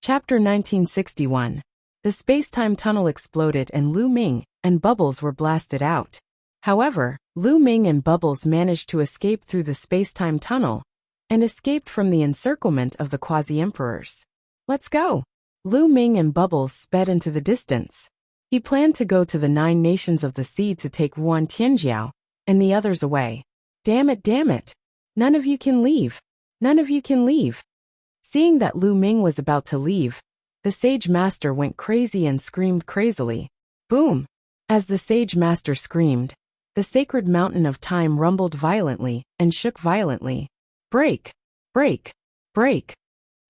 Chapter 1961. The space-time tunnel exploded and Lu Ming and Bubbles were blasted out. However, Lu Ming and Bubbles managed to escape through the space-time tunnel and escaped from the encirclement of the quasi-emperors. Let's go! Lu Ming and Bubbles sped into the distance. He planned to go to the 9 nations of the sea to take Yuan Tianjiao and the others away. Damn it! None of you can leave! None of you can leave! Seeing that Lu Ming was about to leave, the Sage Master went crazy and screamed crazily. Boom! As the Sage Master screamed, the sacred mountain of time rumbled violently and shook violently. Break! Break! Break!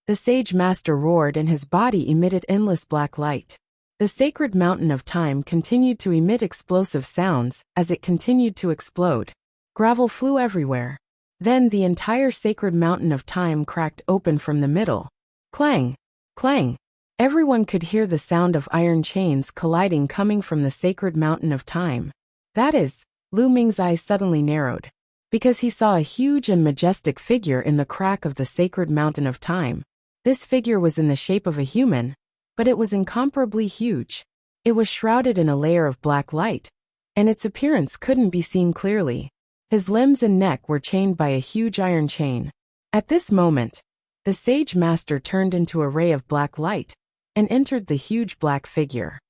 The Sage Master roared and his body emitted endless black light. The sacred mountain of time continued to emit explosive sounds as it continued to explode. Gravel flew everywhere. Then the entire sacred mountain of time cracked open from the middle. Clang! Clang! Everyone could hear the sound of iron chains colliding coming from the sacred mountain of time. That is, Lu Ming's eyes suddenly narrowed, because he saw a huge and majestic figure in the crack of the sacred mountain of time. This figure was in the shape of a human, but it was incomparably huge. It was shrouded in a layer of black light, and its appearance couldn't be seen clearly. His limbs and neck were chained by a huge iron chain. At this moment, the Sage Master turned into a ray of black light and entered the huge black figure.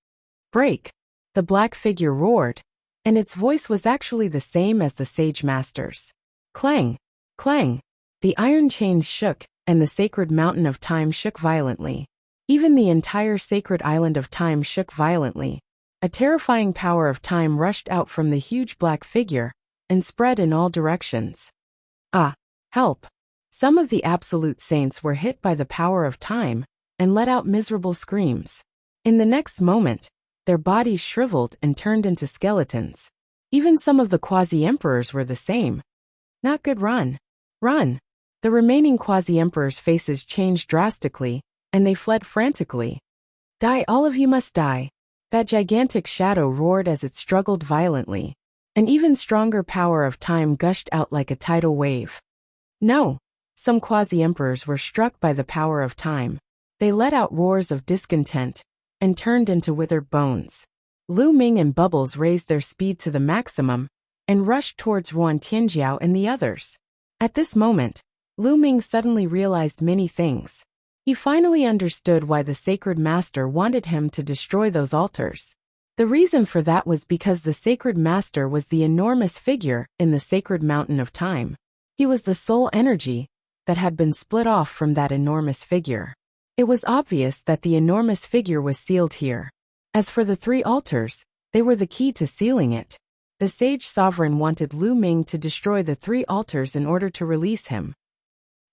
Break! The black figure roared, and its voice was actually the same as the Sage Master's. Clang! Clang! The iron chains shook, and the sacred mountain of time shook violently. Even the entire sacred island of time shook violently. A terrifying power of time rushed out from the huge black figure and spread in all directions. Ah! Help! Some of the absolute saints were hit by the power of time and let out miserable screams. In the next moment, their bodies shriveled and turned into skeletons. Even some of the quasi-emperors were the same. Not good. Run! Run! The remaining quasi-emperors' faces changed drastically, and they fled frantically. Die! All of you must die! That gigantic shadow roared as it struggled violently. An even stronger power of time gushed out like a tidal wave. No! Some quasi-emperors were struck by the power of time. They let out roars of discontent and turned into withered bones. Lu Ming and Bubbles raised their speed to the maximum and rushed towards Yuan Tianjiao and the others. At this moment, Lu Ming suddenly realized many things. He finally understood why the Sacred Master wanted him to destroy those altars. The reason for that was because the Sacred Master was the enormous figure in the sacred mountain of time. He was the soul energy that had been split off from that enormous figure. It was obvious that the enormous figure was sealed here. As for the 3 altars, they were the key to sealing it. The Sage Sovereign wanted Lu Ming to destroy the 3 altars in order to release him.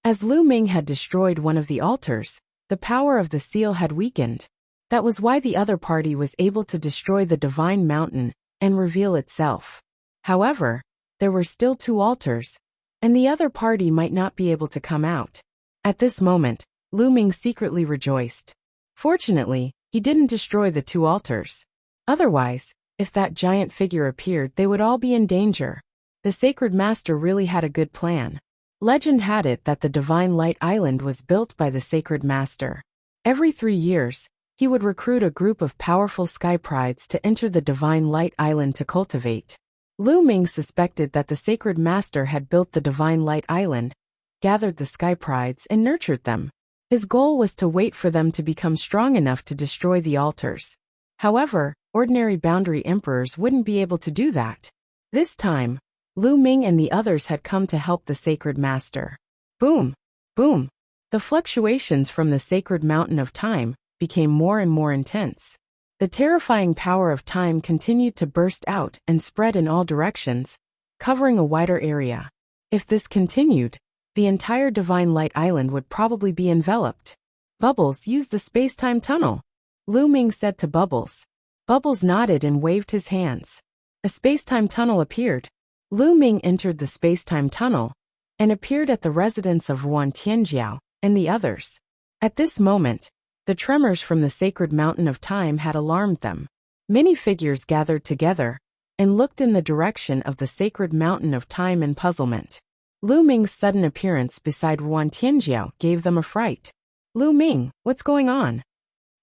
As Lu Ming had destroyed one of the altars, the power of the seal had weakened. That was why the other party was able to destroy the divine mountain and reveal itself. However, there were still 2 altars, and the other party might not be able to come out. At this moment, Lu Ming secretly rejoiced. Fortunately, he didn't destroy the 2 altars. Otherwise, if that giant figure appeared, they would all be in danger. The Sacred Master really had a good plan. Legend had it that the Divine Light Island was built by the Sacred Master. Every 3 years, he would recruit a group of powerful sky prides to enter the Divine Light Island to cultivate. Lu Ming suspected that the Sacred Master had built the Divine Light Island, gathered the sky prides and nurtured them. His goal was to wait for them to become strong enough to destroy the altars. However, ordinary boundary emperors wouldn't be able to do that. This time, Lu Ming and the others had come to help the Sacred Master. Boom! Boom! The fluctuations from the sacred mountain of time became more and more intense. The terrifying power of time continued to burst out and spread in all directions, covering a wider area. If this continued, the entire Divine Light Island would probably be enveloped. Bubbles, use the space-time tunnel, Lu Ming said to Bubbles. Bubbles nodded and waved his hands. A space-time tunnel appeared. Lu Ming entered the space-time tunnel and appeared at the residence of Yuan Tianjiao and the others. At this moment, the tremors from the sacred mountain of time had alarmed them. Many figures gathered together and looked in the direction of the sacred mountain of time in puzzlement. Lu Ming's sudden appearance beside Yuan Tianjiao gave them a fright. Lu Ming, what's going on?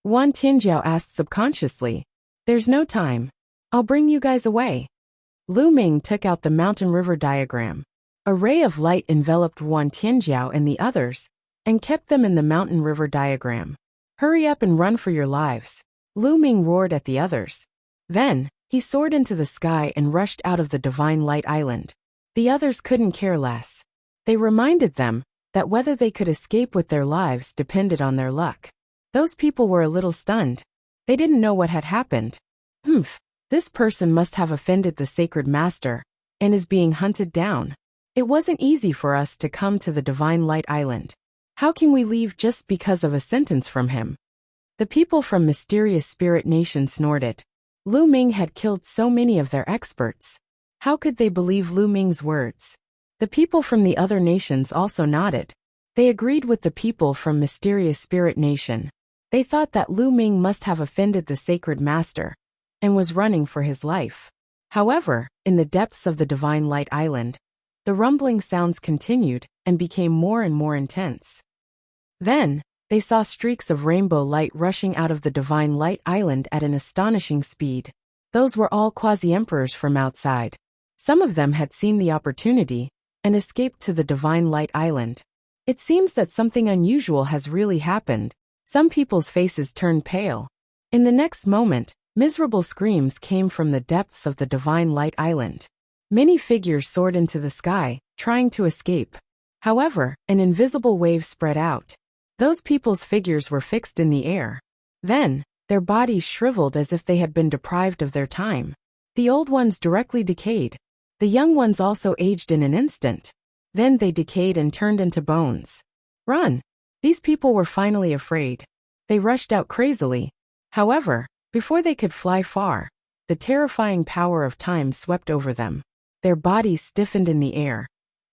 Wan Tianjiao asked subconsciously. There's no time. I'll bring you guys away. Lu Ming took out the mountain river diagram. A ray of light enveloped Wan Tianjiao and the others, and kept them in the mountain river diagram. Hurry up and run for your lives. Lu Ming roared at the others. Then, he soared into the sky and rushed out of the Divine Light Island. The others couldn't care less. They reminded them that whether they could escape with their lives depended on their luck. Those people were a little stunned. They didn't know what had happened. This person must have offended the sacred master, and is being hunted down. It wasn't easy for us to come to the Divine Light Island. How can we leave just because of a sentence from him? The people from Mysterious Spirit Nation snorted. Lu Ming had killed so many of their experts. How could they believe Lu Ming's words? The people from the other nations also nodded. They agreed with the people from Mysterious Spirit Nation. They thought that Lu Ming must have offended the sacred master, and was running for his life. However, in the depths of the Divine Light Island, the rumbling sounds continued and became more and more intense. Then, they saw streaks of rainbow light rushing out of the Divine Light Island at an astonishing speed. Those were all quasi-emperors from outside. Some of them had seen the opportunity and escaped to the Divine Light Island. It seems that something unusual has really happened. Some people's faces turned pale. In the next moment, miserable screams came from the depths of the Divine Light Island. Many figures soared into the sky, trying to escape. However, an invisible wave spread out. Those people's figures were fixed in the air. Then, their bodies shriveled as if they had been deprived of their time. The old ones directly decayed. The young ones also aged in an instant. Then they decayed and turned into bones. Run! These people were finally afraid. They rushed out crazily. However, before they could fly far, the terrifying power of time swept over them. Their bodies stiffened in the air.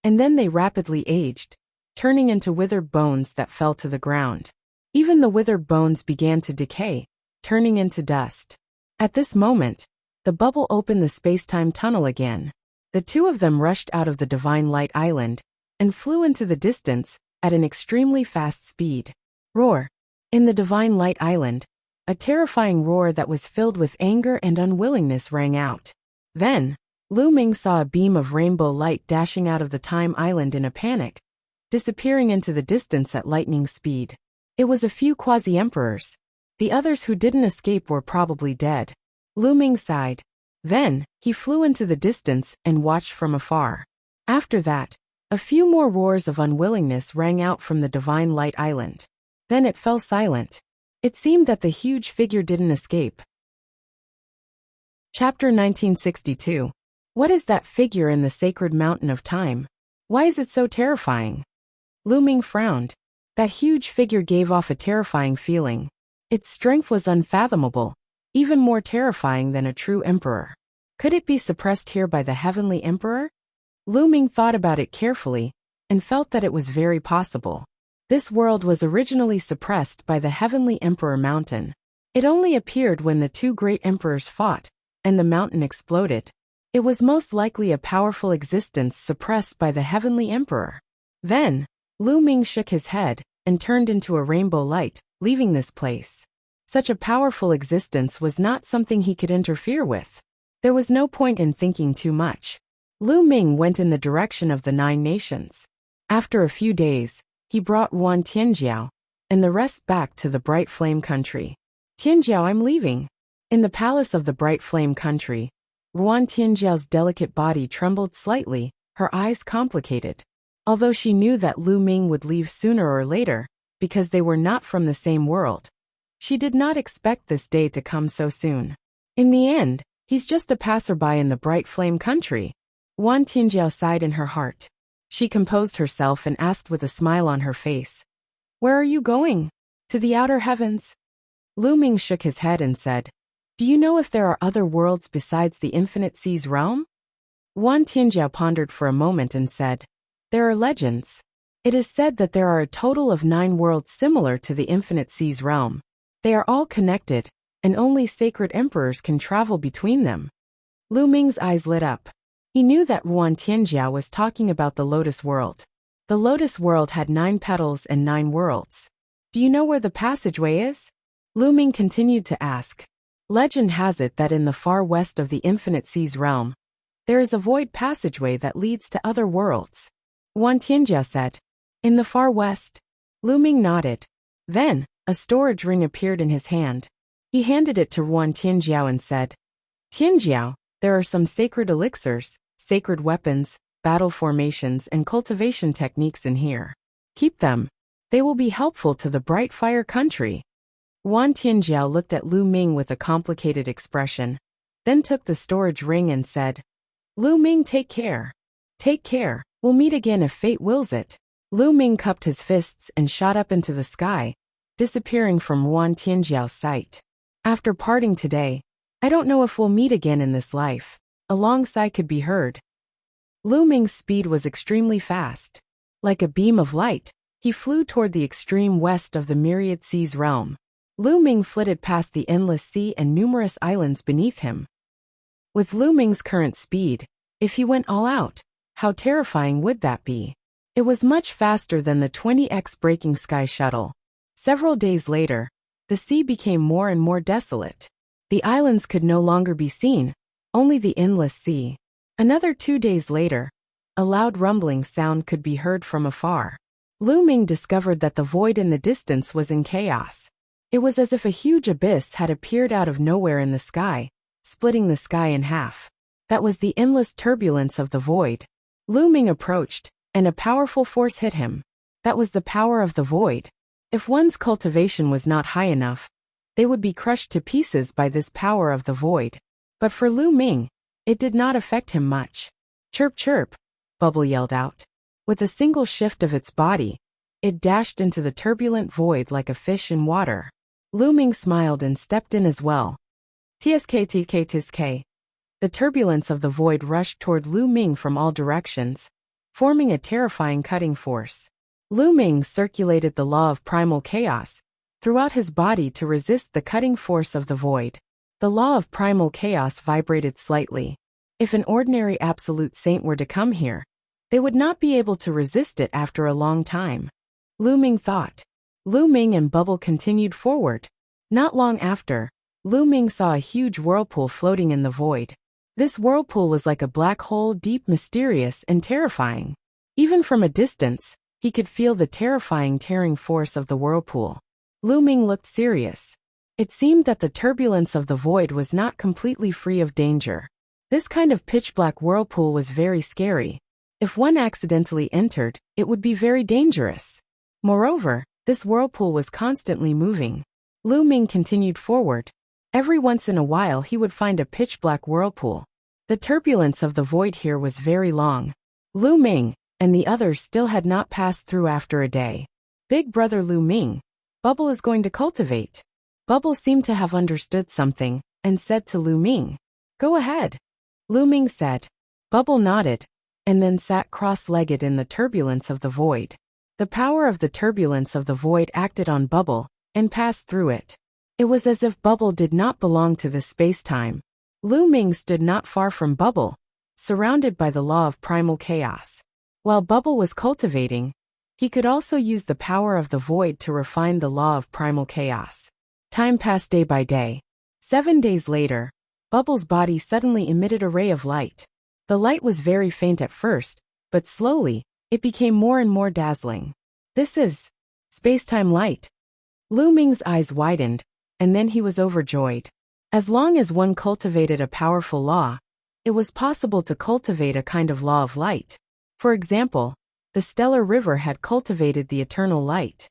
And then they rapidly aged, turning into withered bones that fell to the ground. Even the withered bones began to decay, turning into dust. At this moment, the bubble opened the space-time tunnel again. The two of them rushed out of the Divine Light Island and flew into the distance at an extremely fast speed. Roar! In the Divine Light Island, a terrifying roar that was filled with anger and unwillingness rang out. Then, Lu Ming saw a beam of rainbow light dashing out of the Time Island in a panic, disappearing into the distance at lightning speed. It was a few quasi-emperors. The others who didn't escape were probably dead. Lu Ming sighed. Then, he flew into the distance and watched from afar. After that, a few more roars of unwillingness rang out from the Divine Light Island. Then it fell silent. It seemed that the huge figure didn't escape. Chapter 1962. What is that figure in the sacred mountain of time? Why is it so terrifying? Lu Ming frowned. That huge figure gave off a terrifying feeling. Its strength was unfathomable, even more terrifying than a true emperor. Could it be suppressed here by the heavenly emperor? Lu Ming thought about it carefully, and felt that it was very possible. This world was originally suppressed by the heavenly emperor mountain. It only appeared when the two great emperors fought, and the mountain exploded. It was most likely a powerful existence suppressed by the heavenly emperor. Then, Lu Ming shook his head, and turned into a rainbow light, leaving this place. Such a powerful existence was not something he could interfere with. There was no point in thinking too much. Lu Ming went in the direction of the 9 nations. After a few days, he brought Wan Tianjiao and the rest back to the Bright Flame Country. Tianjiao, I'm leaving. In the palace of the Bright Flame Country, Wan Tianjiao's delicate body trembled slightly, her eyes complicated. Although she knew that Lu Ming would leave sooner or later, because they were not from the same world, she did not expect this day to come so soon. In the end, he's just a passerby in the Bright Flame Country. Wan Tianjiao sighed in her heart. She composed herself and asked with a smile on her face, "Where are you going? To the outer heavens?" Lu Ming shook his head and said, "Do you know if there are other worlds besides the Infinite Sea's realm?" Wan Tianjiao pondered for a moment and said, "There are legends. It is said that there are a total of 9 worlds similar to the Infinite Sea's realm. They are all connected, and only sacred emperors can travel between them." Lu Ming's eyes lit up. He knew that Wan Tianjiao was talking about the Lotus World. The Lotus World had 9 petals and 9 worlds. Do you know where the passageway is? Lu Ming continued to ask. Legend has it that in the far west of the Infinite Seas realm, there is a void passageway that leads to other worlds. Wan Tianjia said. In the far west? Lu Ming nodded. Then, a storage ring appeared in his hand. He handed it to Wan Tianjiao and said, Tianjiao, there are some sacred elixirs, sacred weapons, battle formations and cultivation techniques in here. Keep them. They will be helpful to the Bright Fire country. Wan Tianjiao looked at Lu Ming with a complicated expression, then took the storage ring and said, Lu Ming, take care. Take care, we'll meet again if fate wills it. Lu Ming cupped his fists and shot up into the sky, disappearing from Wan Tianjiao's sight. After parting today, I don't know if we'll meet again in this life. A long sigh could be heard. Lu Ming's speed was extremely fast. Like a beam of light, he flew toward the extreme west of the Myriad Seas realm. Lu Ming flitted past the endless sea and numerous islands beneath him. With Lu Ming's current speed, if he went all out, how terrifying would that be? It was much faster than the 20x breaking sky shuttle. Several days later, the sea became more and more desolate. The islands could no longer be seen, only the endless sea. Another 2 days later, a loud rumbling sound could be heard from afar. Lu Ming discovered that the void in the distance was in chaos. It was as if a huge abyss had appeared out of nowhere in the sky, splitting the sky in half. That was the endless turbulence of the void. Lu Ming approached, and a powerful force hit him. That was the power of the void. If one's cultivation was not high enough, they would be crushed to pieces by this power of the void. But for Lu Ming, it did not affect him much. Chirp chirp, Bubble yelled out. With a single shift of its body, it dashed into the turbulent void like a fish in water. Lu Ming smiled and stepped in as well. Tsk. The turbulence of the void rushed toward Lu Ming from all directions, forming a terrifying cutting force. Lu Ming circulated the law of primal chaos throughout his body to resist the cutting force of the void. The law of primal chaos vibrated slightly. If an ordinary absolute saint were to come here, they would not be able to resist it after a long time. Lu Ming thought. Lu Ming and Bubble continued forward. Not long after, Lu Ming saw a huge whirlpool floating in the void. This whirlpool was like a black hole, deep, mysterious, and terrifying. Even from a distance, he could feel the terrifying tearing force of the whirlpool. Lu Ming looked serious. It seemed that the turbulence of the void was not completely free of danger. This kind of pitch-black whirlpool was very scary. If one accidentally entered, it would be very dangerous. Moreover, this whirlpool was constantly moving. Lu Ming continued forward. Every once in a while he would find a pitch-black whirlpool. The turbulence of the void here was very long. Lu Ming and the others still had not passed through after a day. Big brother Lu Ming, Bubble is going to cultivate. Bubble seemed to have understood something, and said to Lu Ming, Go ahead. Lu Ming said. Bubble nodded, and then sat cross-legged in the turbulence of the void. The power of the turbulence of the void acted on Bubble, and passed through it. It was as if Bubble did not belong to this space-time. Lu Ming stood not far from Bubble, surrounded by the law of primal chaos. While Bubble was cultivating, he could also use the power of the void to refine the law of primal chaos. Time passed day by day. 7 days later, Bubble's body suddenly emitted a ray of light. The light was very faint at first, but slowly, it became more and more dazzling. This is space-time light. Lu Ming's eyes widened, and then he was overjoyed. As long as one cultivated a powerful law, it was possible to cultivate a kind of law of light. For example, the stellar river had cultivated the eternal light.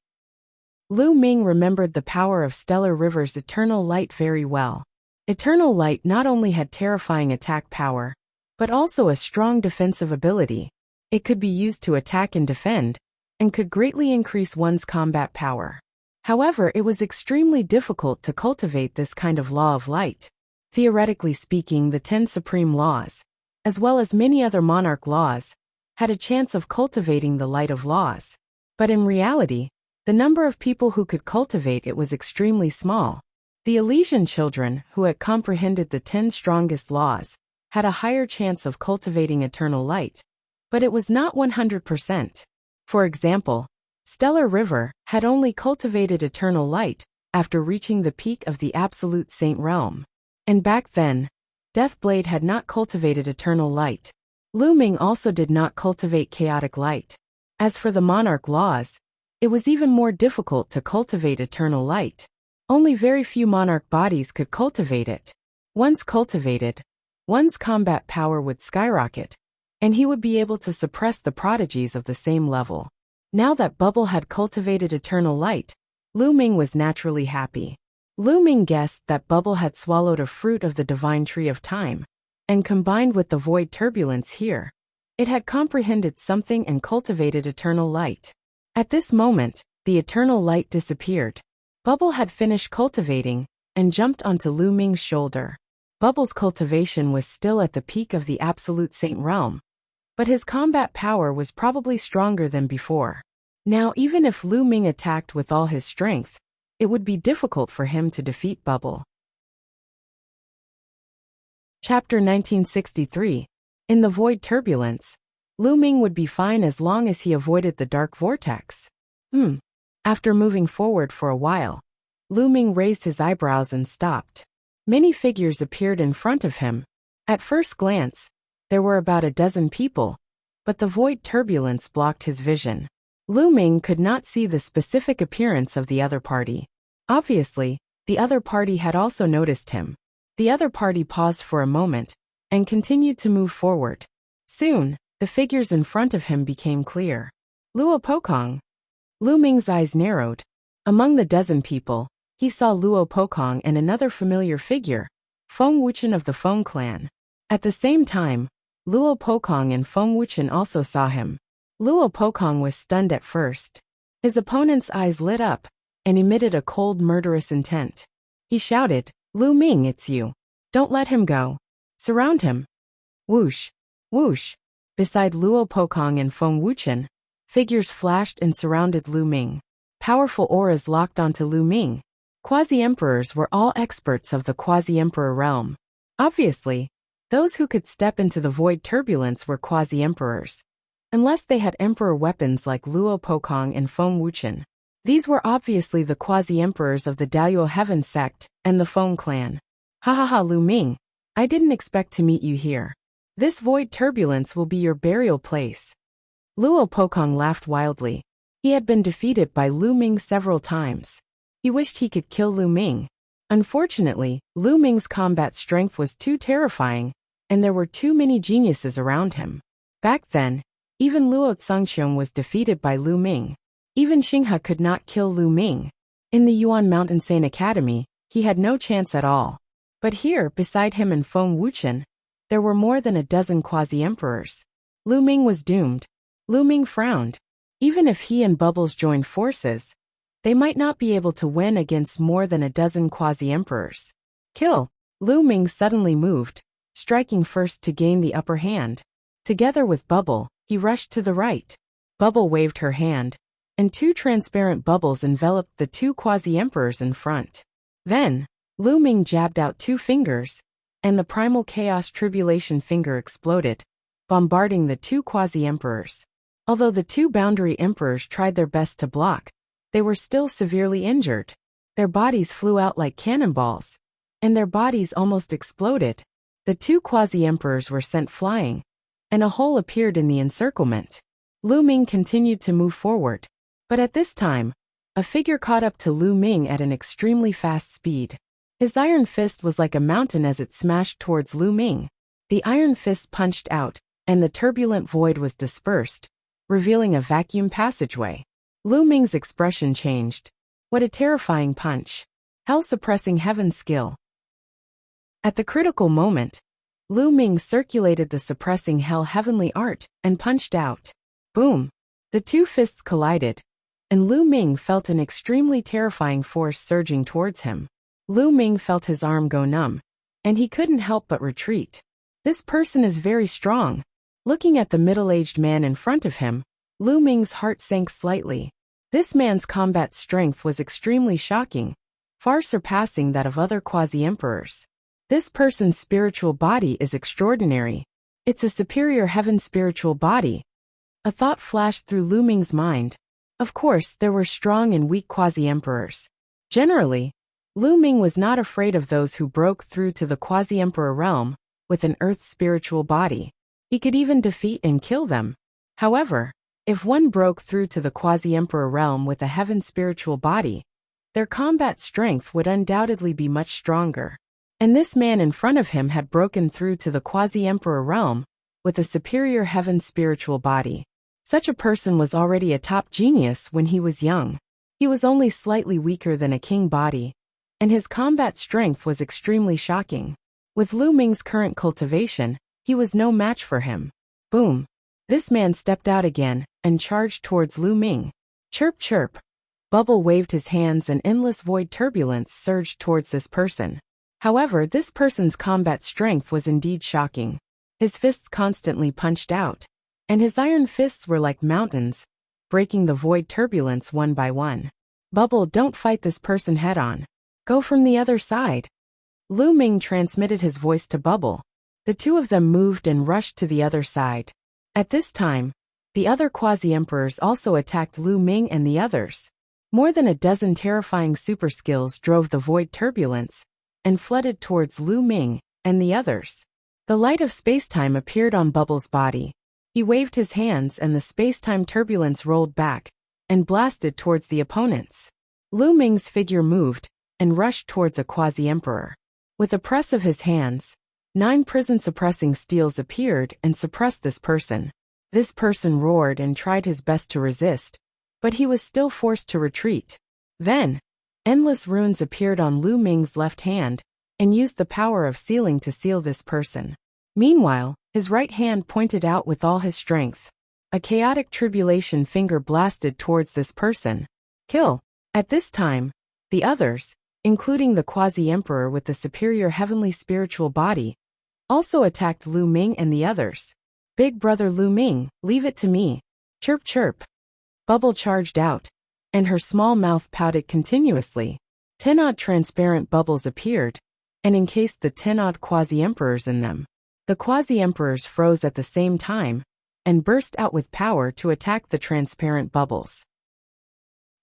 Lu Ming remembered the power of stellar river's eternal light very well. Eternal light not only had terrifying attack power, but also a strong defensive ability. It could be used to attack and defend, and could greatly increase one's combat power. However, it was extremely difficult to cultivate this kind of law of light. Theoretically speaking, the 10 supreme laws, as well as many other monarch laws, had a chance of cultivating the light of laws. But in reality, the number of people who could cultivate it was extremely small. The Elysian children, who had comprehended the 10 strongest laws, had a higher chance of cultivating eternal light, but it was not 100%. For example, Stellar River had only cultivated eternal light after reaching the peak of the absolute saint realm. And back then, Deathblade had not cultivated eternal light. Lu Ming also did not cultivate chaotic light. As for the monarch laws, it was even more difficult to cultivate eternal light. Only very few monarch bodies could cultivate it. Once cultivated, one's combat power would skyrocket, and he would be able to suppress the prodigies of the same level. Now that Bubble had cultivated eternal light, Lu Ming was naturally happy. Lu Ming guessed that Bubble had swallowed a fruit of the divine tree of time, and combined with the void turbulence here, it had comprehended something and cultivated eternal light. At this moment, the eternal light disappeared. Bubble had finished cultivating and jumped onto Lu Ming's shoulder. Bubble's cultivation was still at the peak of the absolute saint realm, but his combat power was probably stronger than before. Now, even if Lu Ming attacked with all his strength, it would be difficult for him to defeat Bubble. Chapter 1963. In the void turbulence, Lu Ming would be fine as long as he avoided the dark vortex. After moving forward for a while, Lu Ming raised his eyebrows and stopped. Many figures appeared in front of him. At first glance, there were about a dozen people, but the void turbulence blocked his vision. Lu Ming could not see the specific appearance of the other party. Obviously, the other party had also noticed him. The other party paused for a moment and continued to move forward. Soon, the figures in front of him became clear. Luo Pokong. Lu Ming's eyes narrowed. Among the dozen people, he saw Luo Pokong and another familiar figure, Feng Wuchen of the Feng clan. At the same time, Luo Pokong and Feng Wuchen also saw him. Luo Pokong was stunned at first. His opponent's eyes lit up and emitted a cold, murderous intent. He shouted, "Lu Ming, it's you. Don't let him go. Surround him." Whoosh, whoosh. Beside Luo Pokong and Feng Wuchen, figures flashed and surrounded Lu Ming. Powerful auras locked onto Lu Ming. Quasi-emperors were all experts of the quasi-emperor realm. Obviously, those who could step into the void turbulence were quasi-emperors. Unless they had emperor weapons like Luo Pokong and Feng Wuchen. These were obviously the quasi-emperors of the Daoyuo Heaven sect and the Feng clan. Ha ha ha, Lu Ming. I didn't expect to meet you here. This void turbulence will be your burial place. Luo Pokong laughed wildly. He had been defeated by Lu Ming several times. He wished he could kill Lu Ming. Unfortunately, Lu Ming's combat strength was too terrifying, and there were too many geniuses around him. Back then, even Luo Tsangxiong was defeated by Lu Ming. Even Xinghe could not kill Lu Ming. In the Yuan Mountain Sane Academy, he had no chance at all. But here, beside him and Feng Wuchen, there were more than a dozen quasi-emperors. Lu Ming was doomed. Lu Ming frowned. Even if he and Bubbles joined forces, they might not be able to win against more than a dozen quasi-emperors. Kill! Lu Ming suddenly moved, striking first to gain the upper hand. Together with Bubble, he rushed to the right. Bubble waved her hand, and two transparent bubbles enveloped the two quasi-emperors in front. Then, Lu Ming jabbed out two fingers, and the primal chaos tribulation finger exploded, bombarding the two quasi-emperors. Although the two boundary emperors tried their best to block, they were still severely injured. Their bodies flew out like cannonballs, and their bodies almost exploded. The two quasi-emperors were sent flying, and a hole appeared in the encirclement. Lu Ming continued to move forward, but at this time, a figure caught up to Lu Ming at an extremely fast speed. His iron fist was like a mountain as it smashed towards Lu Ming. The iron fist punched out, and the turbulent void was dispersed, revealing a vacuum passageway. Lu Ming's expression changed. What a terrifying punch. Hell-suppressing heaven skill. At the critical moment, Lu Ming circulated the suppressing hell heavenly art and punched out. Boom! The two fists collided, and Lu Ming felt an extremely terrifying force surging towards him. Lu Ming felt his arm go numb, and he couldn't help but retreat. This person is very strong. Looking at the middle-aged man in front of him, Lu Ming's heart sank slightly. This man's combat strength was extremely shocking, far surpassing that of other quasi-emperors. This person's spiritual body is extraordinary. It's a superior heaven spiritual body. A thought flashed through Lu Ming's mind. Of course, there were strong and weak quasi-emperors. Generally, Lu Ming was not afraid of those who broke through to the quasi-emperor realm with an earth spiritual body. He could even defeat and kill them. However, if one broke through to the quasi-emperor realm with a heaven spiritual body, their combat strength would undoubtedly be much stronger. And this man in front of him had broken through to the quasi-emperor realm with a superior heaven spiritual body. Such a person was already a top genius when he was young. He was only slightly weaker than a king body, and his combat strength was extremely shocking. With Lu Ming's current cultivation, he was no match for him. Boom! This man stepped out again and charged towards Lu Ming. Chirp chirp! Bubble waved his hands and endless void turbulence surged towards this person. However, this person's combat strength was indeed shocking. His fists constantly punched out, and his iron fists were like mountains, breaking the void turbulence one by one. Bubble, don't fight this person head-on. Go from the other side. Lu Ming transmitted his voice to Bubble. The two of them moved and rushed to the other side. At this time, the other quasi-emperors also attacked Lu Ming and the others. More than a dozen terrifying super skills drove the void turbulence and flooded towards Lu Ming and the others. The light of spacetime appeared on Bubble's body. He waved his hands and the spacetime turbulence rolled back and blasted towards the opponents. Lu Ming's figure moved and rushed towards a quasi-emperor. With a press of his hands, 9 prison-suppressing steels appeared and suppressed this person. This person roared and tried his best to resist, but he was still forced to retreat. Then, endless runes appeared on Lu Ming's left hand and used the power of sealing to seal this person. Meanwhile, his right hand pointed out with all his strength. A chaotic tribulation finger blasted towards this person. Kill! At this time, the others, including the quasi-emperor with the superior heavenly spiritual body, also attacked Lu Ming and the others. Big brother Lu Ming, leave it to me. Chirp chirp. Bubble charged out, and her small mouth pouted continuously. 10-odd transparent bubbles appeared, and encased the 10-odd quasi-emperors in them. The quasi-emperors froze at the same time, and burst out with power to attack the transparent bubbles.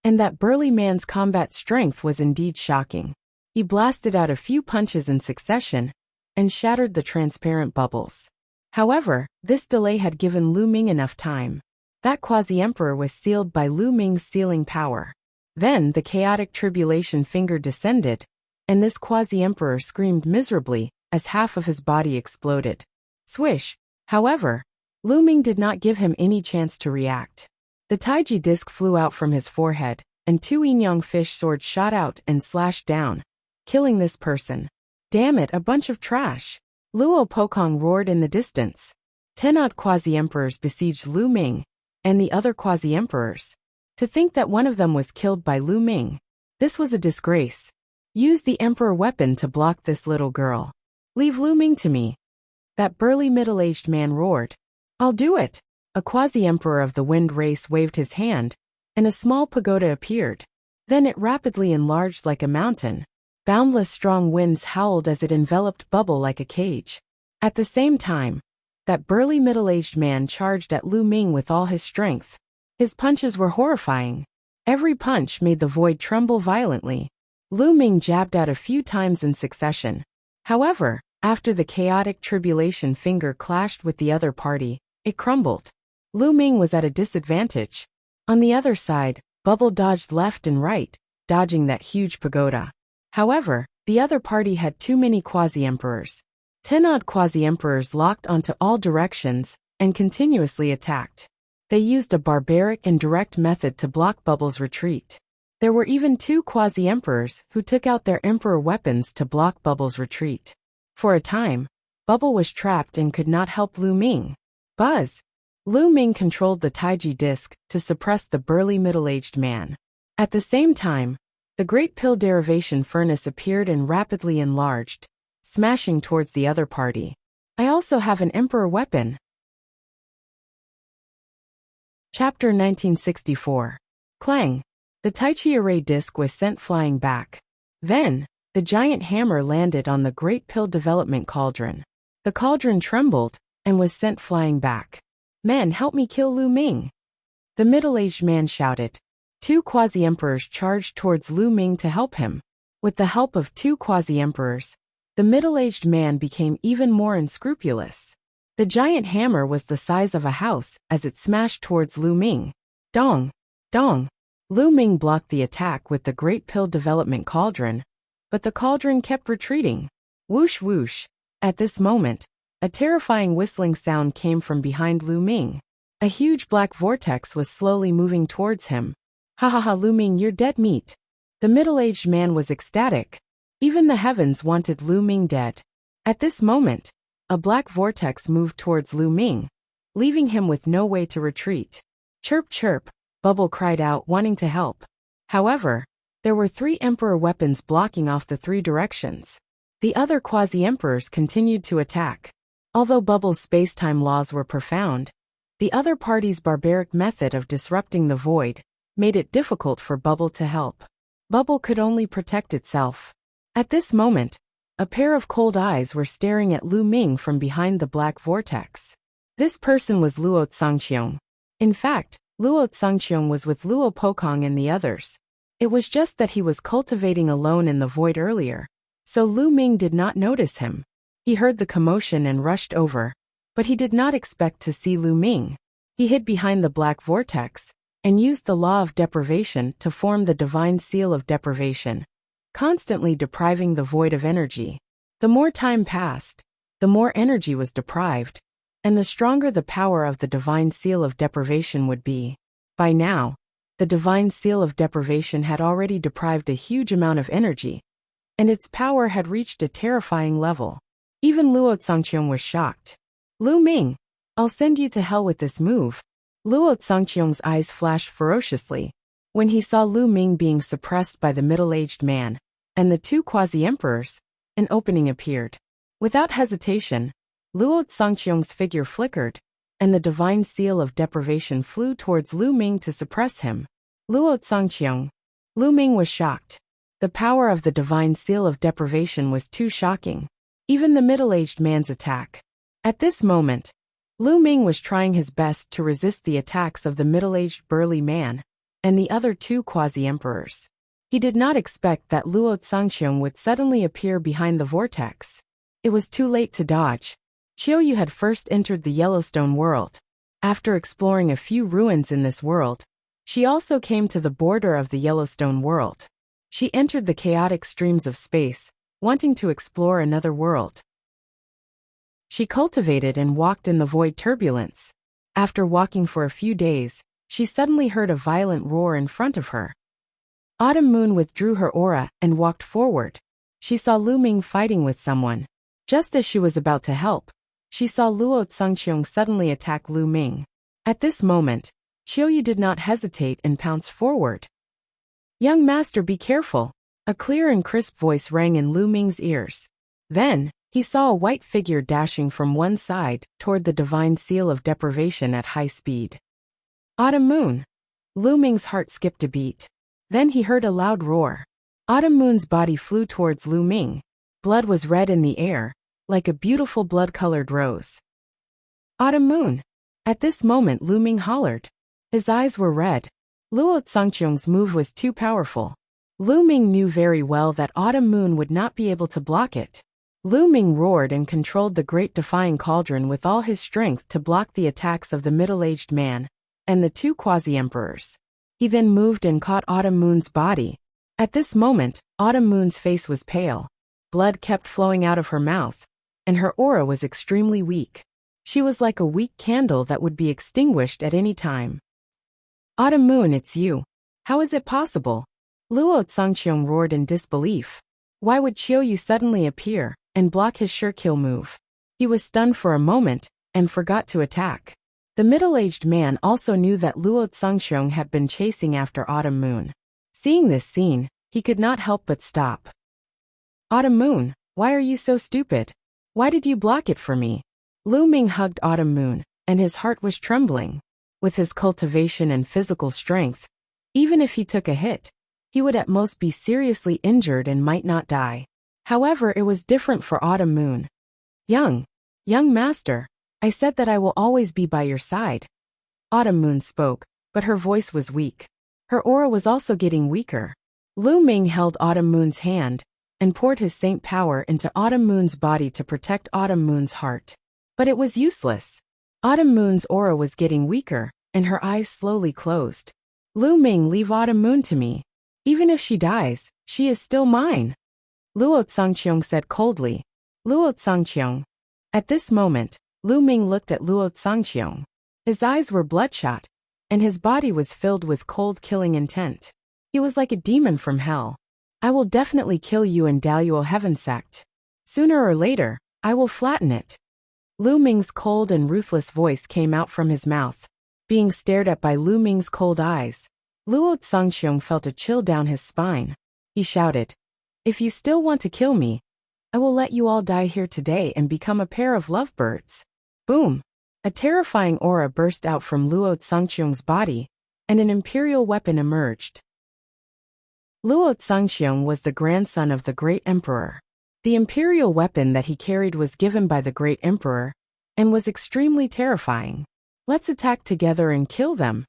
And that burly man's combat strength was indeed shocking. He blasted out a few punches in succession, and shattered the transparent bubbles. However, this delay had given Lu Ming enough time. That quasi-emperor was sealed by Lu Ming's sealing power. Then the chaotic tribulation finger descended, and this quasi-emperor screamed miserably as half of his body exploded. Swish! However, Lu Ming did not give him any chance to react. The Taiji disc flew out from his forehead, and 2 yin-yang fish swords shot out and slashed down, killing this person. Damn it, a bunch of trash! Luo Pokong roared in the distance. 10-odd quasi-emperors besieged Lu Ming and the other quasi-emperors. To think that one of them was killed by Lu Ming. This was a disgrace. Use the emperor weapon to block this little girl. Leave Lu Ming to me. That burly middle-aged man roared. I'll do it. A quasi-emperor of the wind race waved his hand, and a small pagoda appeared. Then it rapidly enlarged like a mountain. Boundless strong winds howled as it enveloped Bubble like a cage. At the same time, that burly middle-aged man charged at Lu Ming with all his strength. His punches were horrifying. Every punch made the void tremble violently. Lu Ming jabbed out a few times in succession. However, after the chaotic tribulation finger clashed with the other party, it crumbled. Lu Ming was at a disadvantage. On the other side, Bubble dodged left and right, dodging that huge pagoda. However, the other party had too many quasi-emperors. 10-odd quasi-emperors locked onto all directions and continuously attacked. They used a barbaric and direct method to block Bubble's retreat. There were even 2 quasi-emperors who took out their emperor weapons to block Bubble's retreat. For a time, Bubble was trapped and could not help Lu Ming. Buzz! Lu Ming controlled the Taiji disc to suppress the burly middle-aged man. At the same time, the Great Pill Derivation Furnace appeared and rapidly enlarged, smashing towards the other party. I also have an emperor weapon. Chapter 1964. Clang! The Taichi array disc was sent flying back. Then, the giant hammer landed on the Great Pill Development Cauldron. The cauldron trembled and was sent flying back. Men, help me kill Lu Ming! The middle-aged man shouted. Two quasi-emperors charged towards Lu Ming to help him. With the help of two quasi-emperors, the middle-aged man became even more unscrupulous. The giant hammer was the size of a house as it smashed towards Lu Ming. Dong! Dong! Lu Ming blocked the attack with the Great Pill Development Cauldron, but the cauldron kept retreating. Whoosh whoosh! At this moment, a terrifying whistling sound came from behind Lu Ming. A huge black vortex was slowly moving towards him. Ha ha ha, Lu Ming, you're dead meat. The middle-aged man was ecstatic. Even the heavens wanted Lu Ming dead. At this moment, a black vortex moved towards Lu Ming, leaving him with no way to retreat. Chirp chirp, Bubble cried out, wanting to help. However, there were 3 emperor weapons blocking off the 3 directions. The other quasi-emperors continued to attack. Although Bubble's space-time laws were profound, the other party's barbaric method of disrupting the void made it difficult for Bubble to help. Bubble could only protect itself. At this moment, a pair of cold eyes were staring at Lu Ming from behind the black vortex. This person was Luo Tsangqiong. In fact, Luo Tsangqiong was with Luo Pokong and the others. It was just that he was cultivating alone in the void earlier, so Lu Ming did not notice him. He heard the commotion and rushed over, but he did not expect to see Lu Ming. He hid behind the black vortex and used the law of deprivation to form the divine seal of deprivation, constantly depriving the void of energy. The more time passed, the more energy was deprived, and the stronger the power of the divine seal of deprivation would be. By now, the divine seal of deprivation had already deprived a huge amount of energy, and its power had reached a terrifying level. Even Luo Tsangqiong was shocked. Lu Ming, I'll send you to hell with this move. Luo Tsangqiong's eyes flashed ferociously when he saw Lu Ming being suppressed by the middle-aged man and the 2 quasi-emperors. An opening appeared. Without hesitation, Luo Tsangqiong's figure flickered, and the divine seal of deprivation flew towards Lu Ming to suppress him. Luo Tsangqiong. Lu Ming was shocked. The power of the divine seal of deprivation was too shocking. Even the middle-aged man's attack. At this moment, Lu Ming was trying his best to resist the attacks of the middle-aged burly man and the other 2 quasi-emperors. He did not expect that Luo Tsangqiong would suddenly appear behind the vortex. It was too late to dodge. Qiuyu had first entered the Yellowstone world. After exploring a few ruins in this world, she also came to the border of the Yellowstone world. She entered the chaotic streams of space, wanting to explore another world. She cultivated and walked in the void turbulence. After walking for a few days, she suddenly heard a violent roar in front of her. Autumn Moon withdrew her aura and walked forward. She saw Lu Ming fighting with someone. Just as she was about to help, she saw Luo Tsangqiong suddenly attack Lu Ming. At this moment, Qiuyu did not hesitate and pounced forward. "Young master, be careful!" A clear and crisp voice rang in Lu Ming's ears. Then, he saw a white figure dashing from one side toward the divine seal of deprivation at high speed. Autumn Moon! Lu Ming's heart skipped a beat. Then he heard a loud roar. Autumn Moon's body flew towards Lu Ming. Blood was red in the air, like a beautiful blood-colored rose. Autumn Moon! At this moment Lu Ming hollered. His eyes were red. Luo Tsangqiong's move was too powerful. Lu Ming knew very well that Autumn Moon would not be able to block it. Lu Ming roared and controlled the Great Defying Cauldron with all his strength to block the attacks of the middle-aged man and the 2 quasi-emperors. He then moved and caught Autumn Moon's body. At this moment, Autumn Moon's face was pale. Blood kept flowing out of her mouth, and her aura was extremely weak. She was like a weak candle that would be extinguished at any time. Autumn Moon, it's you. How is it possible? Luo Tsangqiong roared in disbelief. Why would Qiuyu suddenly appear and block his sure-kill move? He was stunned for a moment and forgot to attack. The middle-aged man also knew that Luo Tsangqiong had been chasing after Autumn Moon. Seeing this scene, he could not help but stop. Autumn Moon, why are you so stupid? Why did you block it for me? Lu Ming hugged Autumn Moon, and his heart was trembling. With his cultivation and physical strength, even if he took a hit, he would at most be seriously injured and might not die. However, it was different for Autumn Moon. Young master, I said that I will always be by your side. Autumn Moon spoke, but her voice was weak. Her aura was also getting weaker. Lu Ming held Autumn Moon's hand and poured his saint power into Autumn Moon's body to protect Autumn Moon's heart. But it was useless. Autumn Moon's aura was getting weaker, and her eyes slowly closed. Lu Ming, leave Autumn Moon to me. Even if she dies, she is still mine, Luo Tsangqiong said coldly. Luo Tsangqiong. At this moment, Lu Ming looked at Luo Tsangqiong. His eyes were bloodshot, and his body was filled with cold killing intent. He was like a demon from hell. I will definitely kill you and Daluo Heaven Sect. Sooner or later, I will flatten it. Lu Ming's cold and ruthless voice came out from his mouth. Being stared at by Lu Ming's cold eyes, Luo Tsangqiong felt a chill down his spine. He shouted, "If you still want to kill me, I will let you all die here today and become a pair of lovebirds." Boom! A terrifying aura burst out from Luo Tsangqiong's body, and an imperial weapon emerged. Luo Tsangqiong was the grandson of the great emperor. The imperial weapon that he carried was given by the great emperor, and was extremely terrifying. "Let's attack together and kill them,"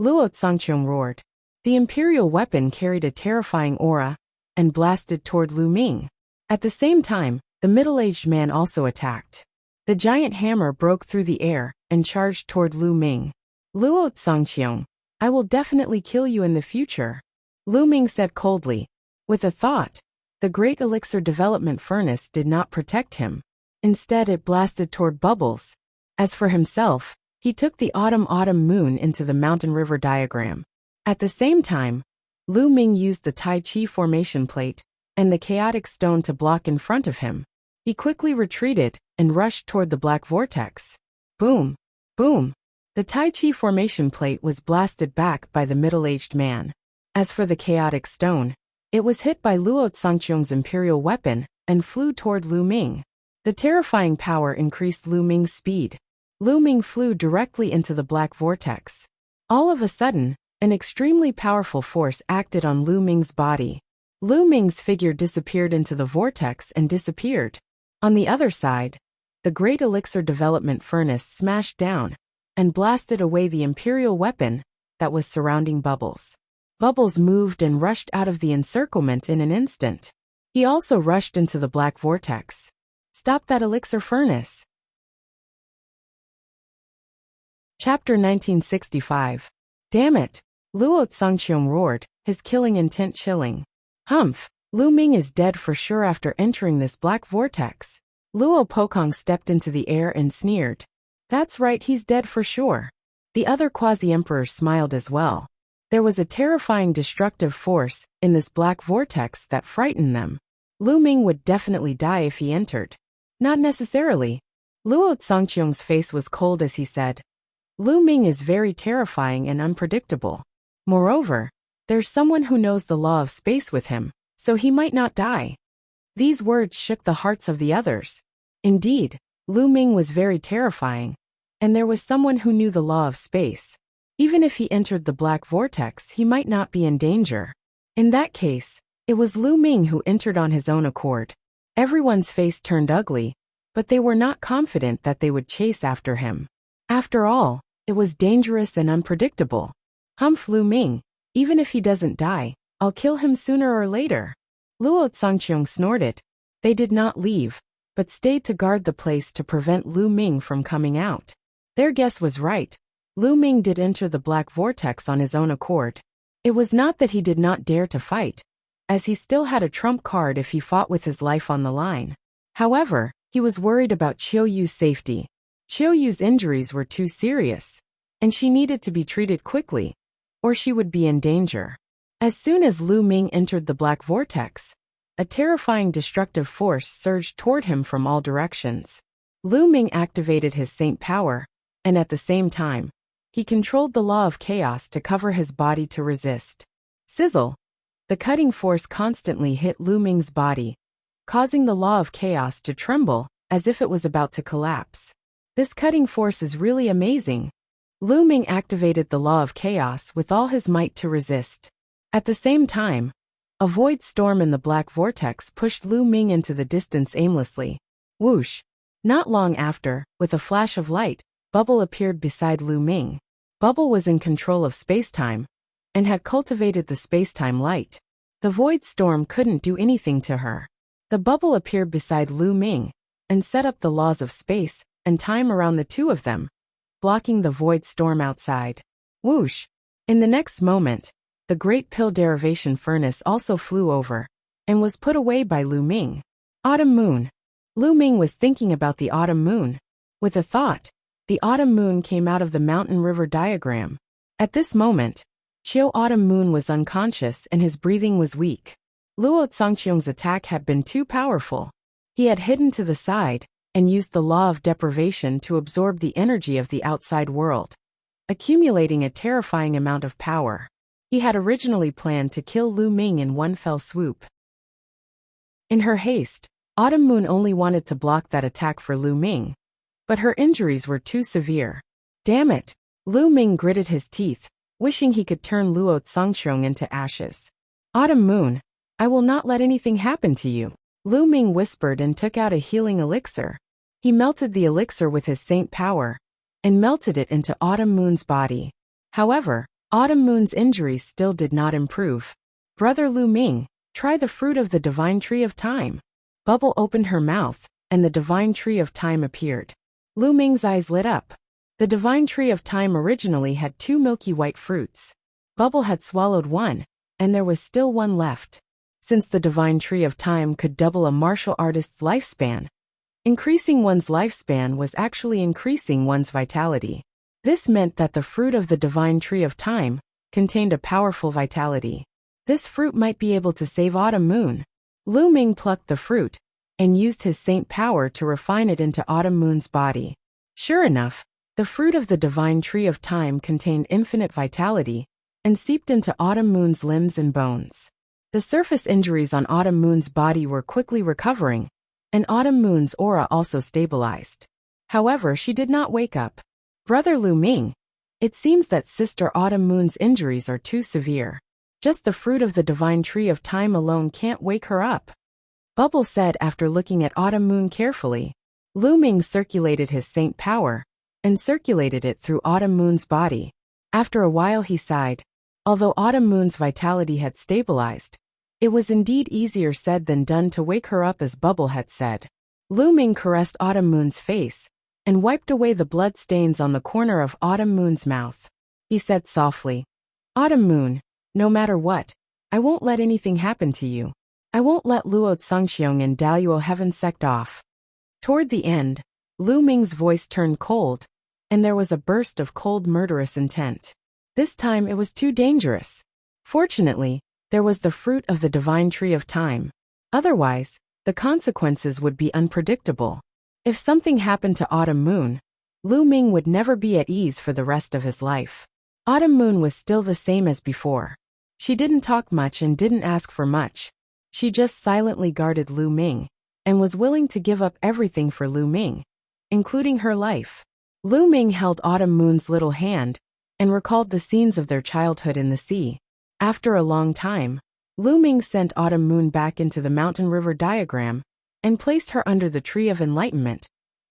Luo Tsangqiong roared. The imperial weapon carried a terrifying aura, and blasted toward Lu Ming. At the same time, the middle-aged man also attacked. The giant hammer broke through the air, and charged toward Lu Ming. "Luo Tsangqiong, I will definitely kill you in the future," Lu Ming said coldly. With a thought, the great elixir development furnace did not protect him. Instead, it blasted toward Bubbles. As for himself, he took the autumn moon into the mountain river diagram. At the same time, Lu Ming used the Tai Chi formation plate and the chaotic stone to block in front of him. He quickly retreated and rushed toward the black vortex. Boom! Boom! The Tai Chi formation plate was blasted back by the middle-aged man. As for the chaotic stone, it was hit by Luo Tsangqiong's imperial weapon and flew toward Lu Ming. The terrifying power increased Lu Ming's speed. Lu Ming flew directly into the black vortex. All of a sudden, an extremely powerful force acted on Lu Ming's body. Lu Ming's figure disappeared into the vortex and disappeared. On the other side, the great elixir development furnace smashed down and blasted away the imperial weapon that was surrounding Bubbles. Bubbles moved and rushed out of the encirclement in an instant. He also rushed into the black vortex. "Stop that elixir furnace." Chapter 1965. Damn it! Luo Tsangqiong roared, his killing intent chilling. "Humph! Lu Ming is dead for sure after entering this black vortex." Luo Pokong stepped into the air and sneered. "That's right, he's dead for sure." The other quasi-emperors smiled as well. There was a terrifying destructive force in this black vortex that frightened them. Lu Ming would definitely die if he entered. Not necessarily. Luo Tsangqiong's face was cold as he said, "Lu Ming is very terrifying and unpredictable. Moreover, there's someone who knows the law of space with him, so he might not die." These words shook the hearts of the others. Indeed, Lu Ming was very terrifying, and there was someone who knew the law of space. Even if he entered the black vortex, he might not be in danger. In that case, it was Lu Ming who entered on his own accord. Everyone's face turned ugly, but they were not confident that they would chase after him. After all, it was dangerous and unpredictable. "Humph, Lu Ming, even if he doesn't die, I'll kill him sooner or later," Luo Tsangqiong snorted. They did not leave, but stayed to guard the place to prevent Lu Ming from coming out. Their guess was right. Lu Ming did enter the black vortex on his own accord. It was not that he did not dare to fight, as he still had a trump card if he fought with his life on the line. However, he was worried about Qiuyu's safety. Qiuyu's injuries were too serious, and she needed to be treated quickly, or she would be in danger. As soon as Lu Ming entered the black vortex, a terrifying destructive force surged toward him from all directions. Lu Ming activated his saint power, and at the same time, he controlled the law of chaos to cover his body to resist. Sizzle! The cutting force constantly hit Lu Ming's body, causing the law of chaos to tremble as if it was about to collapse. This cutting force is really amazing. Lu Ming activated the law of chaos with all his might to resist. At the same time, a void storm in the black vortex pushed Lu Ming into the distance aimlessly. Whoosh! Not long after, with a flash of light, Bubble appeared beside Lu Ming. Bubble was in control of space-time, and had cultivated the space-time light. The void storm couldn't do anything to her. The bubble appeared beside Lu Ming and set up the laws of space and time around the two of them, blocking the void storm outside. Whoosh! In the next moment, the great pill derivation furnace also flew over and was put away by Lu Ming. Autumn moon. Lu Ming was thinking about the autumn moon. With a thought, the autumn moon came out of the mountain river diagram. At this moment, Qiu Autumn Moon was unconscious and his breathing was weak. Luo Zongqiong's attack had been too powerful. He had hidden to the side and used the law of deprivation to absorb the energy of the outside world, accumulating a terrifying amount of power. He had originally planned to kill Lu Ming in one fell swoop. In her haste, Autumn Moon only wanted to block that attack for Lu Ming, but her injuries were too severe. Damn it! Lu Ming gritted his teeth, wishing he could turn Luo Zongqiong into ashes. Autumn Moon, I will not let anything happen to you. Lu Ming whispered and took out a healing elixir. He melted the elixir with his saint power and melted it into Autumn Moon's body. However, Autumn Moon's injuries still did not improve. Brother Lu Ming, try the fruit of the divine tree of time. Bubble opened her mouth, and the divine tree of time appeared. Lu Ming's eyes lit up. The divine tree of time originally had 2 milky white fruits. Bubble had swallowed one, and there was still one left. Since the divine tree of time could double a martial artist's lifespan, increasing one's lifespan was actually increasing one's vitality. This meant that the fruit of the divine tree of time contained a powerful vitality. This fruit might be able to save Autumn Moon. Lu Ming plucked the fruit and used his saint power to refine it into Autumn Moon's body. Sure enough, the fruit of the divine tree of time contained infinite vitality and seeped into Autumn Moon's limbs and bones. The surface injuries on Autumn Moon's body were quickly recovering, and Autumn Moon's aura also stabilized. However, she did not wake up. Brother Lu Ming, it seems that Sister Autumn Moon's injuries are too severe. Just the fruit of the divine tree of time alone can't wake her up. Bubble said after looking at Autumn Moon carefully. Lu Ming circulated his saint power and circulated it through Autumn Moon's body. After a while he sighed. Although Autumn Moon's vitality had stabilized, it was indeed easier said than done to wake her up as Bubble had said. Lu Ming caressed Autumn Moon's face and wiped away the blood stains on the corner of Autumn Moon's mouth. He said softly, Autumn Moon, no matter what, I won't let anything happen to you. I won't let Luo Zongqiong and Daoyuo Heaven sect off. Toward the end, Lu Ming's voice turned cold, and there was a burst of cold murderous intent. This time it was too dangerous. Fortunately, there was the fruit of the divine tree of time. Otherwise, the consequences would be unpredictable. If something happened to Autumn Moon, Lu Ming would never be at ease for the rest of his life. Autumn Moon was still the same as before. She didn't talk much and didn't ask for much. She just silently guarded Lu Ming, and was willing to give up everything for Lu Ming, including her life. Lu Ming held Autumn Moon's little hand, and recalled the scenes of their childhood in the sea. After a long time, Lu Ming sent Autumn Moon back into the mountain river diagram, and placed her under the tree of enlightenment,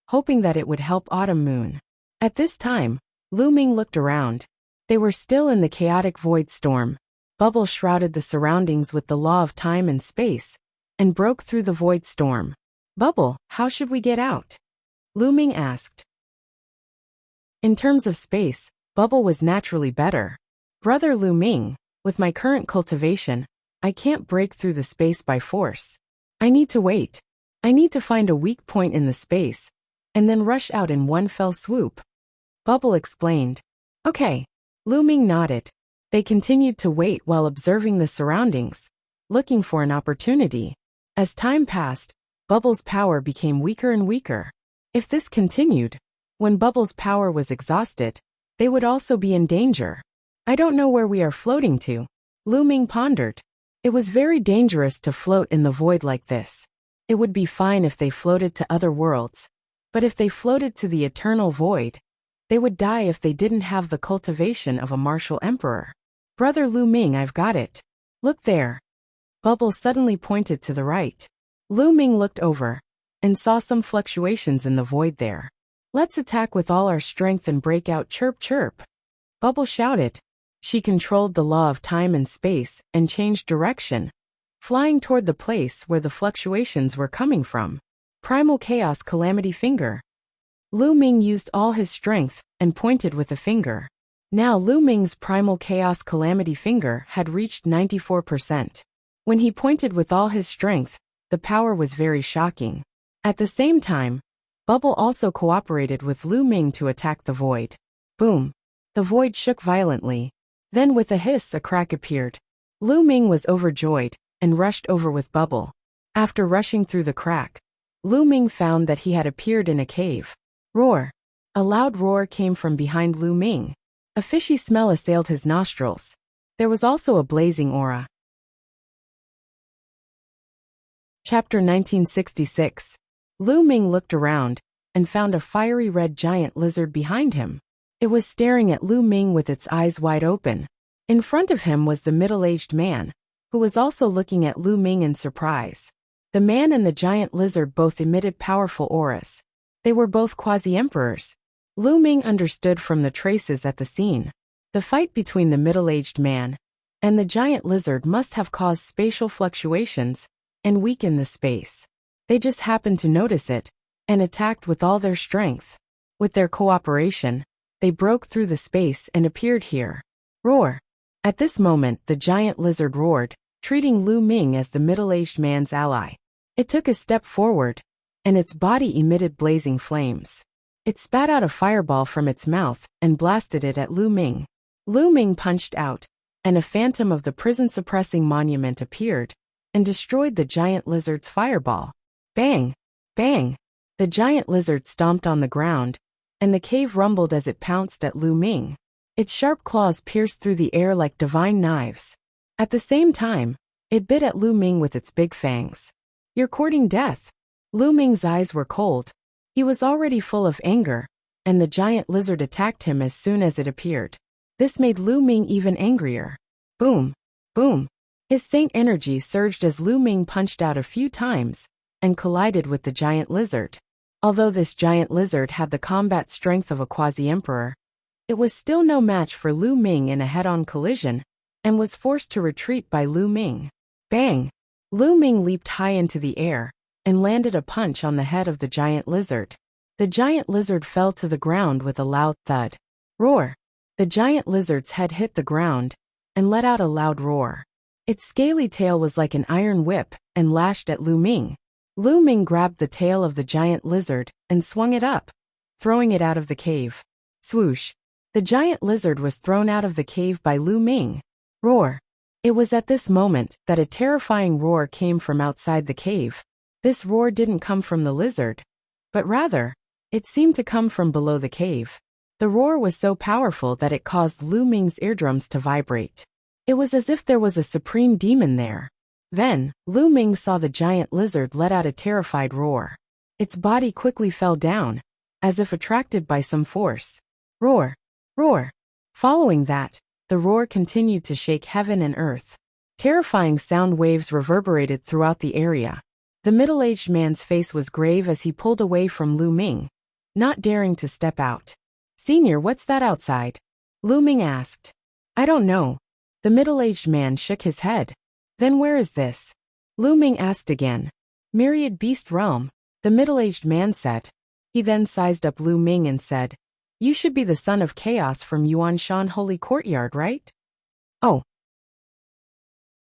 hoping that it would help Autumn Moon. At this time, Lu Ming looked around. They were still in the chaotic void storm. Bubble shrouded the surroundings with the law of time and space, and broke through the void storm. Bubble, how should we get out? Lu Ming asked. In terms of space, Bubble was naturally better. Brother Lu Ming, with my current cultivation, I can't break through the space by force. I need to wait. I need to find a weak point in the space, and then rush out in one fell swoop. Bubble explained. Okay. Lu Ming nodded. They continued to wait while observing the surroundings, looking for an opportunity. As time passed, Bubble's power became weaker and weaker. If this continued, when Bubble's power was exhausted, they would also be in danger. I don't know where we are floating to, Lu Ming pondered. It was very dangerous to float in the void like this. It would be fine if they floated to other worlds, but if they floated to the eternal void, they would die if they didn't have the cultivation of a martial emperor. Brother Lu Ming, I've got it. Look there. Bubble suddenly pointed to the right. Lu Ming looked over and saw some fluctuations in the void there. Let's attack with all our strength and break out, chirp chirp. Bubble shouted. She controlled the law of time and space and changed direction, flying toward the place where the fluctuations were coming from. Primal Chaos Calamity Finger. Lu Ming used all his strength and pointed with a finger. Now Lu Ming's Primal Chaos Calamity Finger had reached 94%. When he pointed with all his strength, the power was very shocking. At the same time, Bubble also cooperated with Lu Ming to attack the void. Boom! The void shook violently. Then with a hiss a crack appeared. Lu Ming was overjoyed and rushed over with Bubble. After rushing through the crack, Lu Ming found that he had appeared in a cave. Roar! A loud roar came from behind Lu Ming. A fishy smell assailed his nostrils. There was also a blazing aura. Chapter 1966. Lu Ming looked around and found a fiery red giant lizard behind him. It was staring at Lu Ming with its eyes wide open. In front of him was the middle-aged man, who was also looking at Lu Ming in surprise. The man and the giant lizard both emitted powerful auras. They were both quasi-emperors. Lu Ming understood from the traces at the scene. The fight between the middle-aged man and the giant lizard must have caused spatial fluctuations and weakened the space. They just happened to notice it and attacked with all their strength. With their cooperation, they broke through the space and appeared here. Roar! At this moment the giant lizard roared, treating Lu Ming as the middle-aged man's ally. It took a step forward, and its body emitted blazing flames. It spat out a fireball from its mouth and blasted it at Lu Ming. Lu Ming punched out, and a phantom of the prison-suppressing monument appeared and destroyed the giant lizard's fireball. Bang! Bang! The giant lizard stomped on the ground, and the cave rumbled as it pounced at Lu Ming. Its sharp claws pierced through the air like divine knives. At the same time, it bit at Lu Ming with its big fangs. "You're courting death." Lu Ming's eyes were cold. He was already full of anger, and the giant lizard attacked him as soon as it appeared. This made Lu Ming even angrier. Boom! Boom! His saint energy surged as Lu Ming punched out a few times and collided with the giant lizard. Although this giant lizard had the combat strength of a quasi-emperor, it was still no match for Lu Ming in a head-on collision and was forced to retreat by Lu Ming. Bang! Lu Ming leaped high into the air and landed a punch on the head of the giant lizard. The giant lizard fell to the ground with a loud thud. Roar! The giant lizard's head hit the ground and let out a loud roar. Its scaly tail was like an iron whip and lashed at Lu Ming. Lu Ming grabbed the tail of the giant lizard and swung it up, throwing it out of the cave. Swoosh! The giant lizard was thrown out of the cave by Lu Ming. Roar! It was at this moment that a terrifying roar came from outside the cave. This roar didn't come from the lizard, but rather, it seemed to come from below the cave. The roar was so powerful that it caused Lu Ming's eardrums to vibrate. It was as if there was a supreme demon there. Then, Lu Ming saw the giant lizard let out a terrified roar. Its body quickly fell down, as if attracted by some force. Roar! Roar! Following that, the roar continued to shake heaven and earth. Terrifying sound waves reverberated throughout the area. The middle-aged man's face was grave as he pulled away from Lu Ming, not daring to step out. "Senior, what's that outside?" Lu Ming asked. "I don't know." The middle-aged man shook his head. "Then where is this?" Lu Ming asked again. "Myriad Beast Realm," the middle-aged man said. He then sized up Lu Ming and said, "You should be the son of Chaos from Yuanshan Holy Courtyard, right?" "Oh."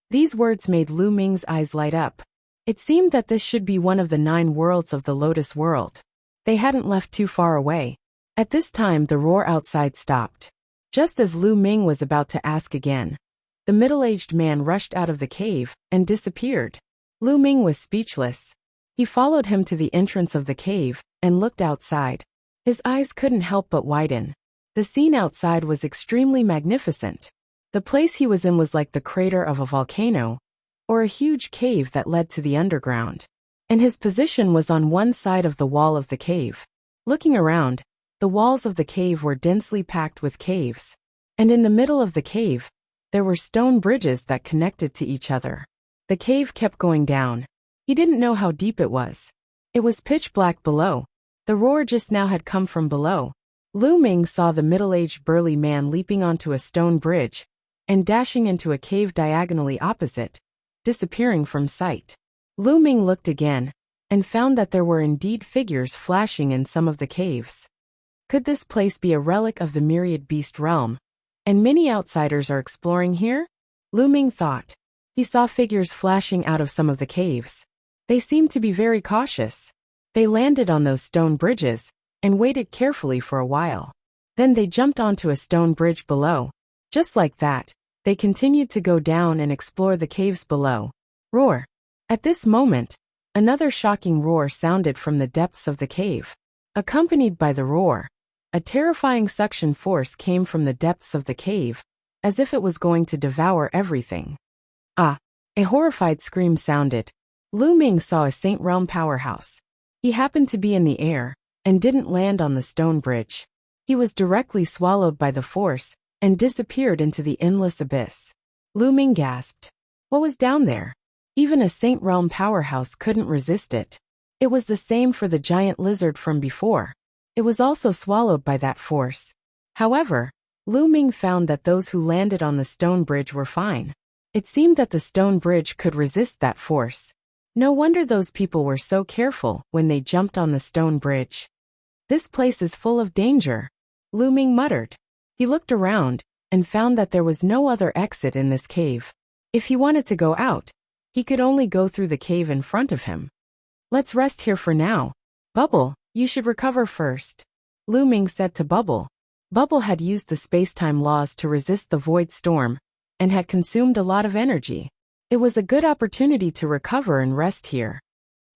These words made Lu Ming's eyes light up. It seemed that this should be one of the 9 worlds of the Lotus World. They hadn't left too far away. At this time the roar outside stopped. Just as Lu Ming was about to ask again, the middle-aged man rushed out of the cave and disappeared. Lu Ming was speechless. He followed him to the entrance of the cave and looked outside. His eyes couldn't help but widen. The scene outside was extremely magnificent. The place he was in was like the crater of a volcano, or a huge cave that led to the underground. And his position was on one side of the wall of the cave. Looking around, the walls of the cave were densely packed with caves. And in the middle of the cave, there were stone bridges that connected to each other. The cave kept going down. He didn't know how deep it was. It was pitch black below. The roar just now had come from below. Lu Ming saw the middle-aged burly man leaping onto a stone bridge and dashing into a cave diagonally opposite, disappearing from sight. Lu Ming looked again and found that there were indeed figures flashing in some of the caves. Could this place be a relic of the myriad beast realm, and many outsiders are exploring here? Lu Ming thought. He saw figures flashing out of some of the caves. They seemed to be very cautious. They landed on those stone bridges and waited carefully for a while. Then they jumped onto a stone bridge below. Just like that, they continued to go down and explore the caves below. Roar! At this moment, another shocking roar sounded from the depths of the cave. Accompanied by the roar, a terrifying suction force came from the depths of the cave, as if it was going to devour everything. Ah! A horrified scream sounded. Lu Ming saw a Saint Realm powerhouse. He happened to be in the air and didn't land on the stone bridge. He was directly swallowed by the force and disappeared into the endless abyss. Lu Ming gasped. What was down there? Even a Saint Realm powerhouse couldn't resist it. It was the same for the giant lizard from before. It was also swallowed by that force. However, Lu Ming found that those who landed on the stone bridge were fine. It seemed that the stone bridge could resist that force. No wonder those people were so careful when they jumped on the stone bridge. This place is full of danger, Lu Ming muttered. He looked around and found that there was no other exit in this cave. If he wanted to go out, he could only go through the cave in front of him. Let's rest here for now. Bubble, you should recover first, Lu Ming said to Bubble. Bubble had used the space-time laws to resist the void storm and had consumed a lot of energy. It was a good opportunity to recover and rest here.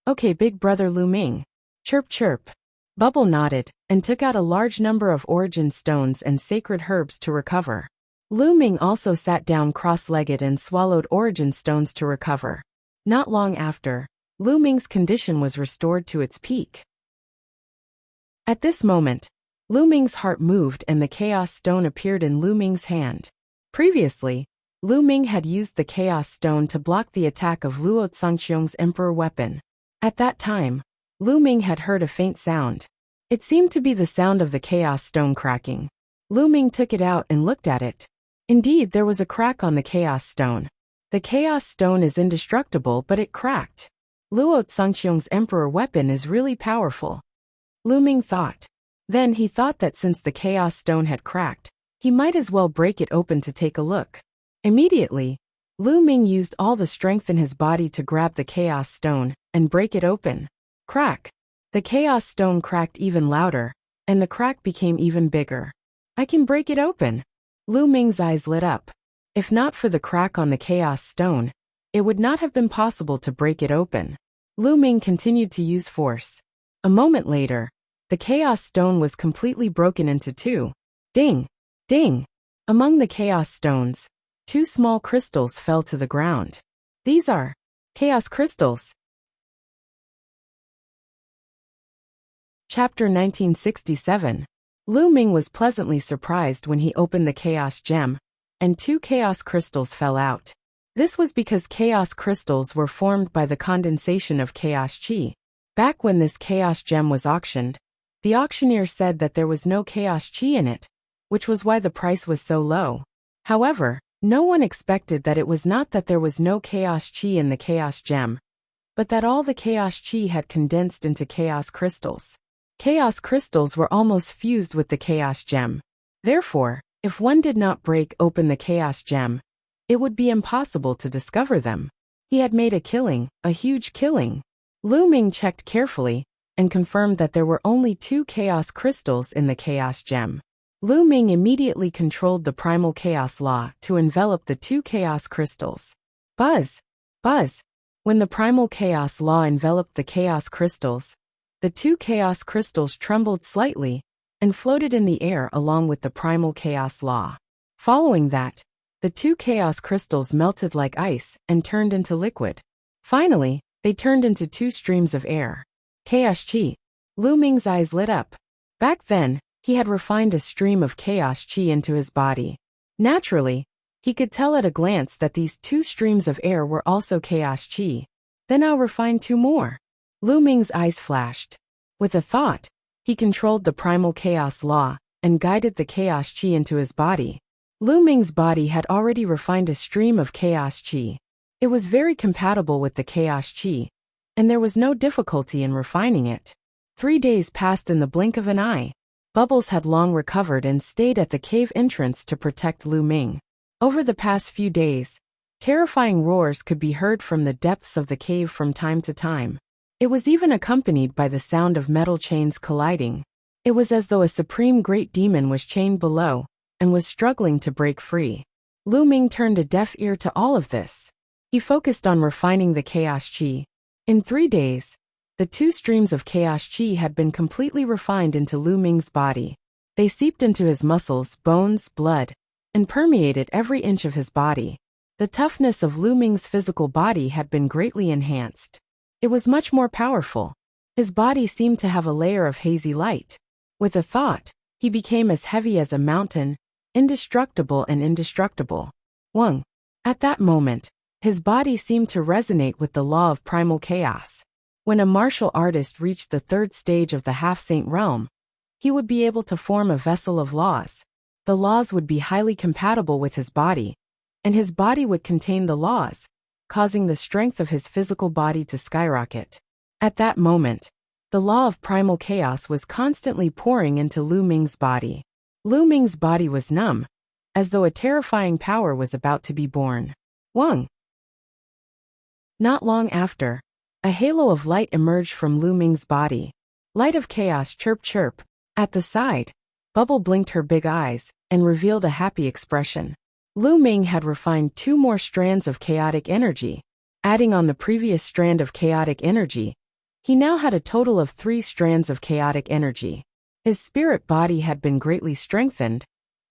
Okay, big brother Lu Ming. Chirp chirp. Bubble nodded and took out a large number of origin stones and sacred herbs to recover. Lu Ming also sat down cross-legged and swallowed origin stones to recover. Not long after, Lu Ming's condition was restored to its peak. At this moment, Lu Ming's heart moved and the Chaos Stone appeared in Lu Ming's hand. Previously, Lu Ming had used the Chaos Stone to block the attack of Luo Zhangqiong's Emperor weapon. At that time, Lu Ming had heard a faint sound. It seemed to be the sound of the Chaos Stone cracking. Lu Ming took it out and looked at it. Indeed, there was a crack on the Chaos Stone. The Chaos Stone is indestructible, but it cracked. Luo Zhangqiong's Emperor weapon is really powerful, Lu Ming thought. Then he thought that since the Chaos Stone had cracked, he might as well break it open to take a look. Immediately, Lu Ming used all the strength in his body to grab the Chaos Stone and break it open. Crack! The Chaos Stone cracked even louder, and the crack became even bigger. I can break it open! Lu Ming's eyes lit up. If not for the crack on the Chaos Stone, it would not have been possible to break it open. Lu Ming continued to use force. A moment later, the Chaos Stone was completely broken into two. Ding! Ding! Among the Chaos Stones, two small crystals fell to the ground. These are Chaos Crystals. Chapter 1967. Lu Ming was pleasantly surprised when he opened the Chaos Gem, and two Chaos Crystals fell out. This was because Chaos Crystals were formed by the condensation of Chaos Chi. Back when this Chaos Gem was auctioned, the auctioneer said that there was no Chaos Chi in it, which was why the price was so low. However, no one expected that it was not that there was no Chaos Chi in the Chaos Gem, but that all the Chaos Chi had condensed into Chaos Crystals. Chaos Crystals were almost fused with the Chaos Gem. Therefore, if one did not break open the Chaos Gem, it would be impossible to discover them. He had made a killing, a huge killing. Lu Ming checked carefully and confirmed that there were only two Chaos Crystals in the Chaos Gem. Lu Ming immediately controlled the Primal Chaos Law to envelop the two Chaos Crystals. Buzz! Buzz! When the Primal Chaos Law enveloped the Chaos Crystals, the two Chaos Crystals trembled slightly and floated in the air along with the Primal Chaos Law. Following that, the two Chaos Crystals melted like ice and turned into liquid. Finally, they turned into two streams of air. Chaos Chi. Lu Ming's eyes lit up. Back then, he had refined a stream of Chaos Chi into his body. Naturally, he could tell at a glance that these two streams of air were also Chaos Chi. Then I'll refine two more. Lu Ming's eyes flashed. With a thought, he controlled the Primal Chaos Law and guided the chaos chi into his body. Lu Ming's body had already refined a stream of chaos chi. It was very compatible with the chaos chi, and there was no difficulty in refining it. 3 days passed in the blink of an eye. Bubbles had long recovered and stayed at the cave entrance to protect Lu Ming. Over the past few days, terrifying roars could be heard from the depths of the cave from time to time. It was even accompanied by the sound of metal chains colliding. It was as though a supreme great demon was chained below and was struggling to break free. Lu Ming turned a deaf ear to all of this. He focused on refining the chaos chi. In 3 days, the 2 streams of chaos chi had been completely refined into Lu Ming's body. They seeped into his muscles, bones, blood, and permeated every inch of his body. The toughness of Lu Ming's physical body had been greatly enhanced. It was much more powerful. His body seemed to have a layer of hazy light. With a thought, he became as heavy as a mountain, indestructible and indestructible. Wang. At that moment, his body seemed to resonate with the law of primal chaos. When a martial artist reached the 3rd stage of the half-saint realm, he would be able to form a vessel of laws. The laws would be highly compatible with his body, and his body would contain the laws, causing the strength of his physical body to skyrocket. At that moment, the law of primal chaos was constantly pouring into Lu Ming's body. Lu Ming's body was numb, as though a terrifying power was about to be born. Wang. Not long after, a halo of light emerged from Lu Ming's body. Light of chaos, chirp chirp. At the side, Bubble blinked her big eyes and revealed a happy expression. Lu Ming had refined 2 more strands of chaotic energy. Adding on the previous strand of chaotic energy, he now had a total of 3 strands of chaotic energy. His spirit body had been greatly strengthened,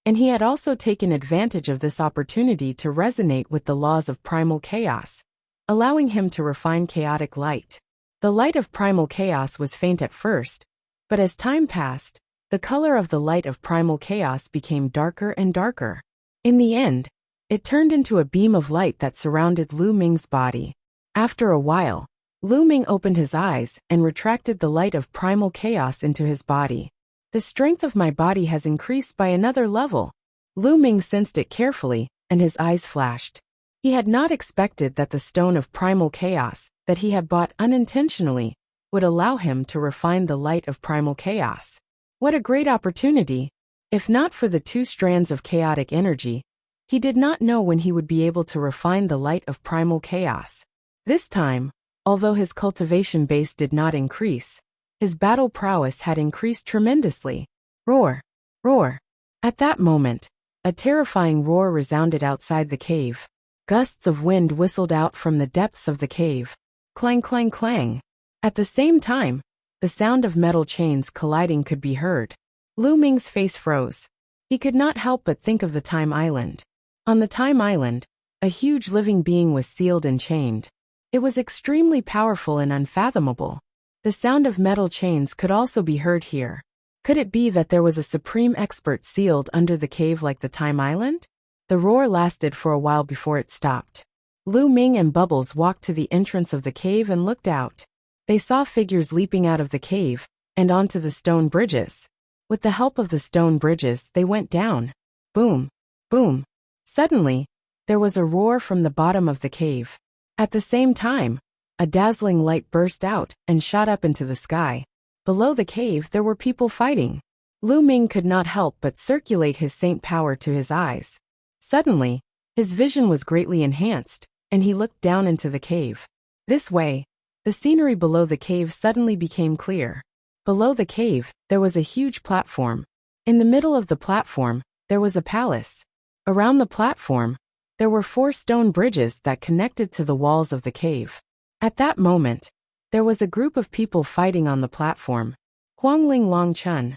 and he had also taken advantage of this opportunity to resonate with the laws of primal chaos, allowing him to refine chaotic light. The light of primal chaos was faint at first, but as time passed, the color of the light of primal chaos became darker and darker. In the end, it turned into a beam of light that surrounded Lu Ming's body. After a while, Lu Ming opened his eyes and retracted the light of primal chaos into his body. The strength of my body has increased by another level. Lu Ming sensed it carefully, and his eyes flashed. He had not expected that the stone of primal chaos, that he had bought unintentionally, would allow him to refine the light of primal chaos. What a great opportunity! If not for the 2 strands of chaotic energy, he did not know when he would be able to refine the light of primal chaos. This time, although his cultivation base did not increase, his battle prowess had increased tremendously. Roar! Roar! At that moment, a terrifying roar resounded outside the cave. Gusts of wind whistled out from the depths of the cave. Clang, clang, clang. At the same time, the sound of metal chains colliding could be heard. Lu Ming's face froze. He could not help but think of the Time Island. On the Time Island, a huge living being was sealed and chained. It was extremely powerful and unfathomable. The sound of metal chains could also be heard here. Could it be that there was a supreme expert sealed under the cave like the Time Island? The roar lasted for a while before it stopped. Lu Ming and Bubbles walked to the entrance of the cave and looked out. They saw figures leaping out of the cave and onto the stone bridges. With the help of the stone bridges, they went down. Boom! Boom! Suddenly, there was a roar from the bottom of the cave. At the same time, a dazzling light burst out and shot up into the sky. Below the cave, there were people fighting. Lu Ming could not help but circulate his saint power to his eyes. Suddenly, his vision was greatly enhanced, and he looked down into the cave. This way, the scenery below the cave suddenly became clear. Below the cave, there was a huge platform. In the middle of the platform, there was a palace. Around the platform, there were 4 stone bridges that connected to the walls of the cave. At that moment, there was a group of people fighting on the platform. Huangling Longchun.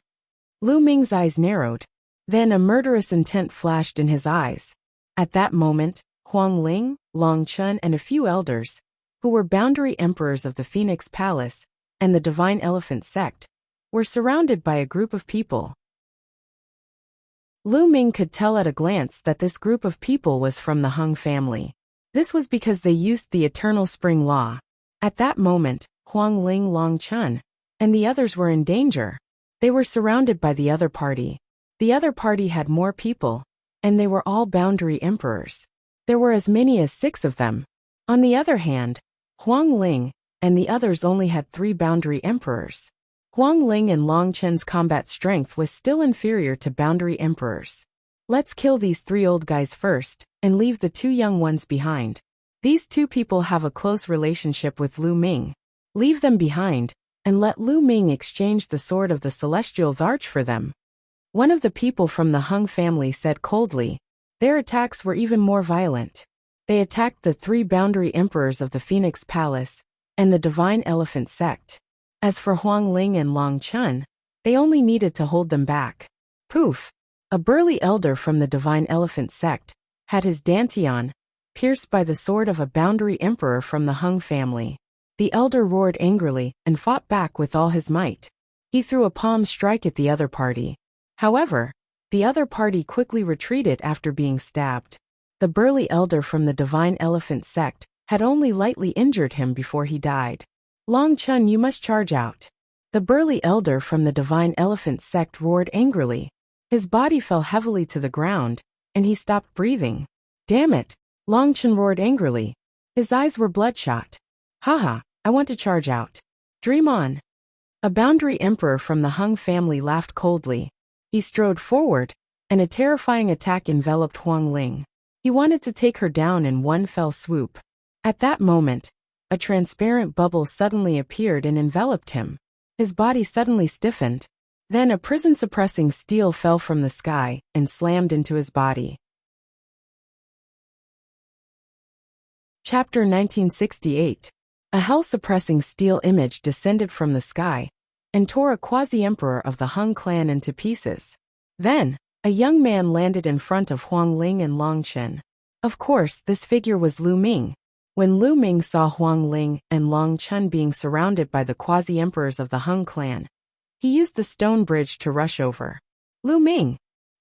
Lu Ming's eyes narrowed. Then a murderous intent flashed in his eyes. At that moment, Huangling, Longchun and a few elders, who were boundary emperors of the Phoenix Palace and the Divine Elephant Sect, were surrounded by a group of people. Lu Ming could tell at a glance that this group of people was from the Hung family. This was because they used the Eternal Spring Law. At that moment, Huangling Longchun and the others were in danger. They were surrounded by the other party. The other party had more people, and they were all boundary emperors. There were as many as 6 of them. On the other hand, Huang Ling and the others only had 3 boundary emperors. Huang Ling and Long Chen's combat strength was still inferior to boundary emperors. Let's kill these 3 old guys first, and leave the 2 young ones behind. These 2 people have a close relationship with Lu Ming. Leave them behind, and let Lu Ming exchange the sword of the celestial Varch for them. One of the people from the Hung family said coldly. Their attacks were even more violent. They attacked the 3 boundary emperors of the Phoenix Palace and the Divine Elephant sect. As for Huang Ling and Long Chen, they only needed to hold them back. Poof! A burly elder from the Divine Elephant sect had his dantian pierced by the sword of a boundary emperor from the Hung family. The elder roared angrily and fought back with all his might. He threw a palm strike at the other party. However, the other party quickly retreated after being stabbed. The burly elder from the Divine Elephant sect had only lightly injured him before he died. Long Chen, you must charge out. The burly elder from the Divine Elephant sect roared angrily. His body fell heavily to the ground, and he stopped breathing. Damn it! Long Chen roared angrily. His eyes were bloodshot. Haha, I want to charge out. Dream on. A boundary emperor from the Hung family laughed coldly. He strode forward, and a terrifying attack enveloped Huang Ling. He wanted to take her down in one fell swoop. At that moment, a transparent bubble suddenly appeared and enveloped him. His body suddenly stiffened. Then a prison-suppressing steel fell from the sky and slammed into his body. Chapter 1968. A hell-suppressing steel image descended from the sky and tore a quasi-emperor of the Hung clan into pieces. Then, a young man landed in front of Huang Ling and Long Chen. Of course, this figure was Lu Ming. When Lu Ming saw Huang Ling and Long Chen being surrounded by the quasi-emperors of the Hung clan, he used the stone bridge to rush over. Lu Ming!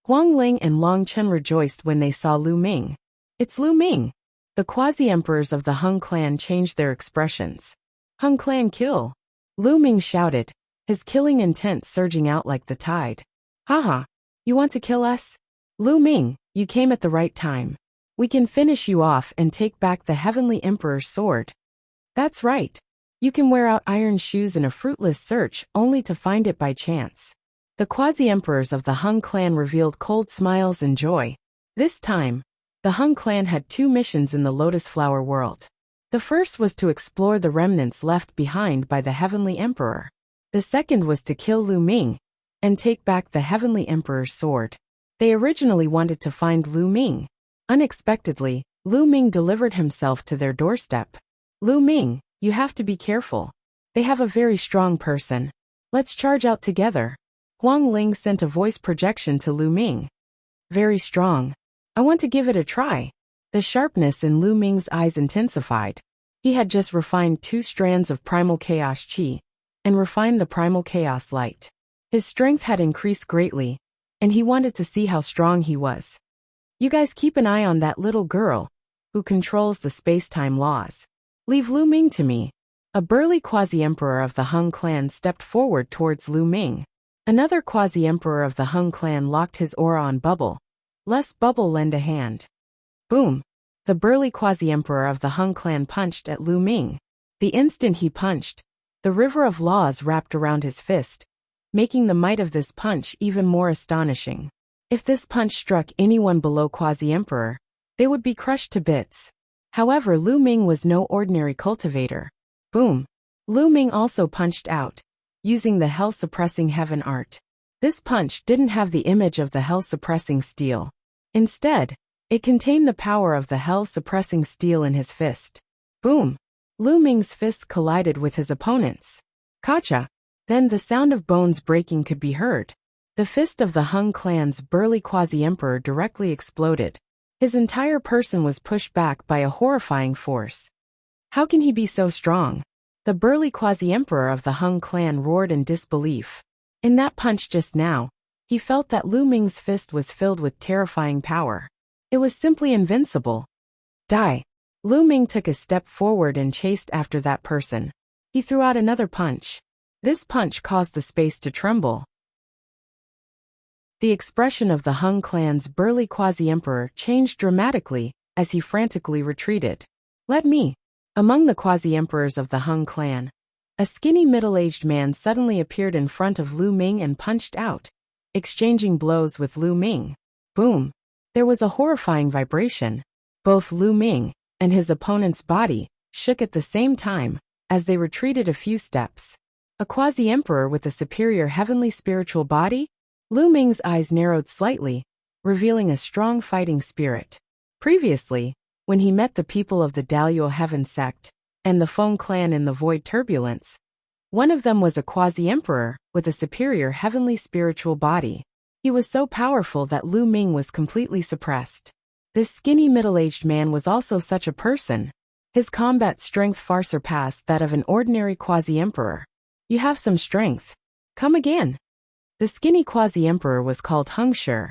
Huang Ling and Long Chen rejoiced when they saw Lu Ming. It's Lu Ming! The quasi-emperors of the Hung clan changed their expressions. Hung clan kill! Lu Ming shouted, his killing intent surging out like the tide. Haha, you want to kill us? Lu Ming, you came at the right time. We can finish you off and take back the Heavenly Emperor's sword. That's right. You can wear out iron shoes in a fruitless search only to find it by chance. The quasi-emperors of the Hung clan revealed cold smiles and joy. This time, the Hung clan had 2 missions in the Lotus Flower world. The first was to explore the remnants left behind by the Heavenly Emperor. The second was to kill Lu Ming and take back the Heavenly Emperor's sword. They originally wanted to find Lu Ming. Unexpectedly, Lu Ming delivered himself to their doorstep. Lu Ming, you have to be careful. They have a very strong person. Let's charge out together. Huang Ling sent a voice projection to Lu Ming. Very strong. I want to give it a try. The sharpness in Lu Ming's eyes intensified. He had just refined 2 strands of primal chaos chi and refined the primal chaos light. His strength had increased greatly, and he wanted to see how strong he was. You guys keep an eye on that little girl who controls the space-time laws. Leave Lu Ming to me. A burly quasi-emperor of the Hung clan stepped forward towards Lu Ming. Another quasi-emperor of the Hung clan locked his aura on Bubble. Let's Bubble lend a hand. Boom! The burly quasi-emperor of the Hung clan punched at Lu Ming. The instant he punched, the river of laws wrapped around his fist, making the might of this punch even more astonishing. If this punch struck anyone below quasi-emperor, they would be crushed to bits. However, Lu Ming was no ordinary cultivator. Boom! Lu Ming also punched out, using the hell-suppressing heaven art. This punch didn't have the image of the hell-suppressing steel. Instead, it contained the power of the hell-suppressing steel in his fist. Boom! Lu Ming's fists collided with his opponent's. Kacha! Then the sound of bones breaking could be heard. The fist of the Hung clan's burly quasi-emperor directly exploded. His entire person was pushed back by a horrifying force. How can he be so strong? The burly quasi-emperor of the Hung clan roared in disbelief. In that punch just now, he felt that Lu Ming's fist was filled with terrifying power. It was simply invincible. Die! Lu Ming took a step forward and chased after that person. He threw out another punch. This punch caused the space to tremble. The expression of the Hung clan's burly quasi-emperor changed dramatically as he frantically retreated. "Let me!" Among the quasi-emperors of the Hung clan, a skinny middle-aged man suddenly appeared in front of Lu Ming and punched out, exchanging blows with Lu Ming. Boom! There was a horrifying vibration. Both Lu Ming and his opponent's body shook at the same time as they retreated a few steps. A quasi-emperor with a superior heavenly spiritual body? Lu Ming's eyes narrowed slightly, revealing a strong fighting spirit. Previously, when he met the people of the Daluo Heaven sect and the Feng clan in the Void Turbulence, one of them was a quasi-emperor with a superior heavenly spiritual body. He was so powerful that Lu Ming was completely suppressed. This skinny middle-aged man was also such a person. His combat strength far surpassed that of an ordinary quasi-emperor. "You have some strength. Come again." The skinny quasi-emperor was called Hung Shi.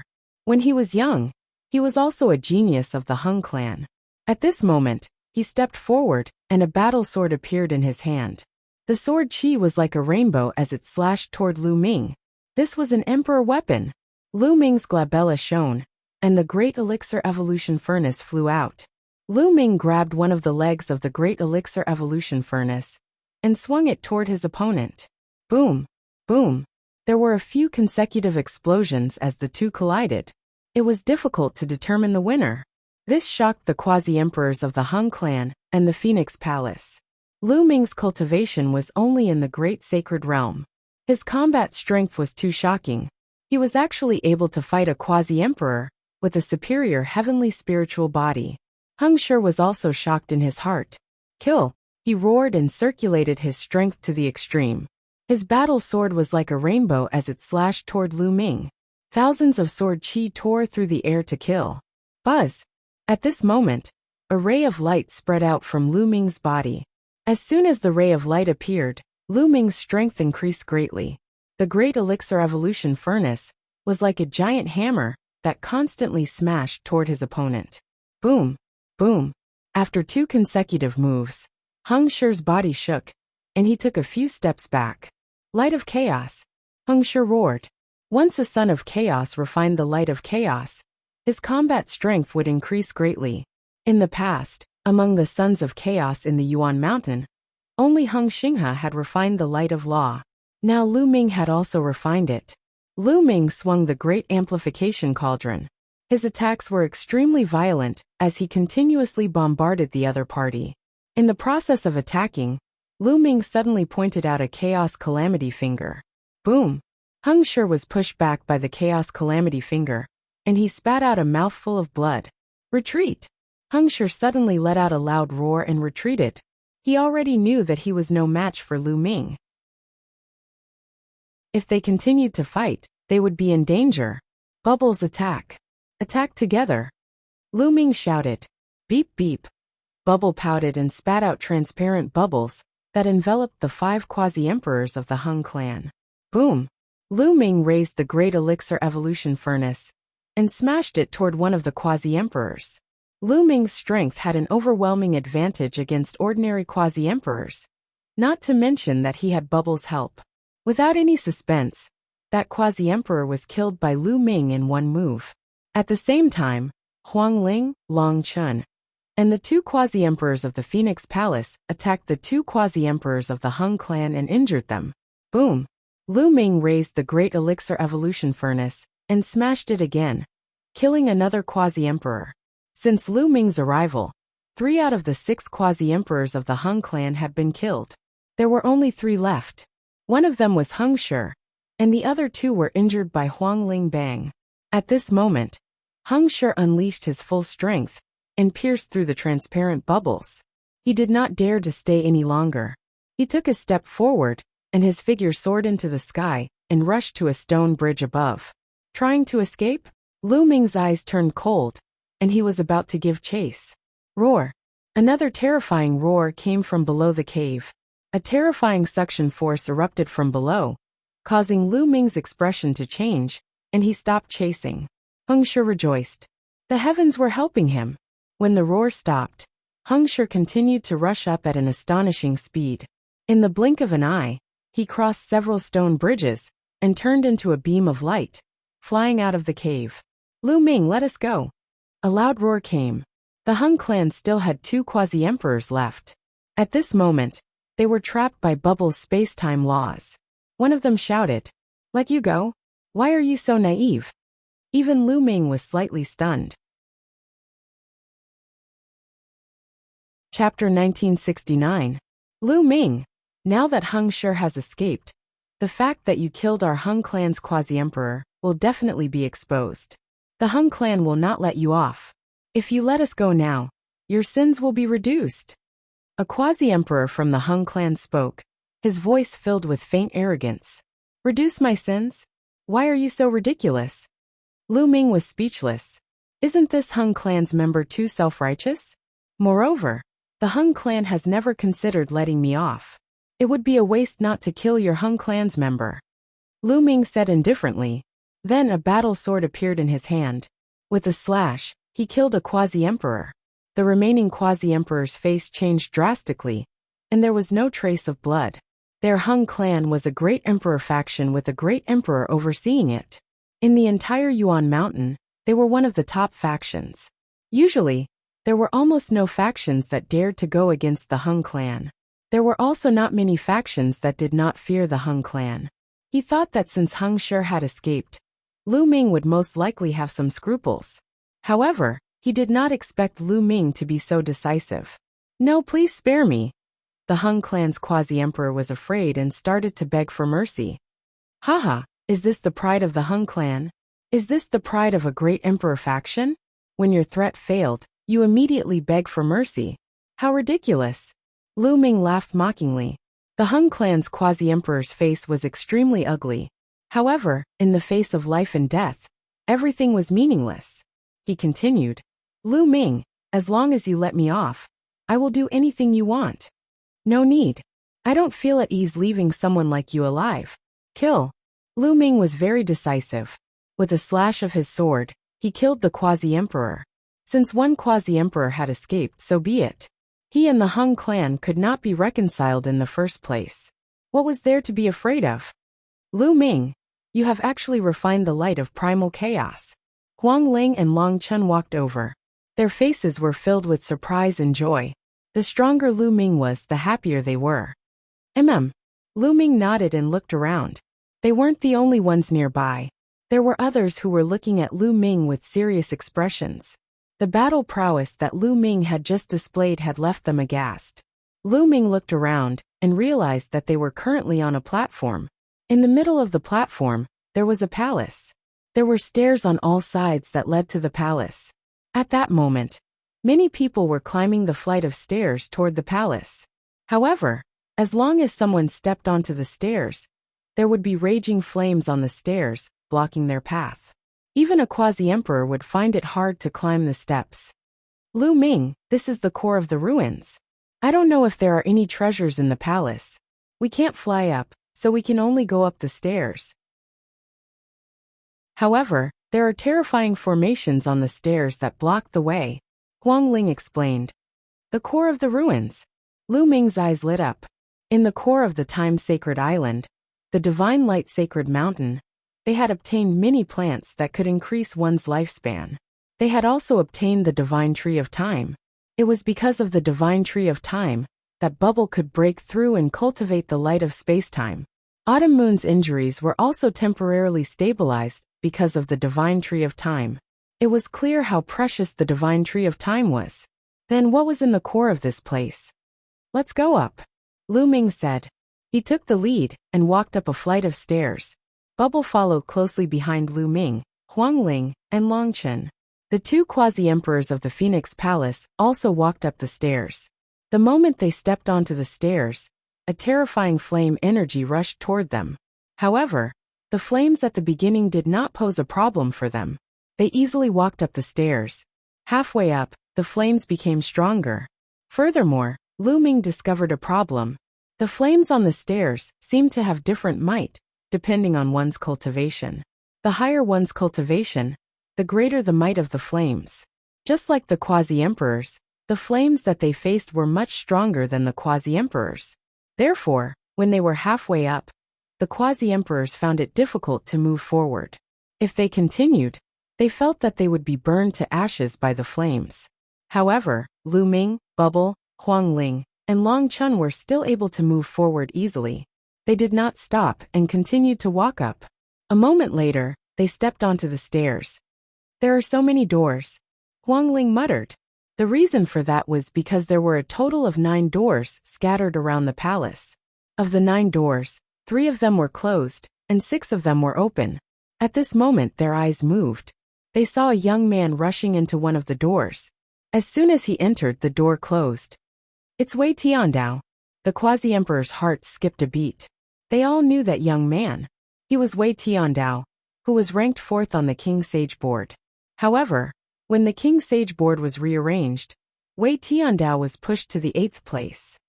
When he was young, he was also a genius of the Hung clan. At this moment, he stepped forward, and a battle sword appeared in his hand. The sword chi was like a rainbow as it slashed toward Lu Ming. This was an emperor weapon. Lu Ming's glabella shone, and the Great Elixir Evolution Furnace flew out. Lu Ming grabbed one of the legs of the Great Elixir Evolution Furnace and swung it toward his opponent. Boom! Boom! There were a few consecutive explosions as the two collided. It was difficult to determine the winner. This shocked the quasi-emperors of the Hung clan and the Phoenix Palace. Lu Ming's cultivation was only in the Great Sacred Realm. His combat strength was too shocking. He was actually able to fight a quasi-emperor with a superior heavenly spiritual body. Hung Shi was also shocked in his heart. "Kill!" He roared and circulated his strength to the extreme. His battle sword was like a rainbow as it slashed toward Lu Ming. Thousands of sword chi tore through the air to kill. Buzz! At this moment, a ray of light spread out from Lu Ming's body. As soon as the ray of light appeared, Lu Ming's strength increased greatly. The Great Elixir Evolution Furnace was like a giant hammer that constantly smashed toward his opponent. Boom! Boom! After 2 consecutive moves, Hung Shi's body shook, and he took a few steps back. "Light of Chaos!" Hung Shi roared. Once a son of chaos refined the light of chaos, his combat strength would increase greatly. In the past, among the sons of chaos in the Yuan Mountain, only Hung Xinghe had refined the light of law. Now Lu Ming had also refined it. Lu Ming swung the Great Amplification Cauldron. His attacks were extremely violent as he continuously bombarded the other party. In the process of attacking, Lu Ming suddenly pointed out a Chaos Calamity Finger. Boom! Hung Shi was pushed back by the Chaos Calamity Finger, and he spat out a mouthful of blood. "Retreat!" Hung Shi suddenly let out a loud roar and retreated. He already knew that he was no match for Lu Ming. If they continued to fight, they would be in danger. Bubbles attack. Attack together. Lu Ming shouted. Beep beep. Bubble pouted and spat out transparent bubbles that enveloped the 5 quasi-emperors of the Hung clan. Boom! Lu Ming raised the Great Elixir Evolution Furnace and smashed it toward one of the quasi-emperors. Lu Ming's strength had an overwhelming advantage against ordinary quasi-emperors, not to mention that he had Bubbles' help. Without any suspense, that quasi-emperor was killed by Lu Ming in one move. At the same time, Huang Ling, Long Chun, and the 2 quasi-emperors of the Phoenix Palace attacked the 2 quasi-emperors of the Hung clan and injured them. Boom! Lu Ming raised the Great Elixir Evolution Furnace and smashed it again, killing another quasi-emperor. Since Lu Ming's arrival, 3 out of the 6 quasi-emperors of the Hung clan had been killed. There were only 3 left. One of them was Hung Shi, and the other 2 were injured by Huang Ling Bang. At this moment, Hung Shi unleashed his full strength and pierced through the transparent bubbles. He did not dare to stay any longer. He took a step forward, and his figure soared into the sky and rushed to a stone bridge above. Trying to escape? Lu Ming's eyes turned cold, and he was about to give chase. Roar! Another terrifying roar came from below the cave. A terrifying suction force erupted from below, causing Lu Ming's expression to change, and he stopped chasing. Hung Shi rejoiced. The heavens were helping him. When the roar stopped, Hung Shi continued to rush up at an astonishing speed. In the blink of an eye, he crossed several stone bridges and turned into a beam of light, flying out of the cave. Lu Ming, let us go. A loud roar came. The Hung clan still had 2 quasi-emperors left. At this moment, they were trapped by Bubbles' space-time laws. One of them shouted, "Let you go? Why are you so naive?" Even Lu Ming was slightly stunned. Chapter 1969. Lu Ming, now that Hung Shi has escaped, the fact that you killed our Hung clan's quasi-emperor will definitely be exposed. The Hung clan will not let you off. If you let us go now, your sins will be reduced. A quasi-emperor from the Hung clan spoke, his voice filled with faint arrogance. Reduce my sins? Why are you so ridiculous? Lu Ming was speechless. Isn't this Hung clan's member too self-righteous? Moreover, the Hung clan has never considered letting me off. It would be a waste not to kill your Hung clan's member. Lu Ming said indifferently. Then a battle sword appeared in his hand. With a slash, he killed a quasi-emperor. The remaining quasi-emperor's face changed drastically, and there was no trace of blood. Their Hung clan was a great emperor faction with a great emperor overseeing it. In the entire Yuan Mountain, they were one of the top factions. Usually, there were almost no factions that dared to go against the Hung clan. There were also not many factions that did not fear the Hung clan. He thought that since Hung Shi had escaped, Lu Ming would most likely have some scruples. However, he did not expect Lu Ming to be so decisive. No, please spare me. The Hung clan's quasi-emperor was afraid and started to beg for mercy. Haha, is this the pride of the Hung clan? Is this the pride of a great emperor faction? When your threat failed, you immediately beg for mercy. How ridiculous. Lu Ming laughed mockingly. The Hung clan's quasi-emperor's face was extremely ugly. However, in the face of life and death, everything was meaningless. He continued, Lu Ming, as long as you let me off, I will do anything you want. No need. I don't feel at ease leaving someone like you alive. Kill. Lu Ming was very decisive. With a slash of his sword, he killed the quasi-emperor. Since one quasi-emperor had escaped, so be it. He and the Hung clan could not be reconciled in the first place. What was there to be afraid of? Lu Ming, you have actually refined the light of primal chaos. Huang Ling and Long Chun walked over. Their faces were filled with surprise and joy. The stronger Lu Ming was, the happier they were. Lu Ming nodded and looked around. They weren't the only ones nearby. There were others who were looking at Lu Ming with serious expressions. The battle prowess that Lu Ming had just displayed had left them aghast. Lu Ming looked around and realized that they were currently on a platform. In the middle of the platform, there was a palace. There were stairs on all sides that led to the palace. At that moment, many people were climbing the flight of stairs toward the palace. However, as long as someone stepped onto the stairs, there would be raging flames on the stairs, blocking their path. Even a quasi-emperor would find it hard to climb the steps. Lu Ming, this is the core of the ruins. I don't know if there are any treasures in the palace. We can't fly up, so we can only go up the stairs. However, there are terrifying formations on the stairs that block the way, Huang Ling explained. The core of the ruins. Lu Ming's eyes lit up. In the core of the time-sacred island, the divine light-sacred mountain, they had obtained many plants that could increase one's lifespan. They had also obtained the divine tree of time. It was because of the divine tree of time that Bubble could break through and cultivate the light of space-time. Autumn Moon's injuries were also temporarily stabilized because of the divine tree of time. It was clear how precious the divine tree of time was. Then what was in the core of this place? Let's go up, Lu Ming said. He took the lead and walked up a flight of stairs. Bubble followed closely behind Lu Ming, Huang Ling, and Long Chen. The 2 quasi-emperors of the Phoenix Palace also walked up the stairs. The moment they stepped onto the stairs, a terrifying flame energy rushed toward them. However, the flames at the beginning did not pose a problem for them. They easily walked up the stairs. Halfway up, the flames became stronger. Furthermore, Lu Ming discovered a problem. The flames on the stairs seemed to have different might, depending on one's cultivation. The higher one's cultivation, the greater the might of the flames. Just like the quasi-emperors, the flames that they faced were much stronger than the quasi-emperors. Therefore, when they were halfway up, the quasi-emperors found it difficult to move forward. If they continued, they felt that they would be burned to ashes by the flames. However, Lu Ming, Bubble, Huang Ling, and Long Chun were still able to move forward easily. They did not stop and continued to walk up. A moment later, they stepped onto the stairs. There are so many doors, Huang Ling muttered. The reason for that was because there were a total of 9 doors scattered around the palace. Of the 9 doors, 3 of them were closed, and 6 of them were open. At this moment their eyes moved. They saw a young man rushing into one of the doors. As soon as he entered, the door closed. It's Wei Tiandao. The quasi-emperor's heart skipped a beat. They all knew that young man. He was Wei Tiandao, who was ranked 4th on the King Sage board. However, when the King Sage board was rearranged, Wei Tiandao was pushed to the 8th place.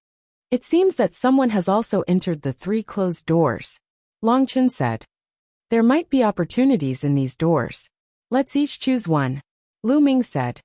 It seems that someone has also entered the 3 closed doors, Long Chun said. There might be opportunities in these doors. Let's each choose one, Lu Ming said.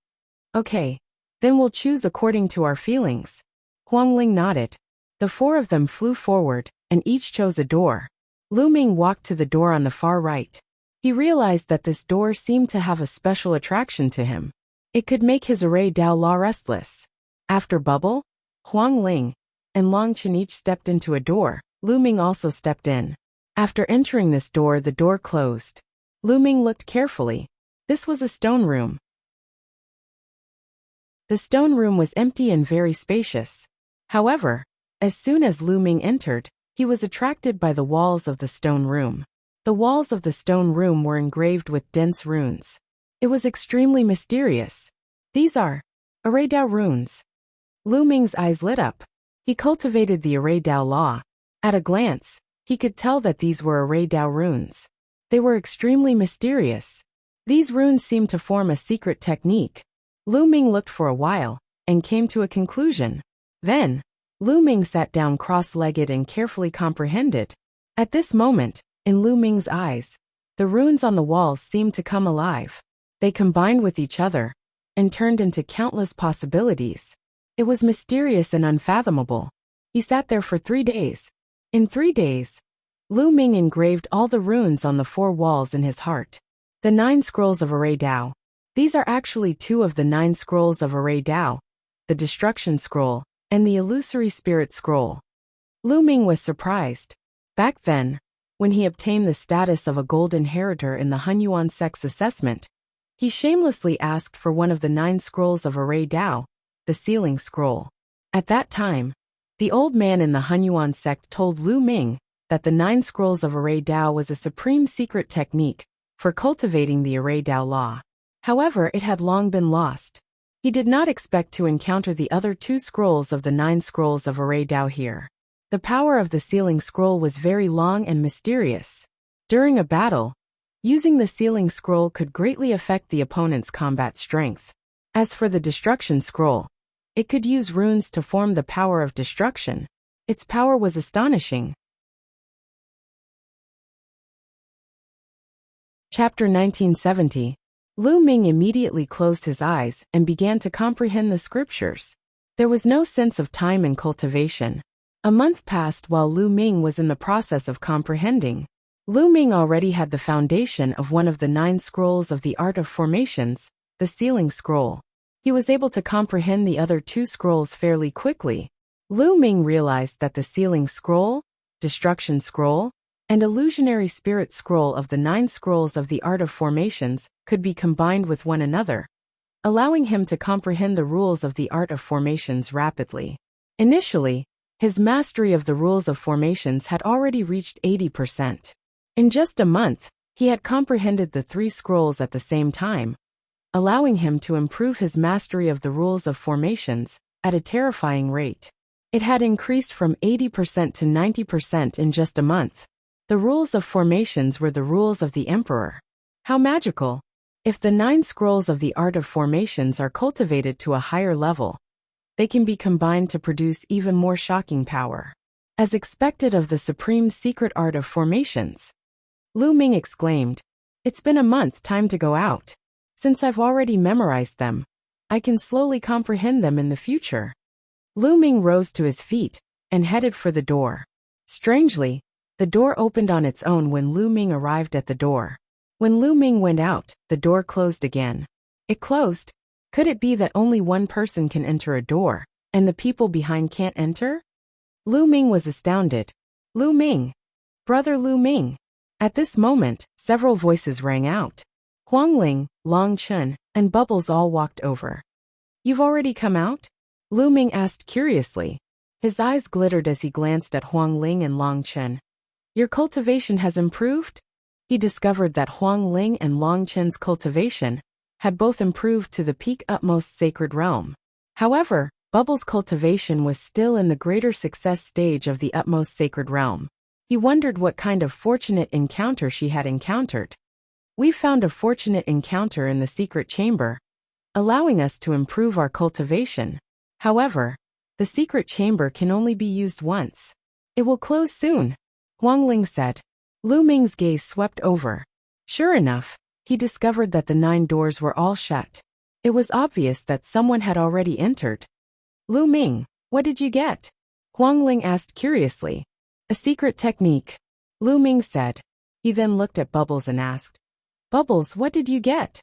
Okay, then we'll choose according to our feelings. Huang Ling nodded. The 4 of them flew forward, and each chose a door. Lu Ming walked to the door on the far right. He realized that this door seemed to have a special attraction to him. It could make his array Dao Law restless. After Bubble, Huang Ling, and Long Chun each stepped into a door, Lu Ming also stepped in. After entering this door, the door closed. Lu Ming looked carefully. This was a stone room. The stone room was empty and very spacious. However, as soon as Lu Ming entered, he was attracted by the walls of the stone room. The walls of the stone room were engraved with dense runes. It was extremely mysterious. These are Array Dao runes. Lu Ming's eyes lit up. He cultivated the Array Dao law. At a glance, he could tell that these were Array Dao runes. They were extremely mysterious. These runes seemed to form a secret technique. Lu Ming looked for a while, and came to a conclusion. Then, Lu Ming sat down cross-legged and carefully comprehended. At this moment, in Lu Ming's eyes, the runes on the walls seemed to come alive. They combined with each other, and turned into countless possibilities. It was mysterious and unfathomable. He sat there for 3 days. In 3 days, Lu Ming engraved all the runes on the 4 walls in his heart. The 9 scrolls of Array Dao. These are actually 2 of the 9 scrolls of Array Dao, the Destruction Scroll, and the Illusory Spirit Scroll. Lu Ming was surprised. Back then, when he obtained the status of a gold inheritor in the Hunyuan sect's assessment, he shamelessly asked for one of the 9 scrolls of Array Dao, the Sealing Scroll. At that time, the old man in the Hunyuan sect told Lu Ming that the 9 scrolls of Array Dao was a supreme secret technique for cultivating the Array Dao law. However, it had long been lost. He did not expect to encounter the other 2 scrolls of the 9 scrolls of Array Dao here. The power of the Sealing Scroll was very long and mysterious. During a battle, using the Sealing Scroll could greatly affect the opponent's combat strength. As for the Destruction Scroll, it could use runes to form the power of destruction. Its power was astonishing. Chapter 1970. Lu Ming immediately closed his eyes and began to comprehend the scriptures. There was no sense of time and cultivation. A month passed while Lu Ming was in the process of comprehending. Lu Ming already had the foundation of one of the 9 scrolls of the Art of Formations, the Sealing Scroll. He was able to comprehend the other 2 scrolls fairly quickly. Lu Ming realized that the Sealing Scroll, Destruction Scroll, and Illusionary Spirit Scroll of the 9 scrolls of the Art of Formations could be combined with one another, allowing him to comprehend the rules of the Art of Formations rapidly. Initially, his mastery of the rules of formations had already reached 80%. In just a month, he had comprehended the 3 scrolls at the same time, allowing him to improve his mastery of the rules of formations at a terrifying rate. It had increased from 80% to 90% in just a month. The rules of formations were the rules of the Emperor. How magical! If the 9 scrolls of the Art of Formations are cultivated to a higher level, they can be combined to produce even more shocking power. As expected of the supreme secret art of formations, Lu Ming exclaimed, "It's been a month, time to go out. Since I've already memorized them, I can slowly comprehend them in the future." Lu Ming rose to his feet and headed for the door. Strangely, the door opened on its own when Lu Ming arrived at the door. When Lu Ming went out, the door closed again. It closed. Could it be that only one person can enter a door, and the people behind can't enter? Lu Ming was astounded. Lu Ming! Brother Lu Ming! At this moment, several voices rang out. Huang Ling, Long Chun, and Bubbles all walked over. You've already come out? Lu Ming asked curiously. His eyes glittered as he glanced at Huang Ling and Long Chun. Your cultivation has improved? He discovered that Huang Ling and Long Chun's cultivation had both improved to the peak utmost sacred realm. However, Bubbles' cultivation was still in the greater success stage of the utmost sacred realm. He wondered what kind of fortunate encounter she had encountered. We found a fortunate encounter in the secret chamber, allowing us to improve our cultivation. However, the secret chamber can only be used once. It will close soon, Huang Ling said. Lu Ming's gaze swept over. Sure enough, he discovered that the 9 doors were all shut. It was obvious that someone had already entered. Lu Ming, what did you get? Huang Ling asked curiously. A secret technique, Lu Ming said. He then looked at Bubbles and asked, Bubbles, what did you get?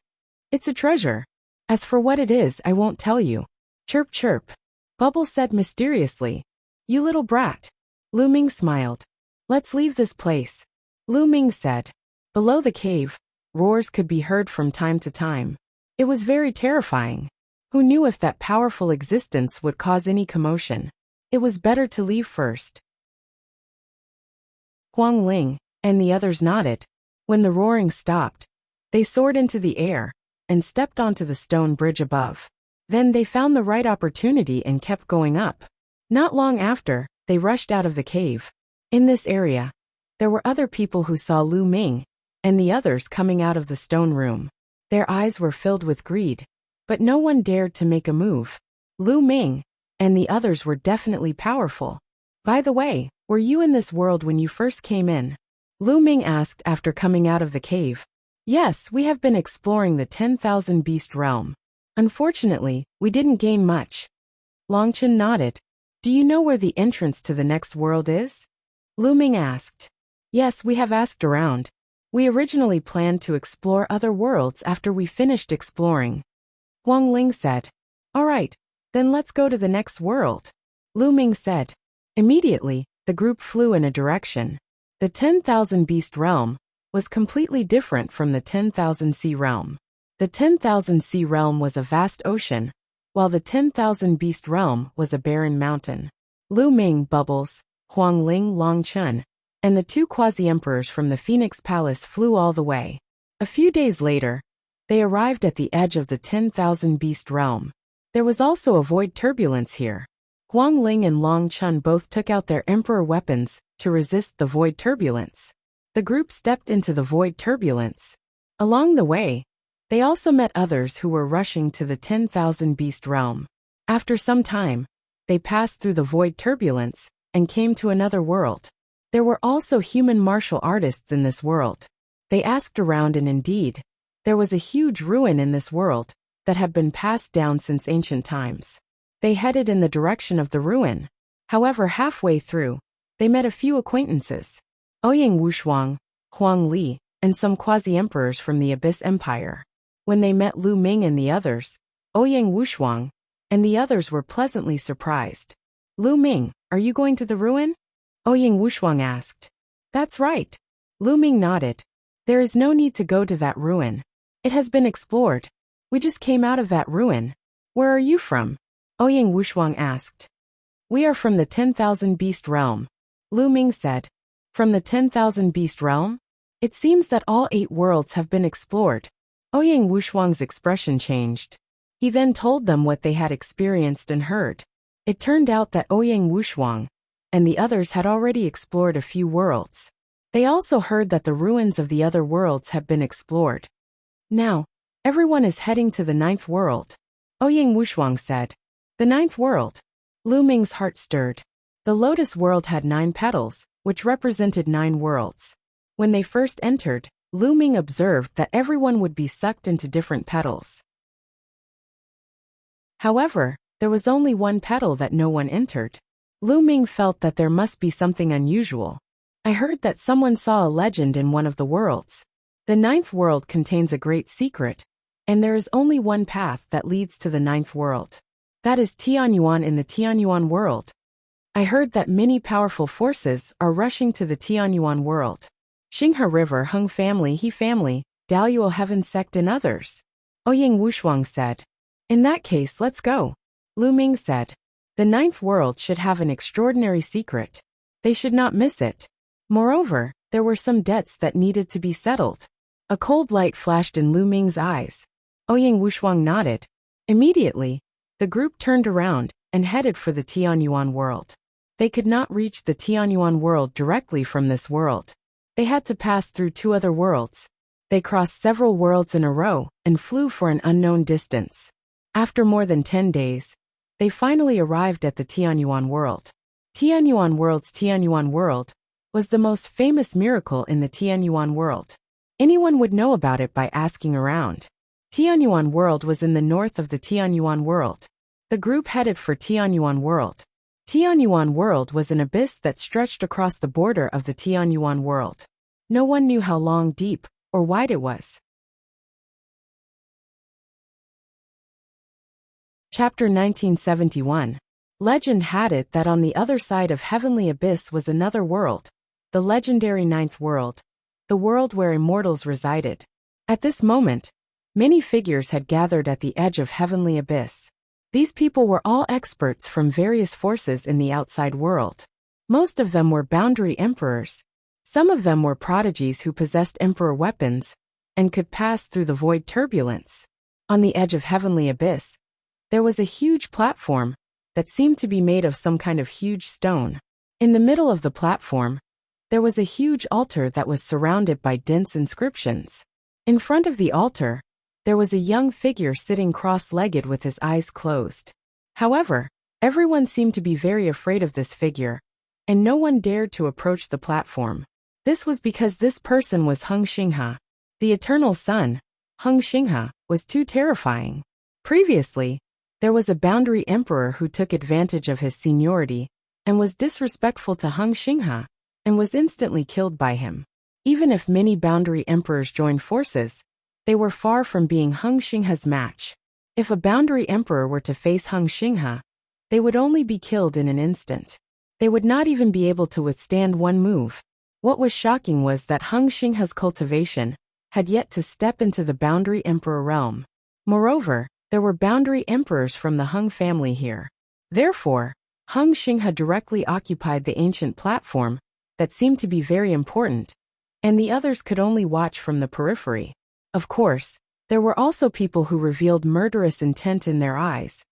It's a treasure. As for what it is, I won't tell you. Chirp chirp. Bubbles said mysteriously. You little brat. Lu Ming smiled. Let's leave this place, Lu Ming said. Below the cave, roars could be heard from time to time. It was very terrifying. Who knew if that powerful existence would cause any commotion? It was better to leave first. Huang Ling and the others nodded. When the roaring stopped, they soared into the air and stepped onto the stone bridge above. Then they found the right opportunity and kept going up. Not long after, they rushed out of the cave. In this area, there were other people who saw Lu Ming and the others coming out of the stone room. Their eyes were filled with greed, but no one dared to make a move. Lu Ming and the others were definitely powerful. By the way, were you in this world when you first came in? Lu Ming asked after coming out of the cave. Yes, we have been exploring the 10,000 beast realm. Unfortunately, we didn't gain much. Long Chun nodded. Do you know where the entrance to the next world is? Lu Ming asked. Yes, we have asked around. We originally planned to explore other worlds after we finished exploring. Huang Ling said. All right, then let's go to the next world, Lu Ming said. Immediately, the group flew in a direction. The 10,000 beast realm was completely different from the 10,000 sea realm. The 10,000 sea realm was a vast ocean, while the 10,000 beast realm was a barren mountain. Lu Ming, Bubbles, Huang Ling, Long Chun, and the 2 quasi-emperors from the Phoenix Palace flew all the way. A few days later, they arrived at the edge of the 10,000 beast realm. There was also a void turbulence here. Huang Ling and Long Chun both took out their emperor weapons to resist the void turbulence. The group stepped into the void turbulence. Along the way, they also met others who were rushing to the 10,000 beast realm. After some time, they passed through the void turbulence and came to another world. There were also human martial artists in this world. They asked around and indeed, there was a huge ruin in this world that had been passed down since ancient times. They headed in the direction of the ruin. However, halfway through, they met a few acquaintances. Ouyang Wushuang, Huang Li, and some quasi-emperors from the Abyss Empire. When they met Lu Ming and the others, Ouyang Wushuang and the others were pleasantly surprised. Lu Ming, are you going to the ruin? Ouyang Wushuang asked. That's right. Lu Ming nodded. There is no need to go to that ruin. It has been explored. We just came out of that ruin. Where are you from? Ouyang Wushuang asked. We are from the 10,000 beast realm, Lu Ming said. From the 10,000 beast realm? It seems that all 8 worlds have been explored. Ouyang Wushuang's expression changed. He then told them what they had experienced and heard. It turned out that Ouyang Wushuang and the others had already explored a few worlds. They also heard that the ruins of the other worlds have been explored. Now, everyone is heading to the 9th world, Ouyang Wushuang said. The 9th world. Lu Ming's heart stirred. The Lotus world had 9 petals, which represented 9 worlds. When they first entered, Lu Ming observed that everyone would be sucked into different petals. However, there was only one petal that no one entered. Lu Ming felt that there must be something unusual. I heard that someone saw a legend in one of the worlds. The ninth world contains a great secret, and there is only one path that leads to the ninth world. That is Tianyuan in the Tianyuan world. I heard that many powerful forces are rushing to the Tianyuan world. Xinghe River, Hung family, He family, Daoyuo Heaven sect and others. Ouyang Wushuang said. In that case, let's go. Lu Ming said. The ninth world should have an extraordinary secret. They should not miss it. Moreover, there were some debts that needed to be settled. A cold light flashed in Lu Ming's eyes. Ouyang Wushuang nodded. Immediately, the group turned around and headed for the Tianyuan world. They could not reach the Tianyuan world directly from this world. They had to pass through two other worlds. They crossed several worlds in a row and flew for an unknown distance. After more than 10 days, they finally arrived at the Tianyuan world. Tianyuan world was the most famous miracle in the Tianyuan world. Anyone would know about it by asking around. Tianyuan world was in the north of the Tianyuan world. The group headed for Tianyuan world. Tianyuan world was an abyss that stretched across the border of the Tianyuan world. No one knew how long, deep, or wide it was. Chapter 1971. Legend had it that on the other side of Heavenly Abyss was another world, the legendary Ninth World, the world where immortals resided. At this moment, many figures had gathered at the edge of Heavenly Abyss. These people were all experts from various forces in the outside world. Most of them were boundary emperors. Some of them were prodigies who possessed emperor weapons and could pass through the void turbulence. On the edge of Heavenly Abyss, there was a huge platform that seemed to be made of some kind of huge stone. In the middle of the platform, there was a huge altar that was surrounded by dense inscriptions. In front of the altar, there was a young figure sitting cross-legged with his eyes closed. However, everyone seemed to be very afraid of this figure, and no one dared to approach the platform. This was because this person was Hung Xinghe. The eternal son, Hung Xinghe, was too terrifying. Previously, there was a boundary emperor who took advantage of his seniority and was disrespectful to Hung Xinghe and was instantly killed by him. Even if many boundary emperors joined forces, they were far from being Hung Xinghe's match. If a boundary emperor were to face Hung Xinghe, they would only be killed in an instant. They would not even be able to withstand one move. What was shocking was that Hung Xinghe's cultivation had yet to step into the boundary emperor realm. Moreover, there were boundary emperors from the Hung family here. Therefore, Hung Xinghe directly occupied the ancient platform that seemed to be very important, and the others could only watch from the periphery. Of course, there were also people who revealed murderous intent in their eyes,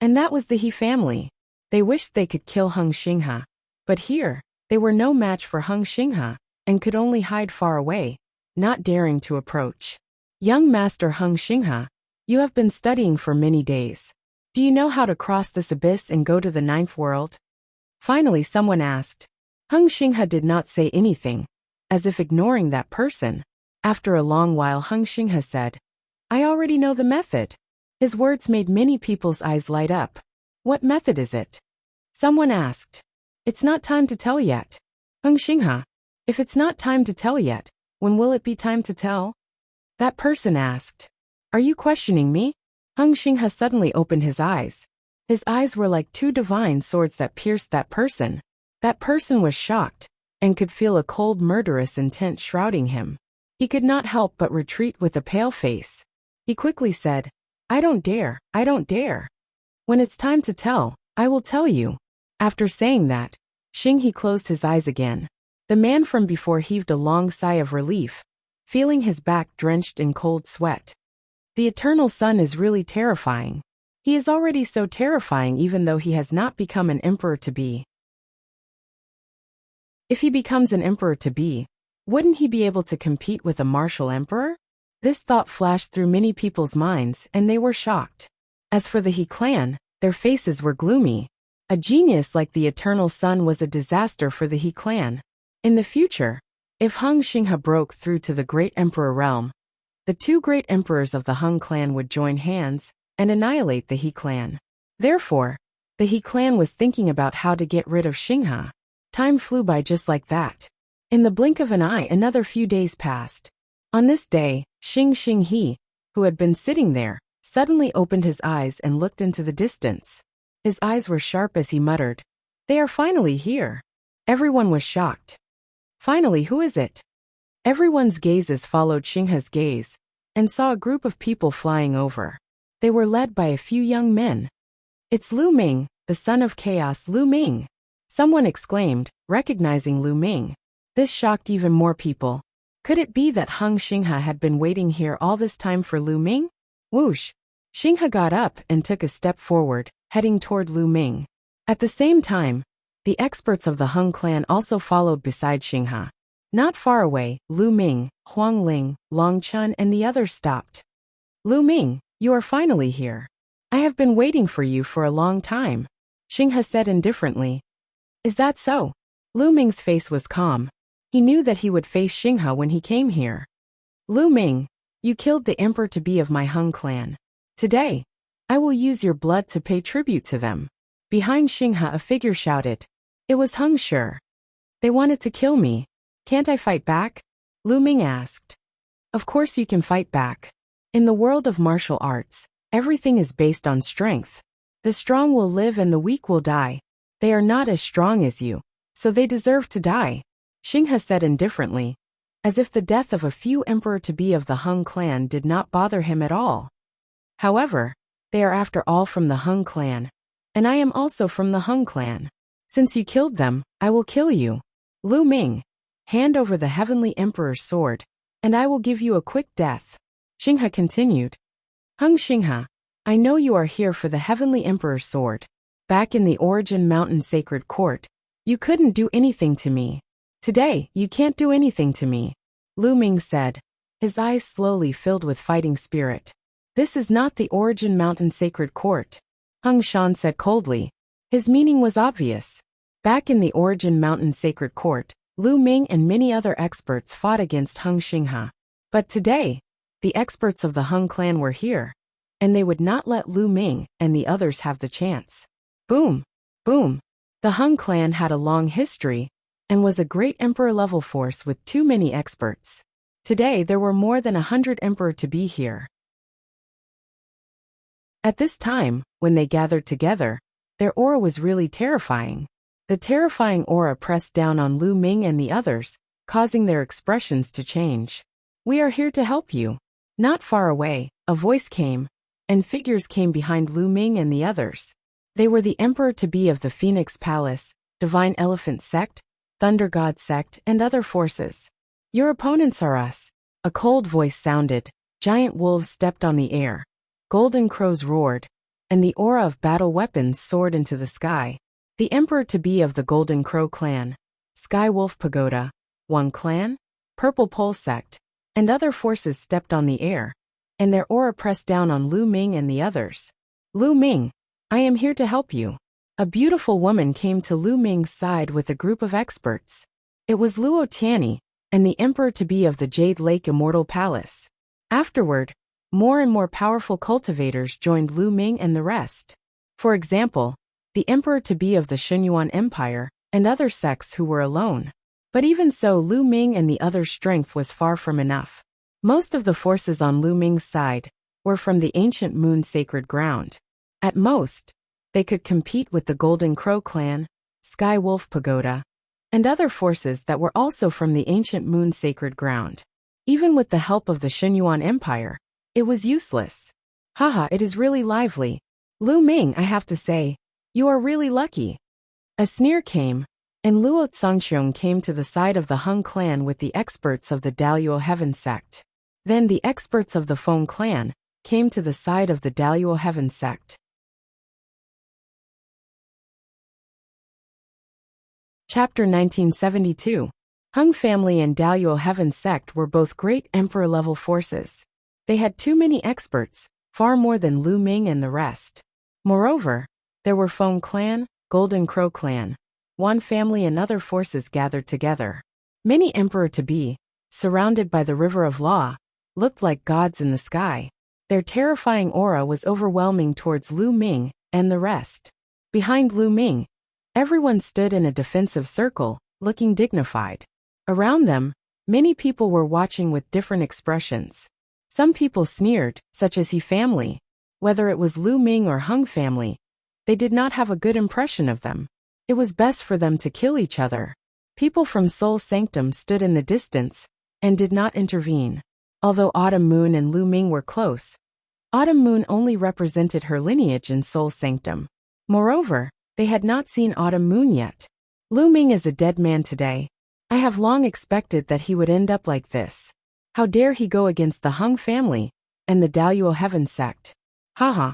and that was the He family. They wished they could kill Hung Xinghe, but here, they were no match for Hung Xinghe and could only hide far away, not daring to approach. Young Master Hung Xinghe, you have been studying for many days. Do you know how to cross this abyss and go to the ninth world? Finally, someone asked. Hung Xinghe did not say anything, as if ignoring that person. After a long while, Hung Xinghe said, I already know the method. His words made many people's eyes light up. What method is it? Someone asked. It's not time to tell yet. Hung Xinghe, if it's not time to tell yet, when will it be time to tell? That person asked. Are you questioning me? Hung Xinghe suddenly opened his eyes. His eyes were like two divine swords that pierced that person. That person was shocked, and could feel a cold murderous intent shrouding him. He could not help but retreat with a pale face. He quickly said, I don't dare, I don't dare. When it's time to tell, I will tell you. After saying that, Xinghe closed his eyes again. The man from before heaved a long sigh of relief, feeling his back drenched in cold sweat. The eternal sun is really terrifying. He is already so terrifying even though he has not become an emperor to be. If he becomes an emperor to be, wouldn't he be able to compete with a martial emperor? This thought flashed through many people's minds and they were shocked. As for the He clan, their faces were gloomy. A genius like the eternal sun was a disaster for the He clan. In the future, if Hung Xinghe broke through to the great emperor realm, the two great emperors of the Hung clan would join hands and annihilate the He clan. Therefore, the He clan was thinking about how to get rid of Xinghe. Time flew by just like that. In the blink of an eye, another few days passed. On this day, Xing He, who had been sitting there, suddenly opened his eyes and looked into the distance. His eyes were sharp as he muttered, "They are finally here." Everyone was shocked. Finally, who is it? Everyone's gazes followed Xingha's gaze, and saw a group of people flying over. They were led by a few young men. "It's Lu Ming, the son of chaos, Lu Ming," someone exclaimed, recognizing Lu Ming. This shocked even more people. Could it be that Hung Xingha had been waiting here all this time for Lu Ming? Whoosh! Xingha got up and took a step forward, heading toward Lu Ming. At the same time, the experts of the Hung clan also followed beside Xingha. Not far away, Lu Ming, Huang Ling, Long Chun and the others stopped. "Lu Ming, you are finally here. I have been waiting for you for a long time," Xingha said indifferently. "Is that so?" Lu Ming's face was calm. He knew that he would face Xingha when he came here. "Lu Ming, you killed the emperor-to-be of my Hung clan. Today, I will use your blood to pay tribute to them." Behind Xingha a figure shouted. It was Hung Shi. "They wanted to kill me. Can't I fight back?" Lu Ming asked. "Of course you can fight back. In the world of martial arts, everything is based on strength. The strong will live and the weak will die. They are not as strong as you, so they deserve to die," Xingha said indifferently, as if the death of a few emperor-to-be of the Hung clan did not bother him at all. "However, they are after all from the Hung clan, and I am also from the Hung clan. Since you killed them, I will kill you. Lu Ming, hand over the Heavenly Emperor's sword, and I will give you a quick death," Xingha continued. "Hung Xingha, I know you are here for the Heavenly Emperor's sword. Back in the Origin Mountain Sacred Court, you couldn't do anything to me. Today, you can't do anything to me," Lu Ming said, his eyes slowly filled with fighting spirit. "This is not the Origin Mountain Sacred Court," Hung Shan said coldly. His meaning was obvious. Back in the Origin Mountain Sacred Court, Lu Ming and many other experts fought against Hung Xingha. But today, the experts of the Hung clan were here, and they would not let Lu Ming and the others have the chance. Boom! Boom! The Hung clan had a long history, and was a great emperor-level force with too many experts. Today there were more than 100 emperor-to-be here. At this time, when they gathered together, their aura was really terrifying. The terrifying aura pressed down on Lu Ming and the others, causing their expressions to change. "We are here to help you." Not far away, a voice came, and figures came behind Lu Ming and the others. They were the emperor-to-be of the Phoenix Palace, Divine Elephant Sect, Thunder God Sect, and other forces. "Your opponents are us," a cold voice sounded. Giant wolves stepped on the air. Golden crows roared, and the aura of battle weapons soared into the sky. The emperor-to-be of the Golden Crow Clan, Sky Wolf Pagoda, One Clan, Purple Pole Sect, and other forces stepped on the air, and their aura pressed down on Lu Ming and the others. "Lu Ming, I am here to help you." A beautiful woman came to Lu Ming's side with a group of experts. It was Luo Tianyi, and the emperor-to-be of the Jade Lake Immortal Palace. Afterward, more and more powerful cultivators joined Lu Ming and the rest. For example, the emperor-to-be of the Shenyuan Empire, and other sects who were alone. But even so, Lu Ming and the others' strength was far from enough. Most of the forces on Lu Ming's side were from the ancient Moon Sacred Ground. At most, they could compete with the Golden Crow Clan, Sky Wolf Pagoda, and other forces that were also from the ancient Moon Sacred Ground. Even with the help of the Shenyuan Empire, it was useless. "Haha, it is really lively. Lu Ming, I have to say, you are really lucky." A sneer came, and Luo Tsangxiong came to the side of the Hung clan with the experts of the Daluo Heaven sect. Then the experts of the Feng clan came to the side of the Daluo Heaven sect. Chapter 1972. Hung family and Daluo Heaven sect were both great emperor-level forces. They had too many experts, far more than Lu Ming and the rest. Moreover, there were Feng clan, Golden Crow clan, Wan family and other forces gathered together. Many emperor-to-be, surrounded by the river of law, looked like gods in the sky. Their terrifying aura was overwhelming towards Lu Ming and the rest. Behind Lu Ming, everyone stood in a defensive circle, looking dignified. Around them, Many people were watching with different expressions. Some people sneered, such as He family. Whether it was Lu Ming or Hung family, they did not have a good impression of them. It was best for them to kill each other. People from Soul Sanctum stood in the distance and did not intervene. Although Autumn Moon and Lu Ming were close, Autumn Moon only represented her lineage in Soul Sanctum. Moreover, they had not seen Autumn Moon yet. Lu Ming is a dead man today. I have long expected that he would end up like this. How dare he go against the Hung family and the Daluo Heaven sect? Haha.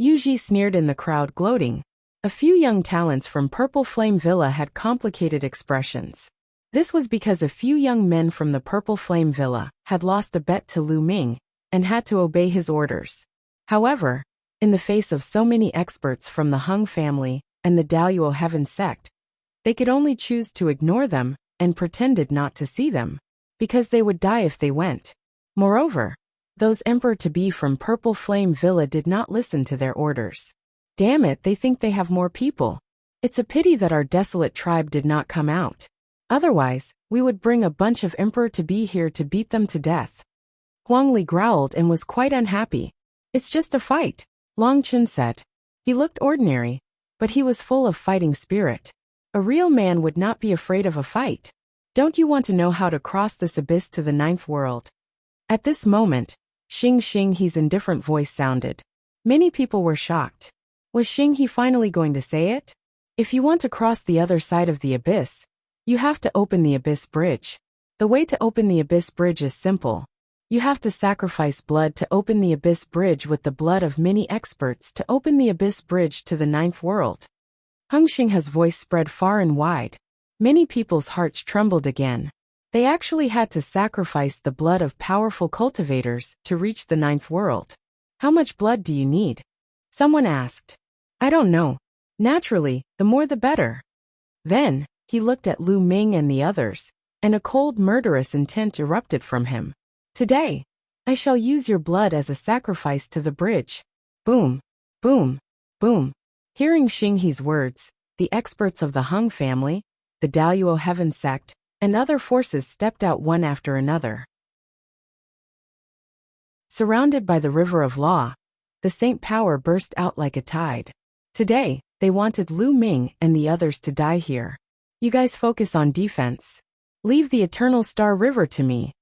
Yuji sneered in the crowd, gloating. A few young talents from Purple Flame Villa had complicated expressions. This was because a few young men from the Purple Flame Villa had lost a bet to Lu Ming and had to obey his orders. However, in the face of so many experts from the Hung family and the Daluo Heaven sect, they could only choose to ignore them and pretended not to see them, because they would die if they went. Moreover, those Emperor-to-be from Purple Flame Villa did not listen to their orders. Damn it, they think they have more people. It's a pity that our desolate tribe did not come out. Otherwise, we would bring a bunch of Emperor-to-be here to beat them to death. Huang Li growled and was quite unhappy. It's just a fight, Long Chen said. He looked ordinary, but he was full of fighting spirit. A real man would not be afraid of a fight. Don't you want to know how to cross this abyss to the 9th world? At this moment, Xing He's indifferent voice sounded. Many people were shocked. Was Xing He finally going to say it? If you want to cross the other side of the abyss, you have to open the abyss bridge. The way to open the abyss bridge is simple. You have to sacrifice blood to open the abyss bridge with the blood of many experts to open the abyss bridge to the 9th world. Hung Xingha's voice spread far and wide. Many people's hearts trembled again. They actually had to sacrifice the blood of powerful cultivators to reach the 9th world. How much blood do you need? Someone asked. I don't know. Naturally, the more the better. Then, he looked at Lu Ming and the others, and a cold murderous intent erupted from him. Today, I shall use your blood as a sacrifice to the bridge. Boom, boom, boom. Hearing Xing He's words, the experts of the Hung family, the Daluo Heaven sect, and other forces stepped out one after another. Surrounded by the river of law, the Saint Power burst out like a tide. Today, they wanted Lu Ming and the others to die here. You guys focus on defense. Leave the Eternal Star River to me.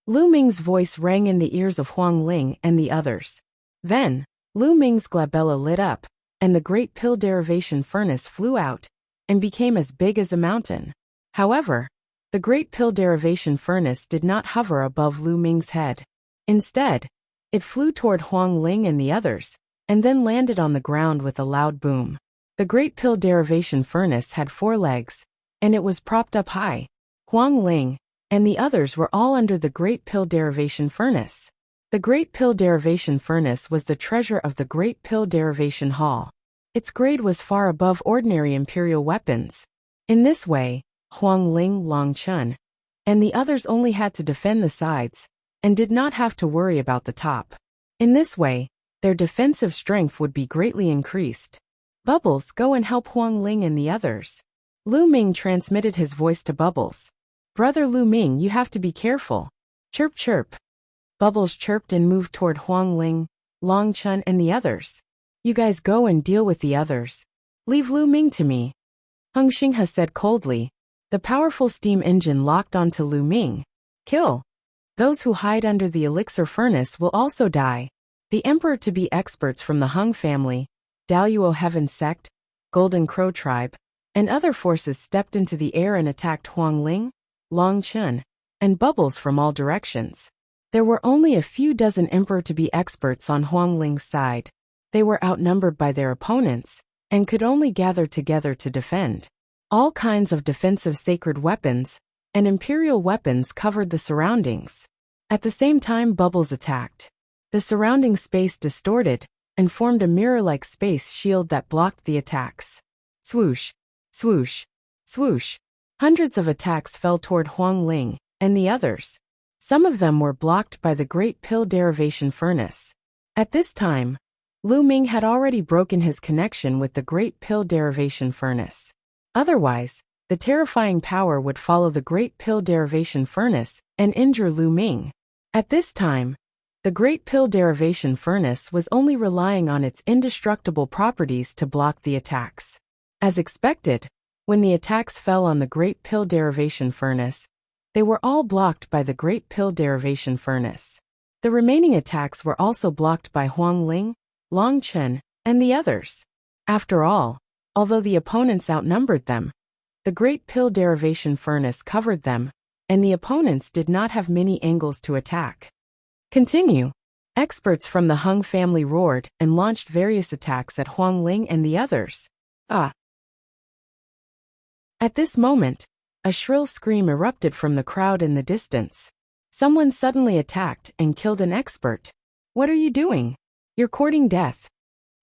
Lu Ming's voice rang in the ears of Huang Ling and the others. Then, Lu Ming's glabella lit up, and the great pill derivation furnace flew out and became as big as a mountain. However, the great pill derivation furnace did not hover above Lu Ming's head. Instead, it flew toward Huang Ling and the others, and then landed on the ground with a loud boom. The great pill derivation furnace had 4 legs, and it was propped up high. Huang Ling and the others were all under the great pill derivation furnace. The great pill derivation furnace was the treasure of the great pill derivation hall. Its grade was far above ordinary imperial weapons. In this way, Huang Ling, Long Chen, and the others only had to defend the sides, and did not have to worry about the top. In this way, their defensive strength would be greatly increased. Bubbles, go and help Huang Ling and the others. Lu Ming transmitted his voice to Bubbles. Brother Lu Ming, you have to be careful. Chirp chirp. Bubbles chirped and moved toward Huang Ling, Long Chen and the others. You guys go and deal with the others. Leave Lu Ming to me. Hung Xingha said coldly. The powerful steam engine locked onto Lu Ming. Kill. Those who hide under the elixir furnace will also die. The Emperor-to-be experts from the Hung family, Daluo Heaven sect, Golden Crow tribe, and other forces stepped into the air and attacked Huang Ling, Long Chen, and Bubbles from all directions. There were only a few dozen Emperor-to-be experts on Huang Ling's side. They were outnumbered by their opponents, and could only gather together to defend. All kinds of defensive sacred weapons and imperial weapons covered the surroundings. At the same time, Bubbles attacked. The surrounding space distorted and formed a mirror-like space shield that blocked the attacks. Swoosh, swoosh, swoosh. Hundreds of attacks fell toward Huang Ling and the others. Some of them were blocked by the great pill derivation furnace. At this time, Lu Ming had already broken his connection with the great pill derivation furnace. Otherwise, the terrifying power would follow the Great Pill Derivation Furnace and injure Lu Ming. At this time, the Great Pill Derivation Furnace was only relying on its indestructible properties to block the attacks. As expected, when the attacks fell on the Great Pill Derivation Furnace, they were all blocked by the Great Pill Derivation Furnace. The remaining attacks were also blocked by Huang Ling, Long Chen, and the others. After all, although the opponents outnumbered them, the Great Pill Derivation Furnace covered them, and the opponents did not have many angles to attack. Continue. Experts from the Hung family roared and launched various attacks at Huang Ling and the others. At this moment, a shrill scream erupted from the crowd in the distance. Someone suddenly attacked and killed an expert. What are you doing? You're courting death.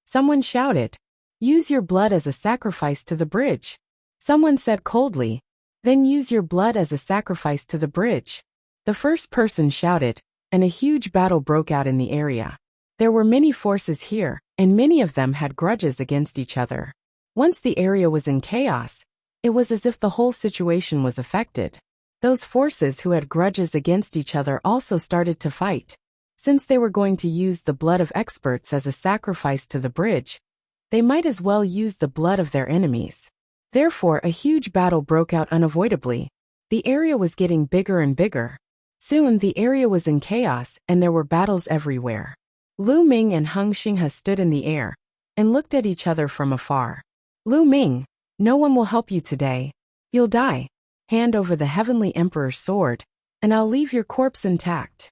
Someone shouted. Use your blood as a sacrifice to the bridge. Someone said coldly. Then use your blood as a sacrifice to the bridge. The first person shouted, and a huge battle broke out in the area. There were many forces here, and many of them had grudges against each other. Once the area was in chaos, it was as if the whole situation was affected. Those forces who had grudges against each other also started to fight. Since they were going to use the blood of experts as a sacrifice to the bridge, they might as well use the blood of their enemies. Therefore, a huge battle broke out unavoidably. The area was getting bigger and bigger. Soon the area was in chaos and there were battles everywhere. Lu Ming and Hung Xinghe stood in the air and looked at each other from afar. Lu Ming, no one will help you today. You'll die. Hand over the Heavenly Emperor's sword, and I'll leave your corpse intact.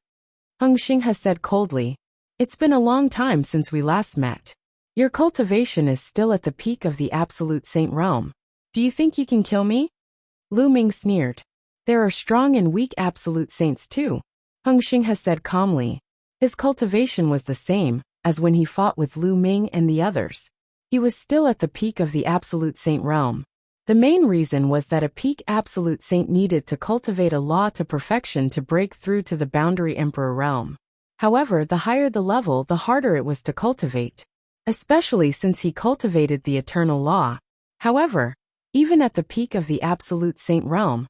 Hung Xinghe said coldly, It's been a long time since we last met. Your cultivation is still at the peak of the Absolute Saint realm. Do you think you can kill me? Lu Ming sneered. There are strong and weak Absolute Saints too. Hung Xinghe said calmly. His cultivation was the same as when he fought with Lu Ming and the others. He was still at the peak of the Absolute Saint realm. The main reason was that a peak Absolute Saint needed to cultivate a law to perfection to break through to the Boundary Emperor realm. However, the higher the level, the harder it was to cultivate, especially since he cultivated the eternal law. However, even at the peak of the Absolute Saint realm,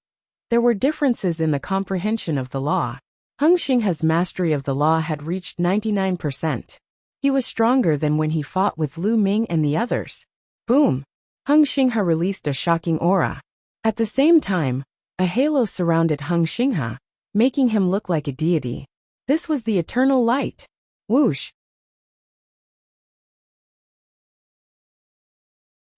there were differences in the comprehension of the law. Hung Xinghe's mastery of the law had reached 99%. He was stronger than when he fought with Lu Ming and the others. Boom! Hung Xinghe released a shocking aura. At the same time, a halo surrounded Hung Xinghe, making him look like a deity. This was the eternal light. Whoosh!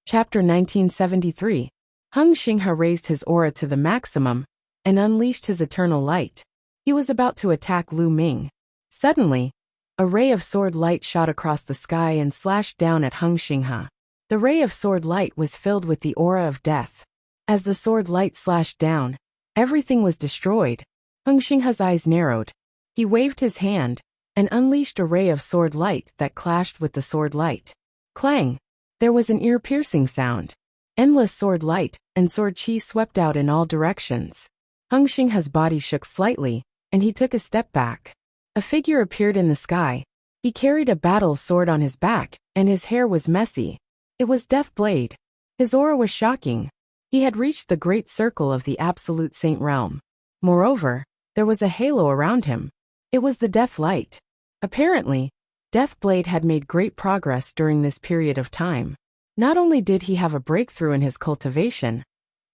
Chapter 1973. Hung Xinghe raised his aura to the maximum and unleashed his eternal light. He was about to attack Lu Ming. Suddenly, a ray of sword light shot across the sky and slashed down at Hung Xinghe. The ray of sword light was filled with the aura of death. As the sword light slashed down, everything was destroyed. Hung Xinghe's eyes narrowed. He waved his hand and unleashed a ray of sword light that clashed with the sword light. Clang! There was an ear-piercing sound. Endless sword light and sword chi swept out in all directions. Hung Xinghe's body shook slightly, and he took a step back. A figure appeared in the sky. He carried a battle sword on his back, and his hair was messy. It was Death Blade. His aura was shocking. He had reached the great circle of the Absolute Saint realm. Moreover, there was a halo around him. It was the Death Light. Apparently, Death Blade had made great progress during this period of time. Not only did he have a breakthrough in his cultivation,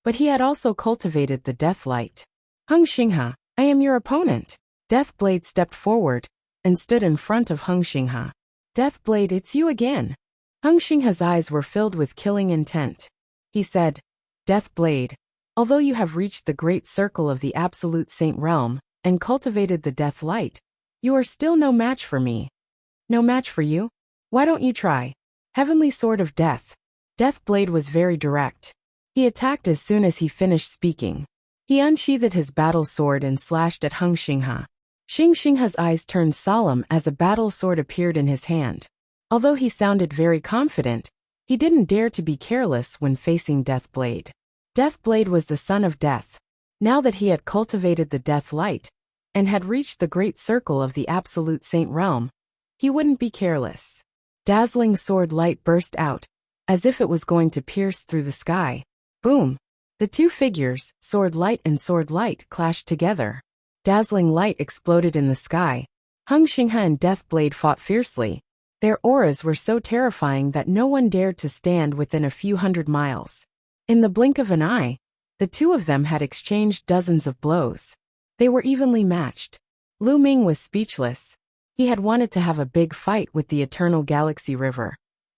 but he had also cultivated the Death Light. Hung Xinghe, I am your opponent. Death Blade stepped forward and stood in front of Hung Xinghe. Death Blade, it's you again. Hung Xinghe's eyes were filled with killing intent. He said, Death Blade, although you have reached the great circle of the Absolute Saint realm and cultivated the Death Light, you are still no match for me. No match for you? Why don't you try? Heavenly Sword of Death. Death Blade was very direct. He attacked as soon as he finished speaking. He unsheathed his battle sword and slashed at Hung Xinghe. Xinghe's eyes turned solemn as a battle sword appeared in his hand. Although he sounded very confident, he didn't dare to be careless when facing Death Blade. Death Blade was the son of death. Now that he had cultivated the Death Light and had reached the great circle of the Absolute Saint realm, he wouldn't be careless. Dazzling sword light burst out, as if it was going to pierce through the sky. Boom! The two figures, sword light and sword light, clashed together. Dazzling light exploded in the sky. Hung Xinghe and Deathblade fought fiercely. Their auras were so terrifying that no one dared to stand within a few hundred miles. In the blink of an eye, the two of them had exchanged dozens of blows. They were evenly matched. Lu Ming was speechless. He had wanted to have a big fight with the Eternal Galaxy River.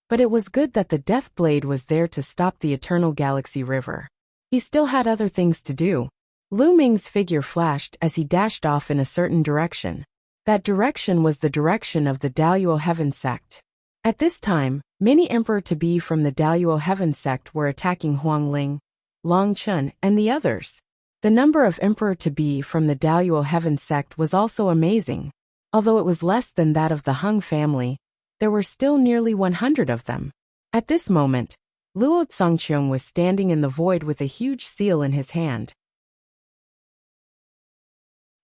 But it was good that the Deathblade was there to stop the Eternal Galaxy River. He still had other things to do. Lu Ming's figure flashed as he dashed off in a certain direction. That direction was the direction of the Daluo Heaven Sect. At this time, many Emperor-to-be from the Daluo Heaven Sect were attacking Huang Ling, Long Chun, and the others. The number of Emperor-to-be from the Daluo Heaven Sect was also amazing. Although it was less than that of the Hung family, there were still nearly 100 of them. At this moment, Luo Zongqiong was standing in the void with a huge seal in his hand.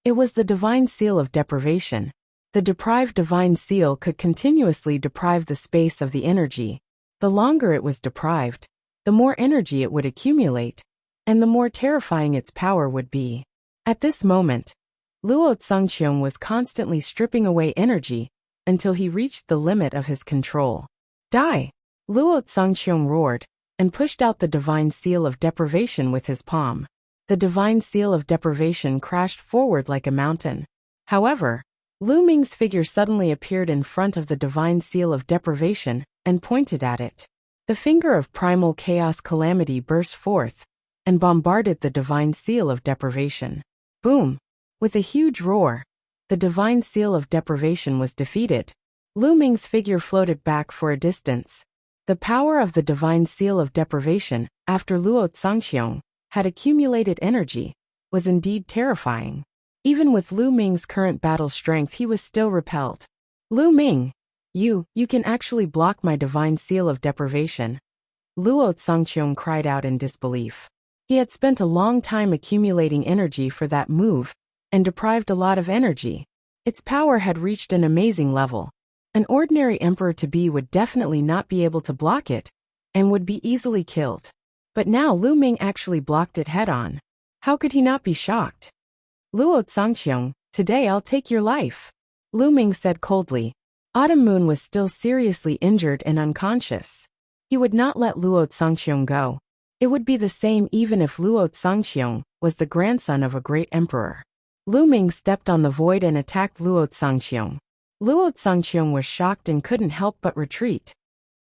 It was the divine seal of deprivation. The deprived divine seal could continuously deprive the space of the energy. The longer it was deprived, the more energy it would accumulate, and the more terrifying its power would be. At this moment, Luo Zongqiong was constantly stripping away energy until he reached the limit of his control. Die! Luo Zongqiong roared and pushed out the divine seal of deprivation with his palm. The divine seal of deprivation crashed forward like a mountain. However, Lu Ming's figure suddenly appeared in front of the divine seal of deprivation and pointed at it. The finger of primal chaos calamity burst forth and bombarded the divine seal of deprivation. Boom! With a huge roar, the divine seal of deprivation was defeated. Lu Ming's figure floated back for a distance. The power of the divine seal of deprivation, after Luo Zongqiong had accumulated energy, was indeed terrifying. Even with Lu Ming's current battle strength, he was still repelled. Lu Ming, you can actually block my divine seal of deprivation. Luo Zongqiong cried out in disbelief. He had spent a long time accumulating energy for that move, and deprived a lot of energy. Its power had reached an amazing level. An ordinary Emperor-to-be would definitely not be able to block it, and would be easily killed. But now Lu Ming actually blocked it head-on. How could he not be shocked? Luo Zongqiong, today I'll take your life, Lu Ming said coldly. Autumn Moon was still seriously injured and unconscious. He would not let Luo Zongqiong go. It would be the same even if Luo Zongqiong was the grandson of a great emperor. Lu Ming stepped on the void and attacked Luo Zongqiong. Luo Zongqiong was shocked and couldn't help but retreat.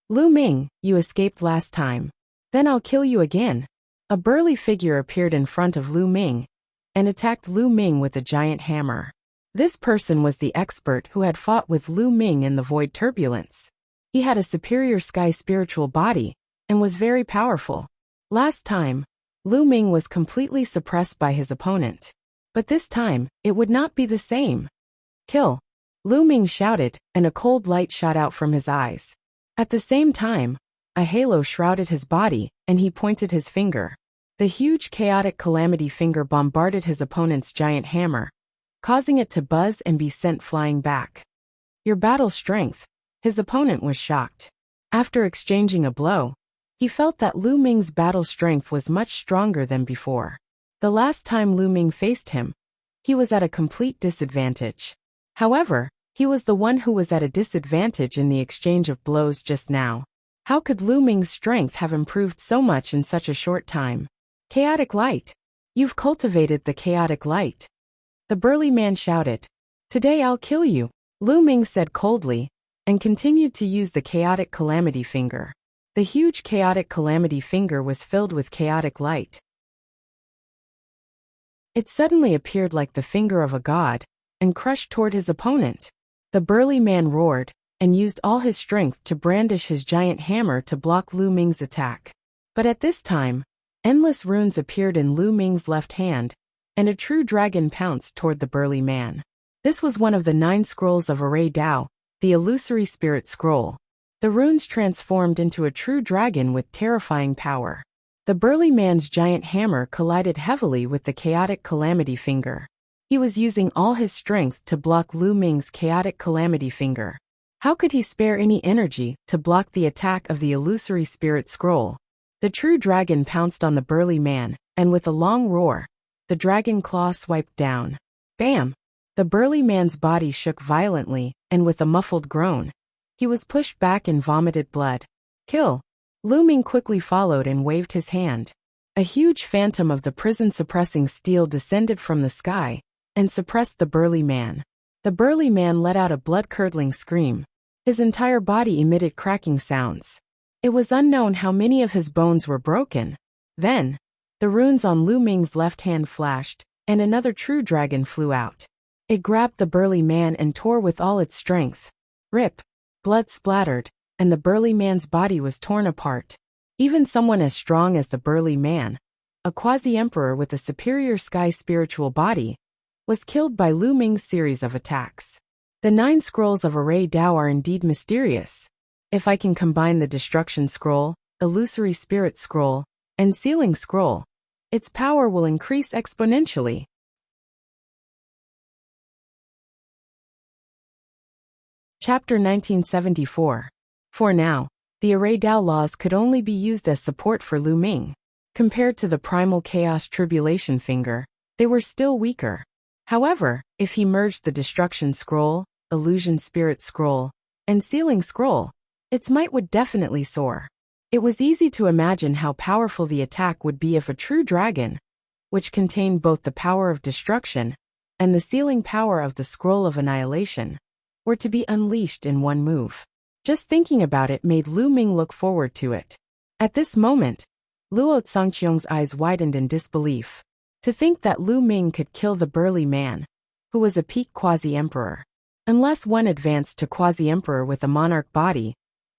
Lu Ming, you escaped last time. Then I'll kill you again. A burly figure appeared in front of Lu Ming and attacked Lu Ming with a giant hammer. This person was the expert who had fought with Lu Ming in the void turbulence. He had a superior sky spiritual body and was very powerful. Last time, Lu Ming was completely suppressed by his opponent. But this time, it would not be the same. Kill! Lu Ming shouted, and a cold light shot out from his eyes. At the same time, a halo shrouded his body, and he pointed his finger. The huge chaotic calamity finger bombarded his opponent's giant hammer, causing it to buzz and be sent flying back. Your battle strength. His opponent was shocked. After exchanging a blow, he felt that Lu Ming's battle strength was much stronger than before. The last time Lu Ming faced him, he was at a complete disadvantage. However, he was the one who was at a disadvantage in the exchange of blows just now. How could Lu Ming's strength have improved so much in such a short time? Chaotic light. You've cultivated the chaotic light. The burly man shouted. Today I'll kill you, Lu Ming said coldly, and continued to use the chaotic calamity finger. The huge chaotic calamity finger was filled with chaotic light. It suddenly appeared like the finger of a god, and crushed toward his opponent. The burly man roared, and used all his strength to brandish his giant hammer to block Lu Ming's attack. But at this time, endless runes appeared in Lu Ming's left hand, and a true dragon pounced toward the burly man. This was one of the 9 scrolls of Array Dao, the illusory spirit scroll. The runes transformed into a true dragon with terrifying power. The burly man's giant hammer collided heavily with the chaotic calamity finger. He was using all his strength to block Lu Ming's chaotic calamity finger. How could he spare any energy to block the attack of the illusory spirit scroll? The true dragon pounced on the burly man, and with a long roar, the dragon claw swiped down. Bam! The burly man's body shook violently, and with a muffled groan, he was pushed back and vomited blood. Kill! Lu Ming quickly followed and waved his hand. A huge phantom of the prison-suppressing steel descended from the sky and suppressed the burly man. The burly man let out a blood-curdling scream. His entire body emitted cracking sounds. It was unknown how many of his bones were broken. Then, the runes on Lu Ming's left hand flashed, and another true dragon flew out. It grabbed the burly man and tore with all its strength. Rip! Blood splattered, and the burly man's body was torn apart. Even someone as strong as the burly man, a quasi-emperor with a superior sky spiritual body, was killed by Lu Ming's series of attacks. The 9 scrolls of Array Dao are indeed mysterious. If I can combine the Destruction Scroll, Illusory Spirit Scroll, and Sealing Scroll, its power will increase exponentially. Chapter 1974. For now, the Array Dao laws could only be used as support for Lu Ming. Compared to the Primal Chaos Tribulation Finger, they were still weaker. However, if he merged the Destruction Scroll, Illusion Spirit Scroll, and Sealing Scroll, its might would definitely soar. It was easy to imagine how powerful the attack would be if a true dragon, which contained both the power of destruction and the sealing power of the Scroll of Annihilation, were to be unleashed in one move. Just thinking about it made Lu Ming look forward to it. At this moment, Luo Zhangqiong's eyes widened in disbelief. To think that Lu Ming could kill the burly man, who was a peak quasi-emperor. Unless one advanced to quasi-emperor with a monarch body,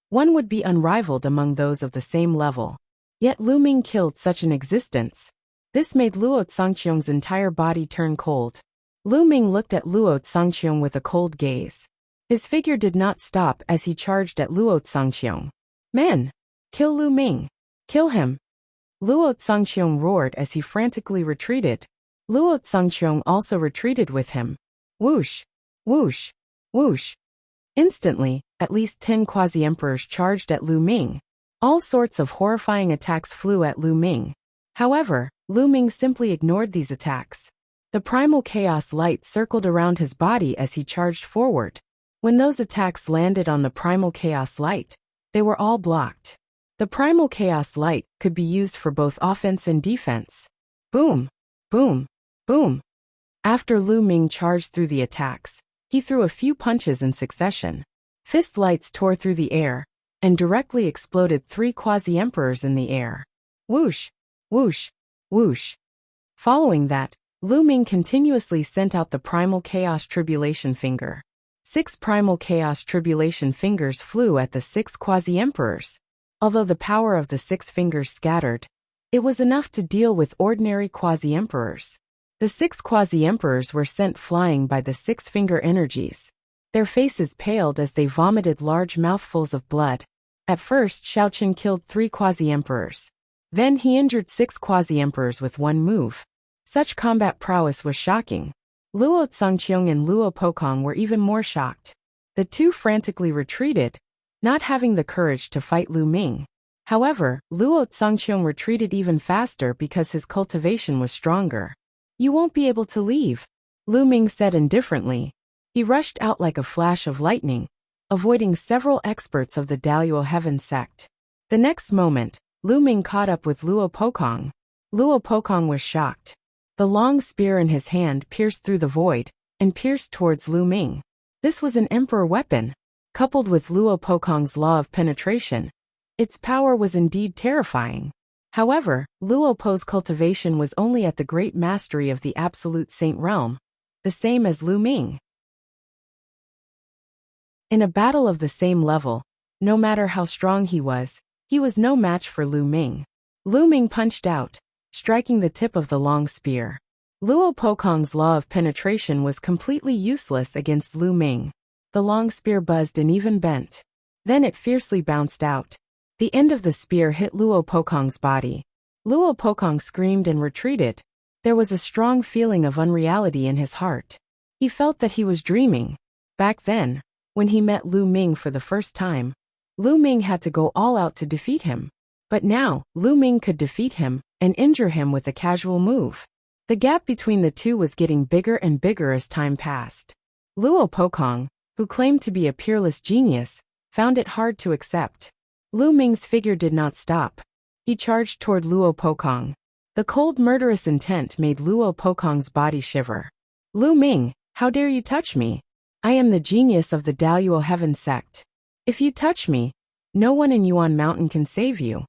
one would be unrivaled among those of the same level. Yet Lu Ming killed such an existence. This made Luo Zhangqiong's entire body turn cold. Lu Ming looked at Luo Zhangqiong with a cold gaze. His figure did not stop as he charged at Luo Zhangqiong. Men! Kill Lu Ming! Kill him! Luo Zhangqiong roared as he frantically retreated. Luo Zhangqiong also retreated with him. Whoosh! Whoosh! Whoosh! Instantly, at least 10 quasi-emperors charged at Lu Ming. All sorts of horrifying attacks flew at Lu Ming. However, Lu Ming simply ignored these attacks. The primal chaos light circled around his body as he charged forward. When those attacks landed on the primal chaos light, they were all blocked. The primal chaos light could be used for both offense and defense. Boom! Boom! Boom! After Lu Ming charged through the attacks, he threw a few punches in succession. Fist lights tore through the air, and directly exploded 3 quasi-emperors in the air. Whoosh! Whoosh! Whoosh! Following that, Lu Ming continuously sent out the Primal Chaos Tribulation Finger. 6 Primal Chaos Tribulation Fingers flew at the 6 quasi-emperors. Although the power of the 6 fingers scattered, it was enough to deal with ordinary quasi-emperors. The 6 quasi-emperors were sent flying by the 6-finger energies. Their faces paled as they vomited large mouthfuls of blood. At first, Shaoqin killed 3 quasi-emperors. Then he injured 6 quasi-emperors with one move. Such combat prowess was shocking. Luo Zhangqiong and Luo Pokong were even more shocked. The two frantically retreated, not having the courage to fight Lu Ming. However, Luo Zhangqiong retreated even faster because his cultivation was stronger. You won't be able to leave, Lu Ming said indifferently. He rushed out like a flash of lightning, avoiding several experts of the Daluo Heaven sect. The next moment, Lu Ming caught up with Luo Pokong. Luo Pokong was shocked. The long spear in his hand pierced through the void, and pierced towards Lu Ming. This was an emperor weapon. Coupled with Luo Pokong's law of penetration, its power was indeed terrifying. However, Luo Po's cultivation was only at the great mastery of the absolute saint realm, the same as Lu Ming. In a battle of the same level, no matter how strong he was no match for Lu Ming. Lu Ming punched out, striking the tip of the long spear. Luo Pokong's law of penetration was completely useless against Lu Ming. The long spear buzzed and even bent. Then it fiercely bounced out. The end of the spear hit Luo Pokong's body. Luo Pokong screamed and retreated. There was a strong feeling of unreality in his heart. He felt that he was dreaming. Back then, when he met Lu Ming for the first time, Lu Ming had to go all out to defeat him. But now, Lu Ming could defeat him and injure him with a casual move. The gap between the two was getting bigger and bigger as time passed. Luo Pokong, who claimed to be a peerless genius, found it hard to accept. Lu Ming's figure did not stop. He charged toward Luo Pokong. The cold, murderous intent made Luo Pokong's body shiver. Lu Ming, how dare you touch me? I am the genius of the Daluo Heaven sect. If you touch me, no one in Yuan Mountain can save you.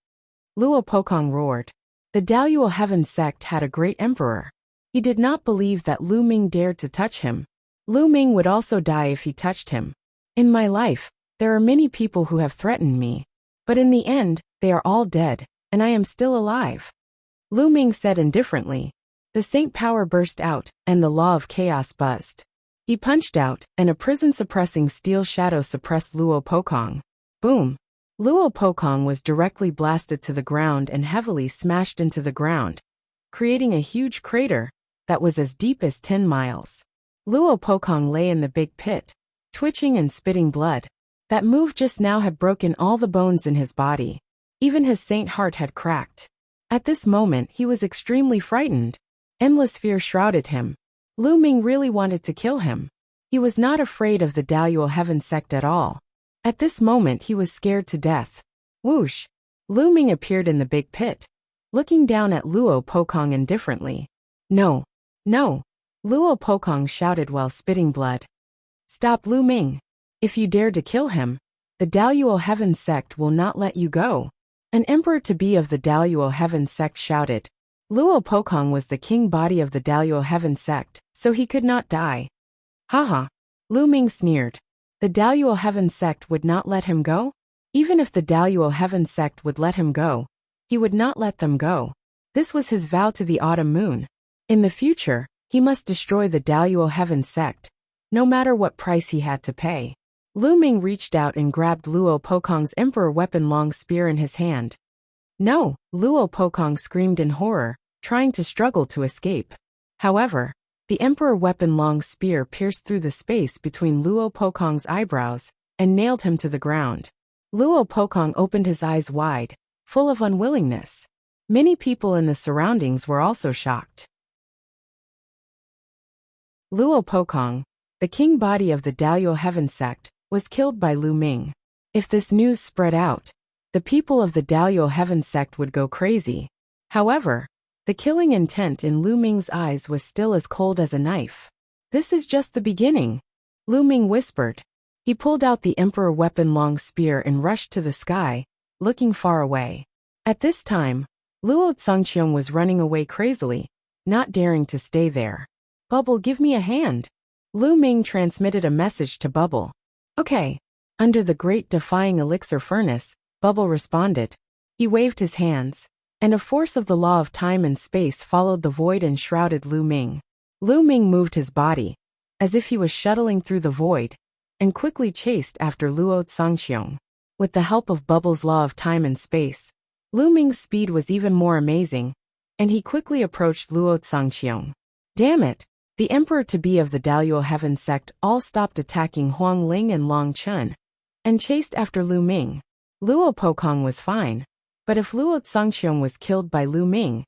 Luo Pokong roared. The Daluo Heaven sect had a great emperor. He did not believe that Lu Ming dared to touch him. Lu Ming would also die if he touched him. In my life, there are many people who have threatened me. But in the end, they are all dead, and I am still alive. Lu Ming said indifferently. The saint power burst out, and the law of chaos buzzed. He punched out, and a prison-suppressing steel shadow suppressed Luo Pokong. Boom! Luo Pokong was directly blasted to the ground and heavily smashed into the ground, creating a huge crater that was as deep as 10 miles. Luo Pokong lay in the big pit, twitching and spitting blood. That move just now had broken all the bones in his body. Even his saint heart had cracked. At this moment he was extremely frightened. Endless fear shrouded him. Lu Ming really wanted to kill him. He was not afraid of the Daluo Heaven sect at all. At this moment he was scared to death. Whoosh! Lu Ming appeared in the big pit, looking down at Luo Pokong indifferently. No! No! Luo Pokong shouted while spitting blood. Stop, Lu Ming! If you dare to kill him, the Daluo Heaven sect will not let you go. An emperor-to-be of the Daluo Heaven sect shouted. Luo Pokong was the king body of the Daluo Heaven sect, so he could not die. Haha! Lu Ming sneered. The Daluo Heaven sect would not let him go? Even if the Daluo Heaven sect would let him go, he would not let them go. This was his vow to the autumn moon. In the future, he must destroy the Daluo Heaven sect, no matter what price he had to pay. Lu Ming reached out and grabbed Luo Pokong's emperor weapon long spear in his hand. No! Luo Pokong screamed in horror, trying to struggle to escape. However, the emperor weapon long spear pierced through the space between Luo Pokong's eyebrows and nailed him to the ground. Luo Pokong opened his eyes wide, full of unwillingness. Many people in the surroundings were also shocked. Luo Pokong, the king body of the Daluo Heaven sect, was killed by Lu Ming. If this news spread out, the people of the Daluo Heaven sect would go crazy. However, the killing intent in Lu Ming's eyes was still as cold as a knife. This is just the beginning, Lu Ming whispered. He pulled out the emperor weapon long spear and rushed to the sky, looking far away. At this time, Luo Zongqiong was running away crazily, not daring to stay there. Bubble, give me a hand. Lu Ming transmitted a message to Bubble. Okay. Under the great defying elixir furnace, Bubble responded. He waved his hands, and a force of the law of time and space followed the void and shrouded Lu Ming. Lu Ming moved his body, as if he was shuttling through the void, and quickly chased after Luo Zongqiong. With the help of Bubble's law of time and space, Lu Ming's speed was even more amazing, and he quickly approached Luo Zongqiong. Damn it! The emperor-to-be of the Daluo Heaven sect all stopped attacking Huang Ling and Long Chun, and chased after Lu Ming. Luo Pokong was fine, but if Luo Zongqiong was killed by Lu Ming,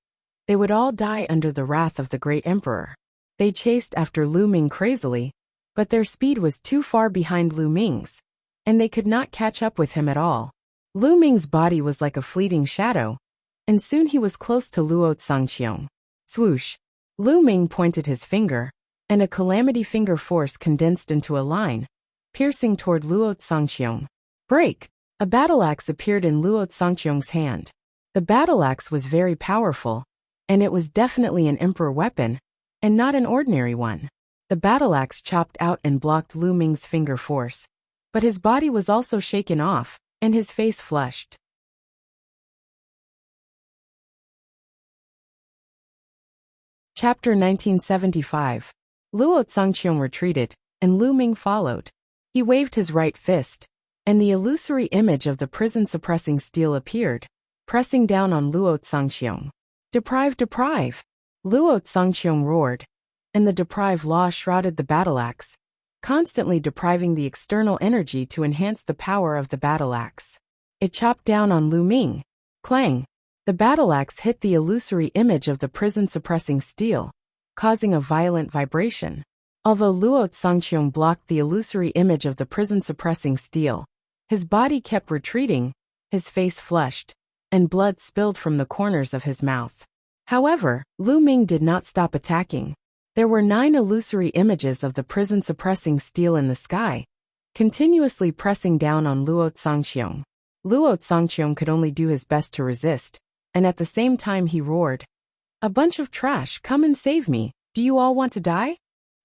they would all die under the wrath of the great emperor. They chased after Lu Ming crazily, but their speed was too far behind Lu Ming's, and they could not catch up with him at all. Lu Ming's body was like a fleeting shadow, and soon he was close to Luo Zongqiong. Swoosh! Lu Ming pointed his finger, and a calamity finger force condensed into a line, piercing toward Luo Zongqiong. Break! A battle axe appeared in Luo Zongqiong's hand. The battle axe was very powerful, and it was definitely an emperor weapon, and not an ordinary one. The battle axe chopped out and blocked Lu Ming's finger force, but his body was also shaken off, and his face flushed. Chapter 1975. Luo Zongqiong retreated, and Lu Ming followed. He waved his right fist, and the illusory image of the prison-suppressing steel appeared, pressing down on Luo Zongqiong. Deprive, deprive! Luo Zongqiong roared, and the deprive law shrouded the battle axe, constantly depriving the external energy to enhance the power of the battle axe. It chopped down on Lu Ming, Clang! The battle axe hit the illusory image of the prison-suppressing steel, causing a violent vibration. Although Luo Zongqiong blocked the illusory image of the prison-suppressing steel, his body kept retreating, his face flushed, and blood spilled from the corners of his mouth. However, Lu Ming did not stop attacking. There were 9 illusory images of the prison-suppressing steel in the sky, continuously pressing down on Luo Zongqiong. Luo Zongqiong could only do his best to resist, and at the same time he roared, "A bunch of trash, come and save me, do you all want to die?"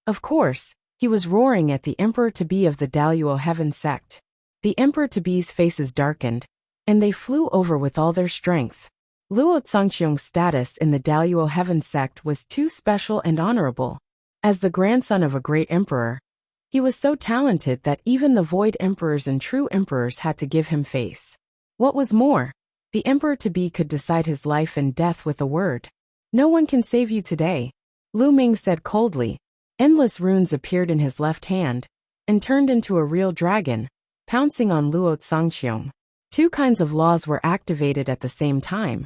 Of course, he was roaring at the Emperor-to-be of the Daluo Heaven sect. The Emperor-to-be's faces darkened, and they flew over with all their strength. Luo Zongqiong's status in the Daluo Heaven sect was too special and honorable. As the grandson of a great emperor, he was so talented that even the void emperors and true emperors had to give him face. What was more, the Emperor-to-be could decide his life and death with a word. "No one can save you today," Lu Ming said coldly. Endless runes appeared in his left hand, and turned into a real dragon, pouncing on Luo Zongqiong. 2 kinds of laws were activated at the same time,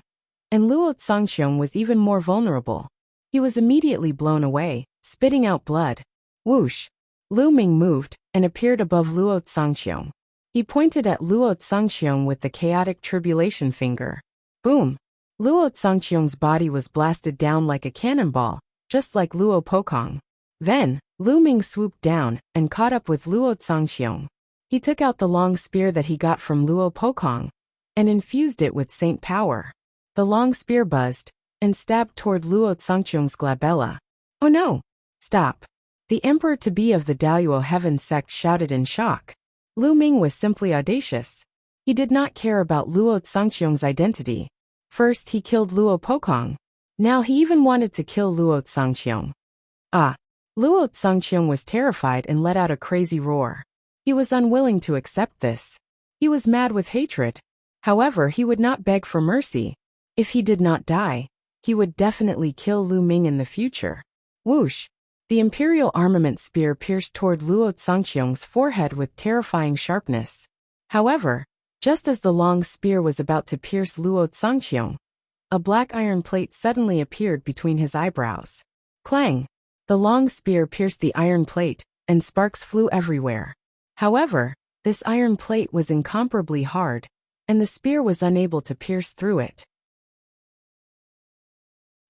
and Luo Zongqiong was even more vulnerable. He was immediately blown away, spitting out blood. Whoosh! Lu Ming moved, and appeared above Luo Zongqiong. He pointed at Luo Zongqiong with the chaotic tribulation finger. Boom! Luo Zongqiong's body was blasted down like a cannonball, just like Luo Pokong. Then, Lu Ming swooped down, and caught up with Luo Zongqiong. He took out the long spear that he got from Luo Pokong, and infused it with saint power. The long spear buzzed, and stabbed toward Luo Zongqiong's glabella. "Oh no! Stop!" The Emperor-to-be of the Daluo Heaven sect shouted in shock. Lu Ming was simply audacious. He did not care about Luo Zongqiong's identity. First he killed Luo Pokong. Now he even wanted to kill Luo Zongqiong. Ah! Luo Zongqiong was terrified and let out a crazy roar. He was unwilling to accept this. He was mad with hatred. However, he would not beg for mercy. If he did not die, he would definitely kill Lu Ming in the future. Whoosh! The Imperial Armament Spear pierced toward Luo Zongqiong's forehead with terrifying sharpness. However, just as the long spear was about to pierce Luo Zongqiong, a black iron plate suddenly appeared between his eyebrows. Clang! The long spear pierced the iron plate, and sparks flew everywhere. However, this iron plate was incomparably hard, and the spear was unable to pierce through it.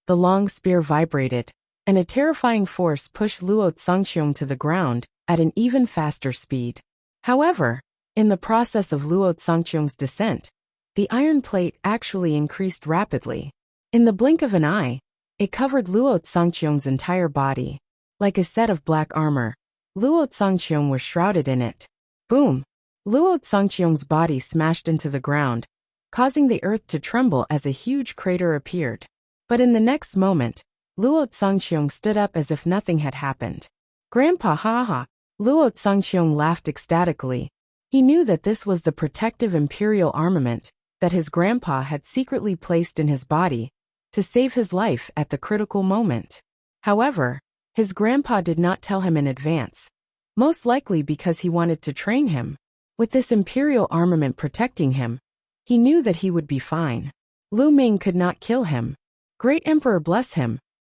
The long spear vibrated, and a terrifying force pushed Luo Zongqiong to the ground at an even faster speed. However, in the process of Luo Zongqiong's descent, the iron plate actually increased rapidly. In the blink of an eye, it covered Luo Zongqiong's entire body. Like a set of black armor, Luo Zongqiong was shrouded in it. Boom! Luo Zongqiong's body smashed into the ground, causing the earth to tremble as a huge crater appeared. But in the next moment, Luo Zongqiong stood up as if nothing had happened. "Grandpa, ha ha!" Luo Zongqiong laughed ecstatically. He knew that this was the protective imperial armament that his grandpa had secretly placed in his body to save his life at the critical moment. However, his grandpa did not tell him in advance, most likely because he wanted to train him. With this imperial armament protecting him, he knew that he would be fine. Lu Ming could not kill him. Great Emperor bless him.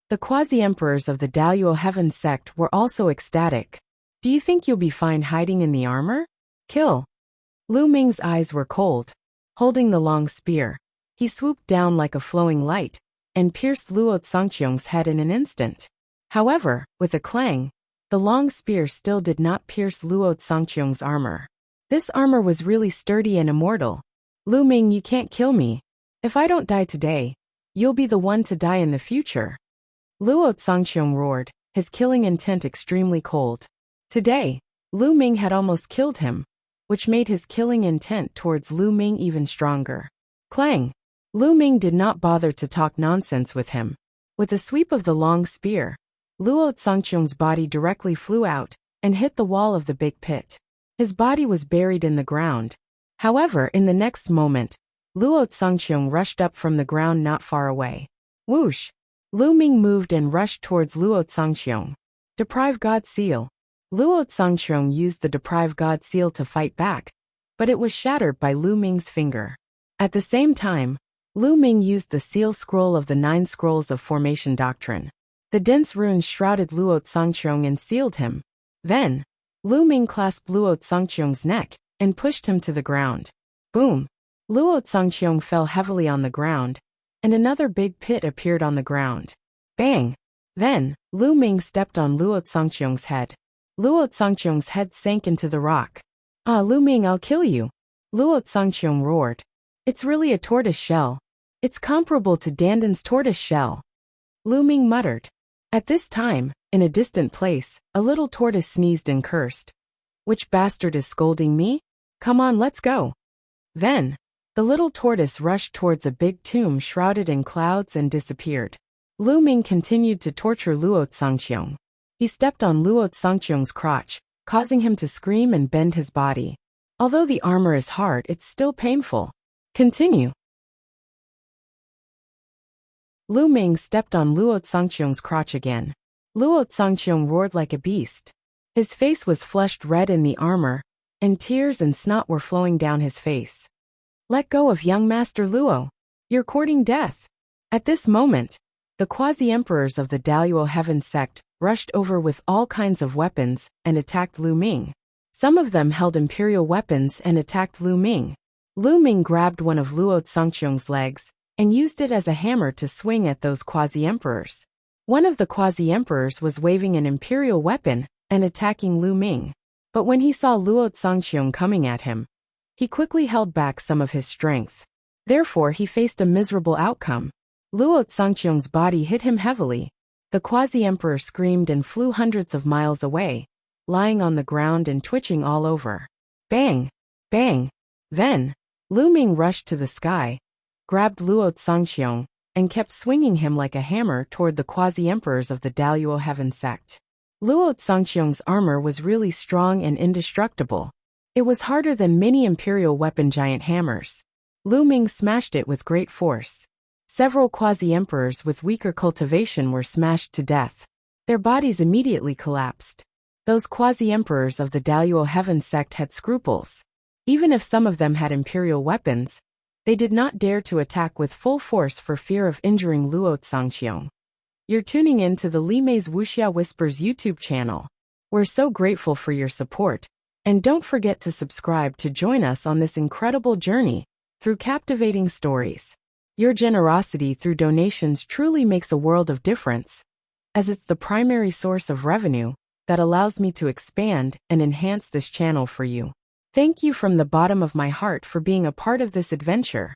The quasi-emperors of the Daluo Heaven sect were also ecstatic. "Do you think you'll be fine hiding in the armor? Kill!" Lu Ming's eyes were cold. Holding the long spear, he swooped down like a flowing light, and pierced Luo Zongqiong's head in an instant. However, with a clang, the long spear still did not pierce Luo Zongqiong's armor. This armor was really sturdy and immortal. "Lu Ming, you can't kill me. If I don't die today, you'll be the one to die in the future." Luo Zongqiong roared, his killing intent extremely cold. Today, Lu Ming had almost killed him, which made his killing intent towards Lu Ming even stronger. Clang! Lu Ming did not bother to talk nonsense with him. With a sweep of the long spear, Luo Zongqiong's body directly flew out and hit the wall of the big pit. His body was buried in the ground. However, in the next moment, Luo Zongqiong rushed up from the ground not far away. Whoosh! Lu Ming moved and rushed towards Luo Zongqiong. Deprive God Seal. Luo Zongqiong used the Deprive God Seal to fight back, but it was shattered by Lu Ming's finger. At the same time, Lu Ming used the seal scroll of the 9 scrolls of formation doctrine. The dense runes shrouded Luo Tsangqiong and sealed him. Then, Lu Ming clasped Luo Tsangqiong's neck and pushed him to the ground. Boom! Luo Tsangqiong fell heavily on the ground, and another big pit appeared on the ground. Bang! Then, Lu Ming stepped on Luo Tsangqiong's head. Luo Tsangqiong's head sank into the rock. Ah, Lu Ming, I'll kill you! Luo Tsangqiong roared. It's really a tortoise shell. It's comparable to Dandan's tortoise shell. Lu Ming muttered. At this time, in a distant place, a little tortoise sneezed and cursed. Which bastard is scolding me? Come on, let's go. Then, the little tortoise rushed towards a big tomb shrouded in clouds and disappeared. Lu Ming continued to torture Luo Tsangqiong. He stepped on Luo Tsangqiong's crotch, causing him to scream and bend his body. Although the armor is hard, it's still painful. Continue. Lu Ming stepped on Luo Tsangqiong's crotch again. Luo Tsangqiong roared like a beast. His face was flushed red in the armor, and tears and snot were flowing down his face. Let go of young Master Luo. You're courting death. At this moment, the quasi-emperors of the Daluo Heaven sect rushed over with all kinds of weapons and attacked Lu Ming. Some of them held imperial weapons and attacked Lu Ming. Lu Ming grabbed one of Luo Tsangqiong's legs and used it as a hammer to swing at those quasi-emperors. One of the quasi-emperors was waving an imperial weapon and attacking Lu Ming. But when he saw Luo Tsangqiong coming at him, he quickly held back some of his strength. Therefore, he faced a miserable outcome. Luo Tsangqiong's body hit him heavily. The quasi-emperor screamed and flew hundreds of miles away, lying on the ground and twitching all over. Bang! Bang! Then, Lu Ming rushed to the sky, grabbed Luo Tsangqiong, and kept swinging him like a hammer toward the quasi-emperors of the Daluo Heaven sect. Luo Tsangqiong's armor was really strong and indestructible. It was harder than many imperial weapon giant hammers. Lu Ming smashed it with great force. Several quasi-emperors with weaker cultivation were smashed to death. Their bodies immediately collapsed. Those quasi-emperors of the Daluo Heaven sect had scruples. Even if some of them had imperial weapons, they did not dare to attack with full force for fear of injuring Luo Tsangqiong. You're tuning in to the Li Mei's Wuxia Whispers YouTube channel. We're so grateful for your support, and don't forget to subscribe to join us on this incredible journey through captivating stories. Your generosity through donations truly makes a world of difference, as it's the primary source of revenue that allows me to expand and enhance this channel for you. Thank you from the bottom of my heart for being a part of this adventure.